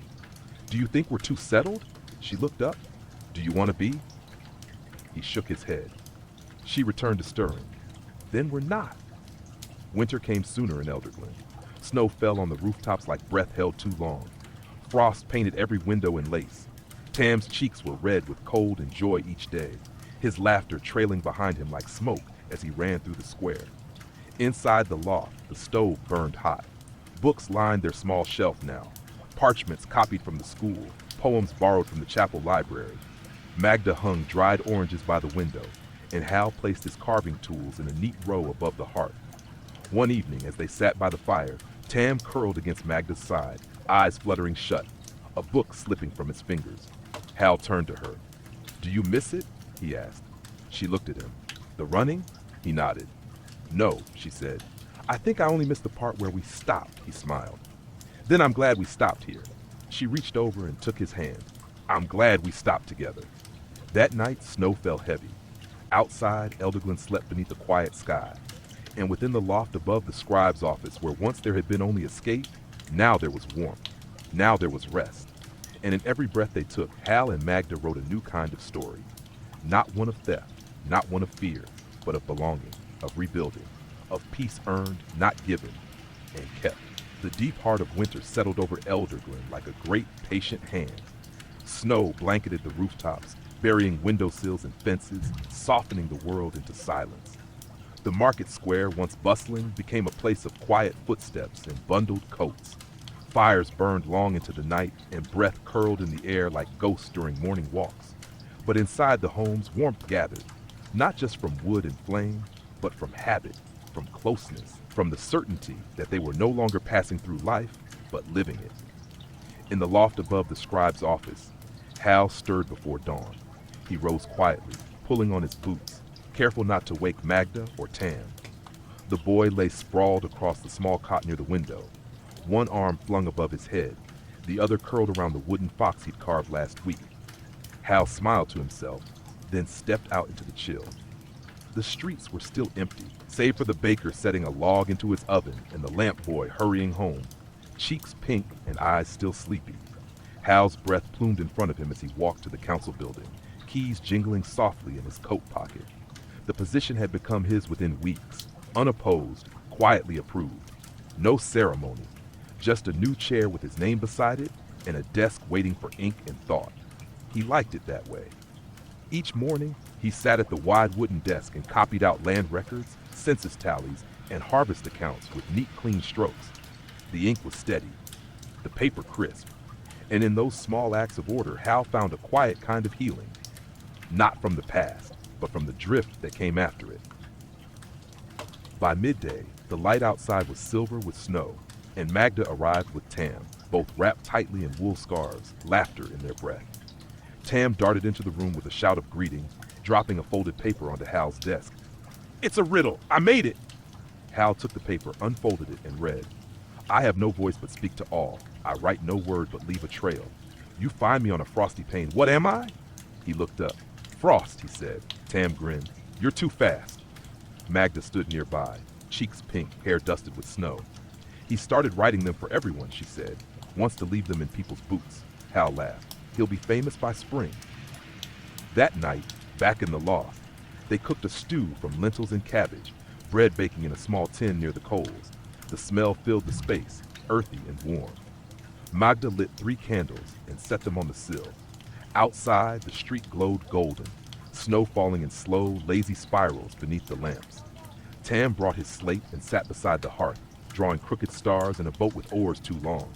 "Do you think we're too settled?" She looked up. "Do you want to be?" He shook his head. She returned to stirring. "Then we're not." Winter came sooner in Elderglen. Snow fell on the rooftops like breath held too long. Frost painted every window in lace. Tam's cheeks were red with cold and joy each day, his laughter trailing behind him like smoke as he ran through the square. Inside the loft, the stove burned hot. Books lined their small shelf now, parchments copied from the school, poems borrowed from the chapel library. Magda hung dried oranges by the window, and Hal placed his carving tools in a neat row above the hearth. One evening, as they sat by the fire, Tam curled against Magda's side, eyes fluttering shut, a book slipping from his fingers. Hal turned to her. "Do you miss it?" he asked. She looked at him. "The running?" He nodded. "No," she said. "I think I only missed the part where we stopped," he smiled. "Then I'm glad we stopped here." She reached over and took his hand. "I'm glad we stopped together." That night, snow fell heavy. Outside, Elderglen slept beneath a quiet sky. And within the loft above the scribe's office, where once there had been only escape, now there was warmth. Now there was rest. And in every breath they took, Hal and Magda wrote a new kind of story. Not one of theft, not one of fear, but of belonging, of rebuilding, of peace earned, not given, and kept. The deep heart of winter settled over Elderglen like a great patient hand. Snow blanketed the rooftops, burying windowsills and fences, softening the world into silence. The market square, once bustling, became a place of quiet footsteps and bundled coats. Fires burned long into the night, and breath curled in the air like ghosts during morning walks. But inside the homes, warmth gathered, not just from wood and flame, but from habit, from closeness, from the certainty that they were no longer passing through life, but living it. In the loft above the scribe's office, Hal stirred before dawn. He rose quietly, pulling on his boots, careful not to wake Magda or Tam. The boy lay sprawled across the small cot near the window, one arm flung above his head, the other curled around the wooden fox he'd carved last week. Hal smiled to himself, then stepped out into the chill. The streets were still empty, save for the baker setting a log into his oven and the lamp boy hurrying home, cheeks pink and eyes still sleepy. Hal's breath plumed in front of him as he walked to the council building, keys jingling softly in his coat pocket. The position had become his within weeks, unopposed, quietly approved. No ceremony, just a new chair with his name beside it and a desk waiting for ink and thought. He liked it that way. Each morning, he sat at the wide wooden desk and copied out land records, census tallies, and harvest accounts with neat, clean strokes. The ink was steady, the paper crisp, and in those small acts of order, Hal found a quiet kind of healing. Not from the past, but from the drift that came after it. By midday, the light outside was silver with snow, and Magda arrived with Tam, both wrapped tightly in wool scarves, laughter in their breath. Tam darted into the room with a shout of greeting, dropping a folded paper onto Hal's desk. "It's a riddle! I made it!" Hal took the paper, unfolded it, and read, "I have no voice but speak to all. I write no word but leave a trail. You find me on a frosty pane. What am I?" He looked up. "Frost," he said. Tam grinned. "You're too fast." Magda stood nearby, cheeks pink, hair dusted with snow. "He started writing them for everyone," she said. "Wants to leave them in people's boots." Hal laughed. "He'll be famous by spring." That night, back in the loft, they cooked a stew from lentils and cabbage, bread baking in a small tin near the coals. The smell filled the space, earthy and warm. Magda lit 3 candles and set them on the sill. Outside, the street glowed golden, snow falling in slow, lazy spirals beneath the lamps. Tam brought his slate and sat beside the hearth, drawing crooked stars in a boat with oars too long.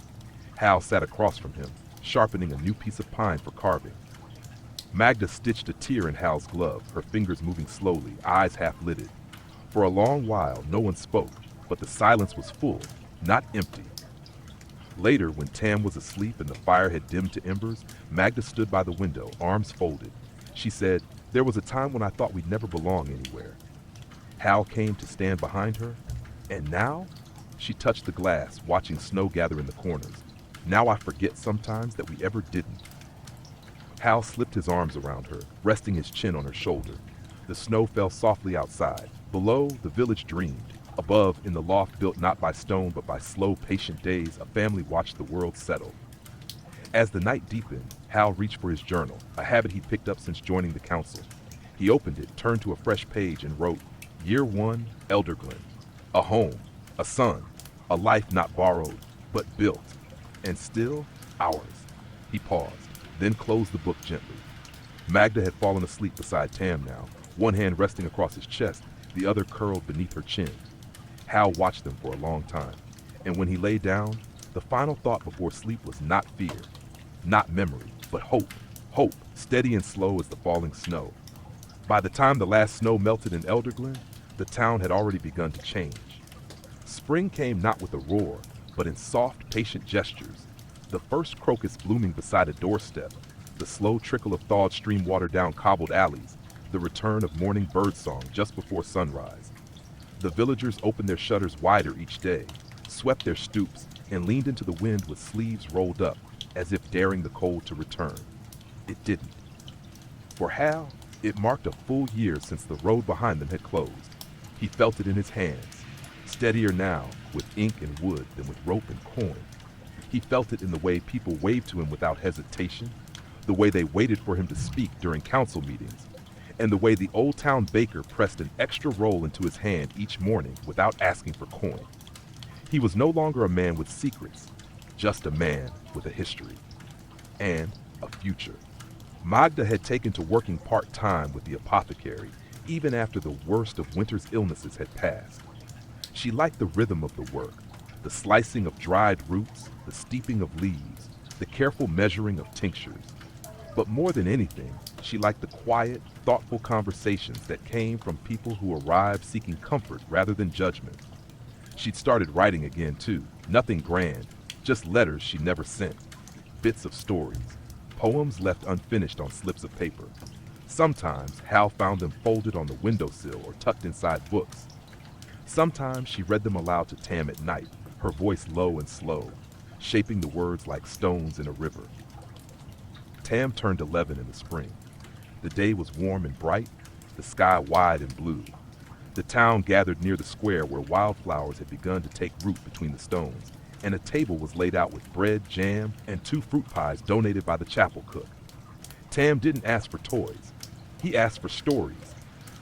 Hal sat across from him, sharpening a new piece of pine for carving. Magda stitched a tear in Hal's glove, her fingers moving slowly, eyes half-lidded. For a long while, no one spoke, but the silence was full, not empty. Later, when Tam was asleep and the fire had dimmed to embers, Magda stood by the window, arms folded. She said, "There was a time when I thought we'd never belong anywhere." Hal came to stand behind her, and now? She touched the glass, watching snow gather in the corners. "Now I forget sometimes that we ever didn't." Hal slipped his arms around her, resting his chin on her shoulder. The snow fell softly outside. Below, the village dreamed. Above, in the loft built not by stone but by slow, patient days, a family watched the world settle. As the night deepened, Hal reached for his journal, a habit he'd picked up since joining the council. He opened it, turned to a fresh page, and wrote, "Year 1, Elderglen. A home, a son, A life not borrowed, but built, and still ours. He paused, then closed the book gently. Magda had fallen asleep beside Tam now, one hand resting across his chest, the other curled beneath her chin. Hal watched them for a long time, and when he lay down, the final thought before sleep was not fear, not memory, but hope. Hope, steady and slow as the falling snow. By the time the last snow melted in Elderglen, the town had already begun to change. Spring came not with a roar, but in soft, patient gestures. The first crocus blooming beside a doorstep, the slow trickle of thawed stream water down cobbled alleys, the return of morning birdsong just before sunrise. The villagers opened their shutters wider each day, swept their stoops, and leaned into the wind with sleeves rolled up, as if daring the cold to return. It didn't. For Hal, it marked a full year since the road behind them had closed. He felt it in his hands, steadier now with ink and wood than with rope and coin. He felt it in the way people waved to him without hesitation, the way they waited for him to speak during council meetings, and the way the old town baker pressed an extra roll into his hand each morning without asking for coin. He was no longer a man with secrets, just a man with a history and a future. Magda had taken to working part-time with the apothecary even after the worst of winter's illnesses had passed. She liked the rhythm of the work, the slicing of dried roots, the steeping of leaves, the careful measuring of tinctures. But more than anything, she liked the quiet, thoughtful conversations that came from people who arrived seeking comfort rather than judgment. She'd started writing again, too. Nothing grand, just letters she never sent, bits of stories, poems left unfinished on slips of paper. Sometimes Hal found them folded on the windowsill or tucked inside books. Sometimes she read them aloud to Tam at night, her voice low and slow, shaping the words like stones in a river. Tam turned 11 in the spring. The day was warm and bright, the sky wide and blue. The town gathered near the square where wildflowers had begun to take root between the stones, and a table was laid out with bread, jam, and 2 fruit pies donated by the chapel cook. Tam didn't ask for toys. He asked for stories.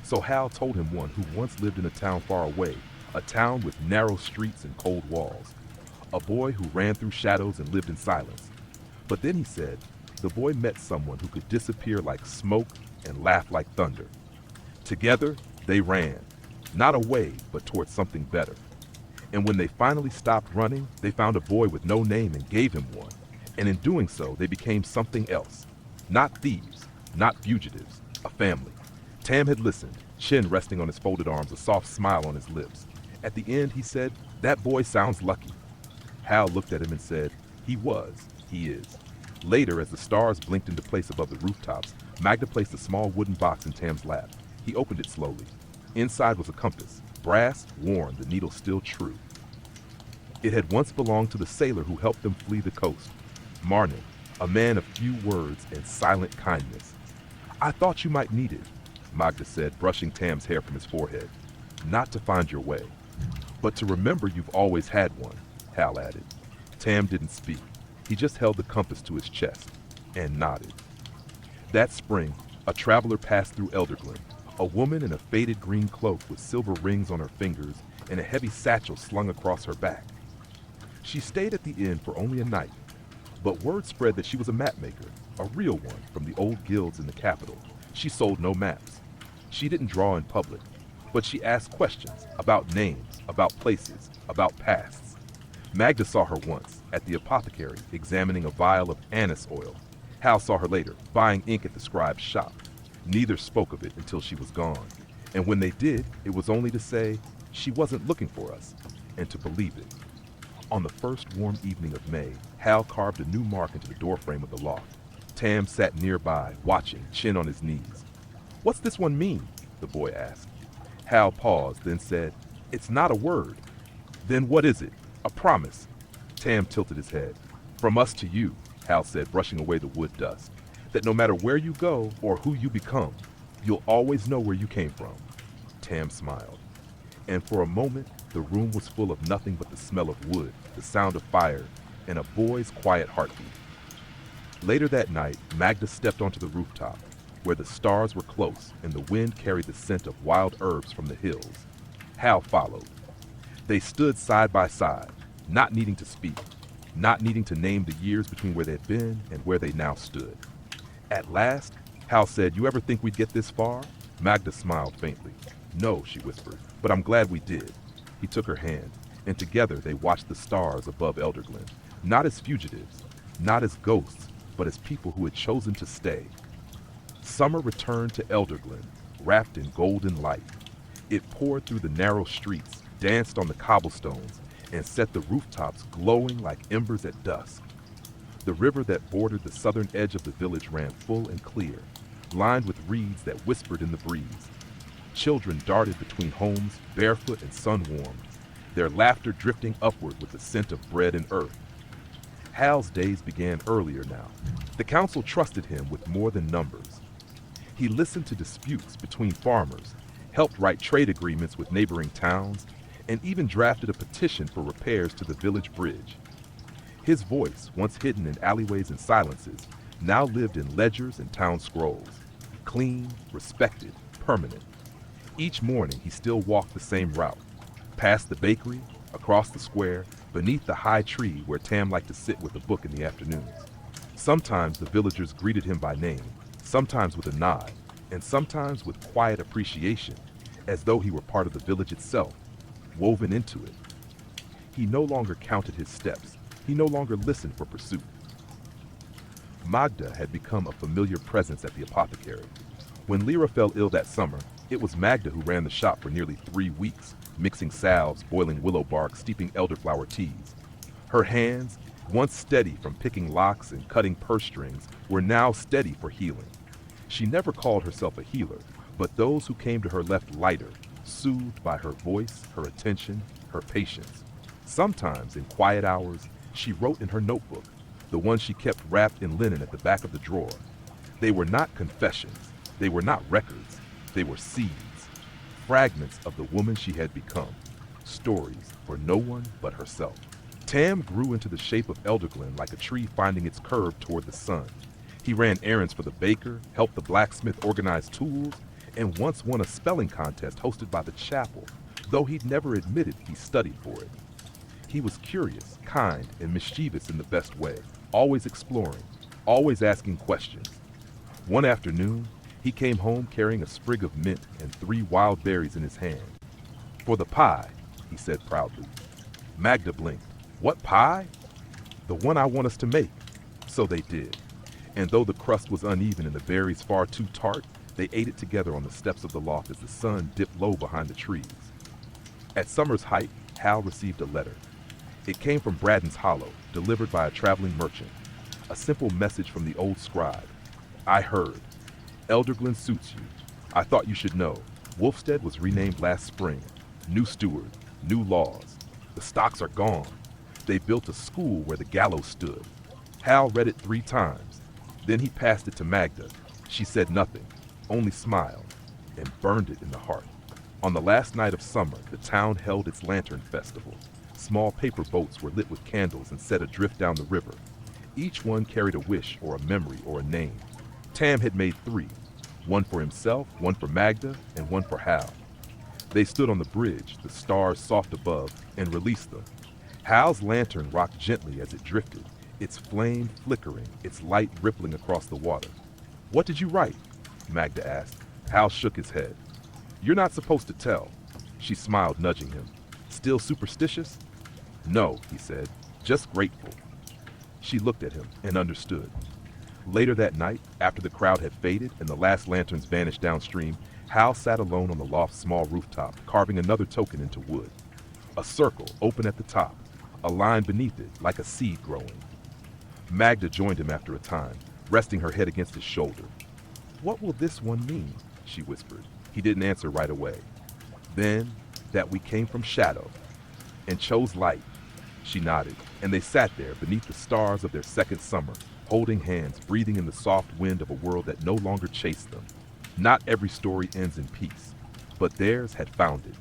So Hal told him one who once lived in a town far away, a town with narrow streets and cold walls. A boy who ran through shadows and lived in silence. But then he said, the boy met someone who could disappear like smoke and laugh like thunder. Together, they ran, not away, but towards something better. And when they finally stopped running, they found a boy with no name and gave him one. And in doing so, they became something else. Not thieves, not fugitives, a family. Tam had listened, chin resting on his folded arms, a soft smile on his lips. At the end, he said, that boy sounds lucky. Hal looked at him and said, he is. Later, as the stars blinked into place above the rooftops, Magda placed a small wooden box in Tam's lap. He opened it slowly. Inside was a compass, brass, worn, the needle still true. It had once belonged to the sailor who helped them flee the coast, Marnin, a man of few words and silent kindness. I thought you might need it, Magda said, brushing Tam's hair from his forehead. Not to find your way, but to remember you've always had one, Hal added. Tam didn't speak. He just held the compass to his chest and nodded. That spring, a traveler passed through Elderglen, a woman in a faded green cloak with silver rings on her fingers and a heavy satchel slung across her back. She stayed at the inn for only a night, but word spread that she was a map maker, a real one from the old guilds in the capital. She sold no maps. She didn't draw in public, but she asked questions about names, about places, about pasts. Magda saw her once, at the apothecary, examining a vial of anise oil. Hal saw her later, buying ink at the scribe's shop. Neither spoke of it until she was gone, and when they did, it was only to say, she wasn't looking for us, and to believe it. On the first warm evening of May, Hal carved a new mark into the doorframe of the loft. Tam sat nearby, watching, chin on his knees. What's this one mean? The boy asked. Hal paused, then said, it's not a word. Then what is it? A promise. Tam tilted his head. From us to you, Hal said, brushing away the wood dust, that no matter where you go or who you become, you'll always know where you came from. Tam smiled. And for a moment, the room was full of nothing but the smell of wood, the sound of fire, and a boy's quiet heartbeat. Later that night, Magda stepped onto the rooftop, where the stars were close and the wind carried the scent of wild herbs from the hills. Hal followed. They stood side by side, not needing to speak, not needing to name the years between where they'd been and where they now stood. At last, Hal said, "You ever think we'd get this far?" Magda smiled faintly. "No," she whispered, "but I'm glad we did." He took her hand, and together they watched the stars above Elderglen, not as fugitives, not as ghosts, but as people who had chosen to stay. Summer returned to Elderglen, wrapped in golden light. It poured through the narrow streets, danced on the cobblestones, and set the rooftops glowing like embers at dusk. The river that bordered the southern edge of the village ran full and clear, lined with reeds that whispered in the breeze. Children darted between homes, barefoot and sun-warmed, their laughter drifting upward with the scent of bread and earth. Hal's days began earlier now. The council trusted him with more than numbers. He listened to disputes between farmers, helped write trade agreements with neighboring towns, and even drafted a petition for repairs to the village bridge. His voice, once hidden in alleyways and silences, now lived in ledgers and town scrolls. Clean, respected, permanent. Each morning he still walked the same route, past the bakery, across the square, beneath the high tree where Tam liked to sit with a book in the afternoons. Sometimes the villagers greeted him by name, sometimes with a nod, and sometimes with quiet appreciation, as though he were part of the village itself, woven into it. He no longer counted his steps. He no longer listened for pursuit. Magda had become a familiar presence at the apothecary. When Lyra fell ill that summer, it was Magda who ran the shop for nearly 3 weeks, mixing salves, boiling willow bark, steeping elderflower teas. Her hands, once steady from picking locks and cutting purse strings, were now steady for healing. She never called herself a healer, but those who came to her left lighter, soothed by her voice, her attention, her patience. Sometimes, in quiet hours, she wrote in her notebook, the one she kept wrapped in linen at the back of the drawer. They were not confessions. They were not records. They were seeds, fragments of the woman she had become, stories for no one but herself. Tam grew into the shape of Elderglen like a tree finding its curve toward the sun. He ran errands for the baker, helped the blacksmith organize tools, and once won a spelling contest hosted by the chapel, though he'd never admitted he studied for it. He was curious, kind, and mischievous in the best way, always exploring, always asking questions. One afternoon, he came home carrying a sprig of mint and 3 wild berries in his hand. "For the pie," he said proudly. Magda blinked. "What pie?" "The one I want us to make." So they did. And though the crust was uneven and the berries far too tart, they ate it together on the steps of the loft as the sun dipped low behind the trees. At summer's height, Hal received a letter. It came from Braddon's Hollow, delivered by a traveling merchant. A simple message from the old scribe. "I heard. Elderglen suits you. I thought you should know. Wolfstead was renamed last spring. New steward, new laws. The stocks are gone. They built a school where the gallows stood." Hal read it 3 times. Then he passed it to Magda. She said nothing, only smiled, and burned it in the heart. On the last night of summer, the town held its lantern festival. Small paper boats were lit with candles and set adrift down the river. Each one carried a wish or a memory or a name. Tam had made 3, one for himself, one for Magda, and one for Hal. They stood on the bridge, the stars soft above, and released them. Hal's lantern rocked gently as it drifted, its flame flickering, its light rippling across the water. "What did you write?" Magda asked. Hal shook his head. "You're not supposed to tell." She smiled, nudging him. "Still superstitious?" "No," he said, "just grateful." She looked at him and understood. Later that night, after the crowd had faded and the last lanterns vanished downstream, Hal sat alone on the loft's small rooftop, carving another token into wood. A circle, open at the top, a line beneath it, like a seed growing. Magda joined him after a time, resting her head against his shoulder. "What will this one mean?" she whispered. He didn't answer right away. "Then, that we came from shadow and chose light." She nodded, and they sat there beneath the stars of their second summer, holding hands, breathing in the soft wind of a world that no longer chased them. Not every story ends in peace, but theirs had found it.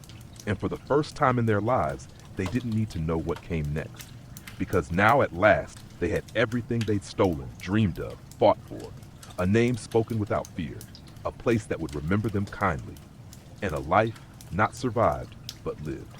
And for the first time in their lives, they didn't need to know what came next. Because now at last, they had everything they'd stolen, dreamed of, fought for. A name spoken without fear, a place that would remember them kindly, and a life not survived, but lived.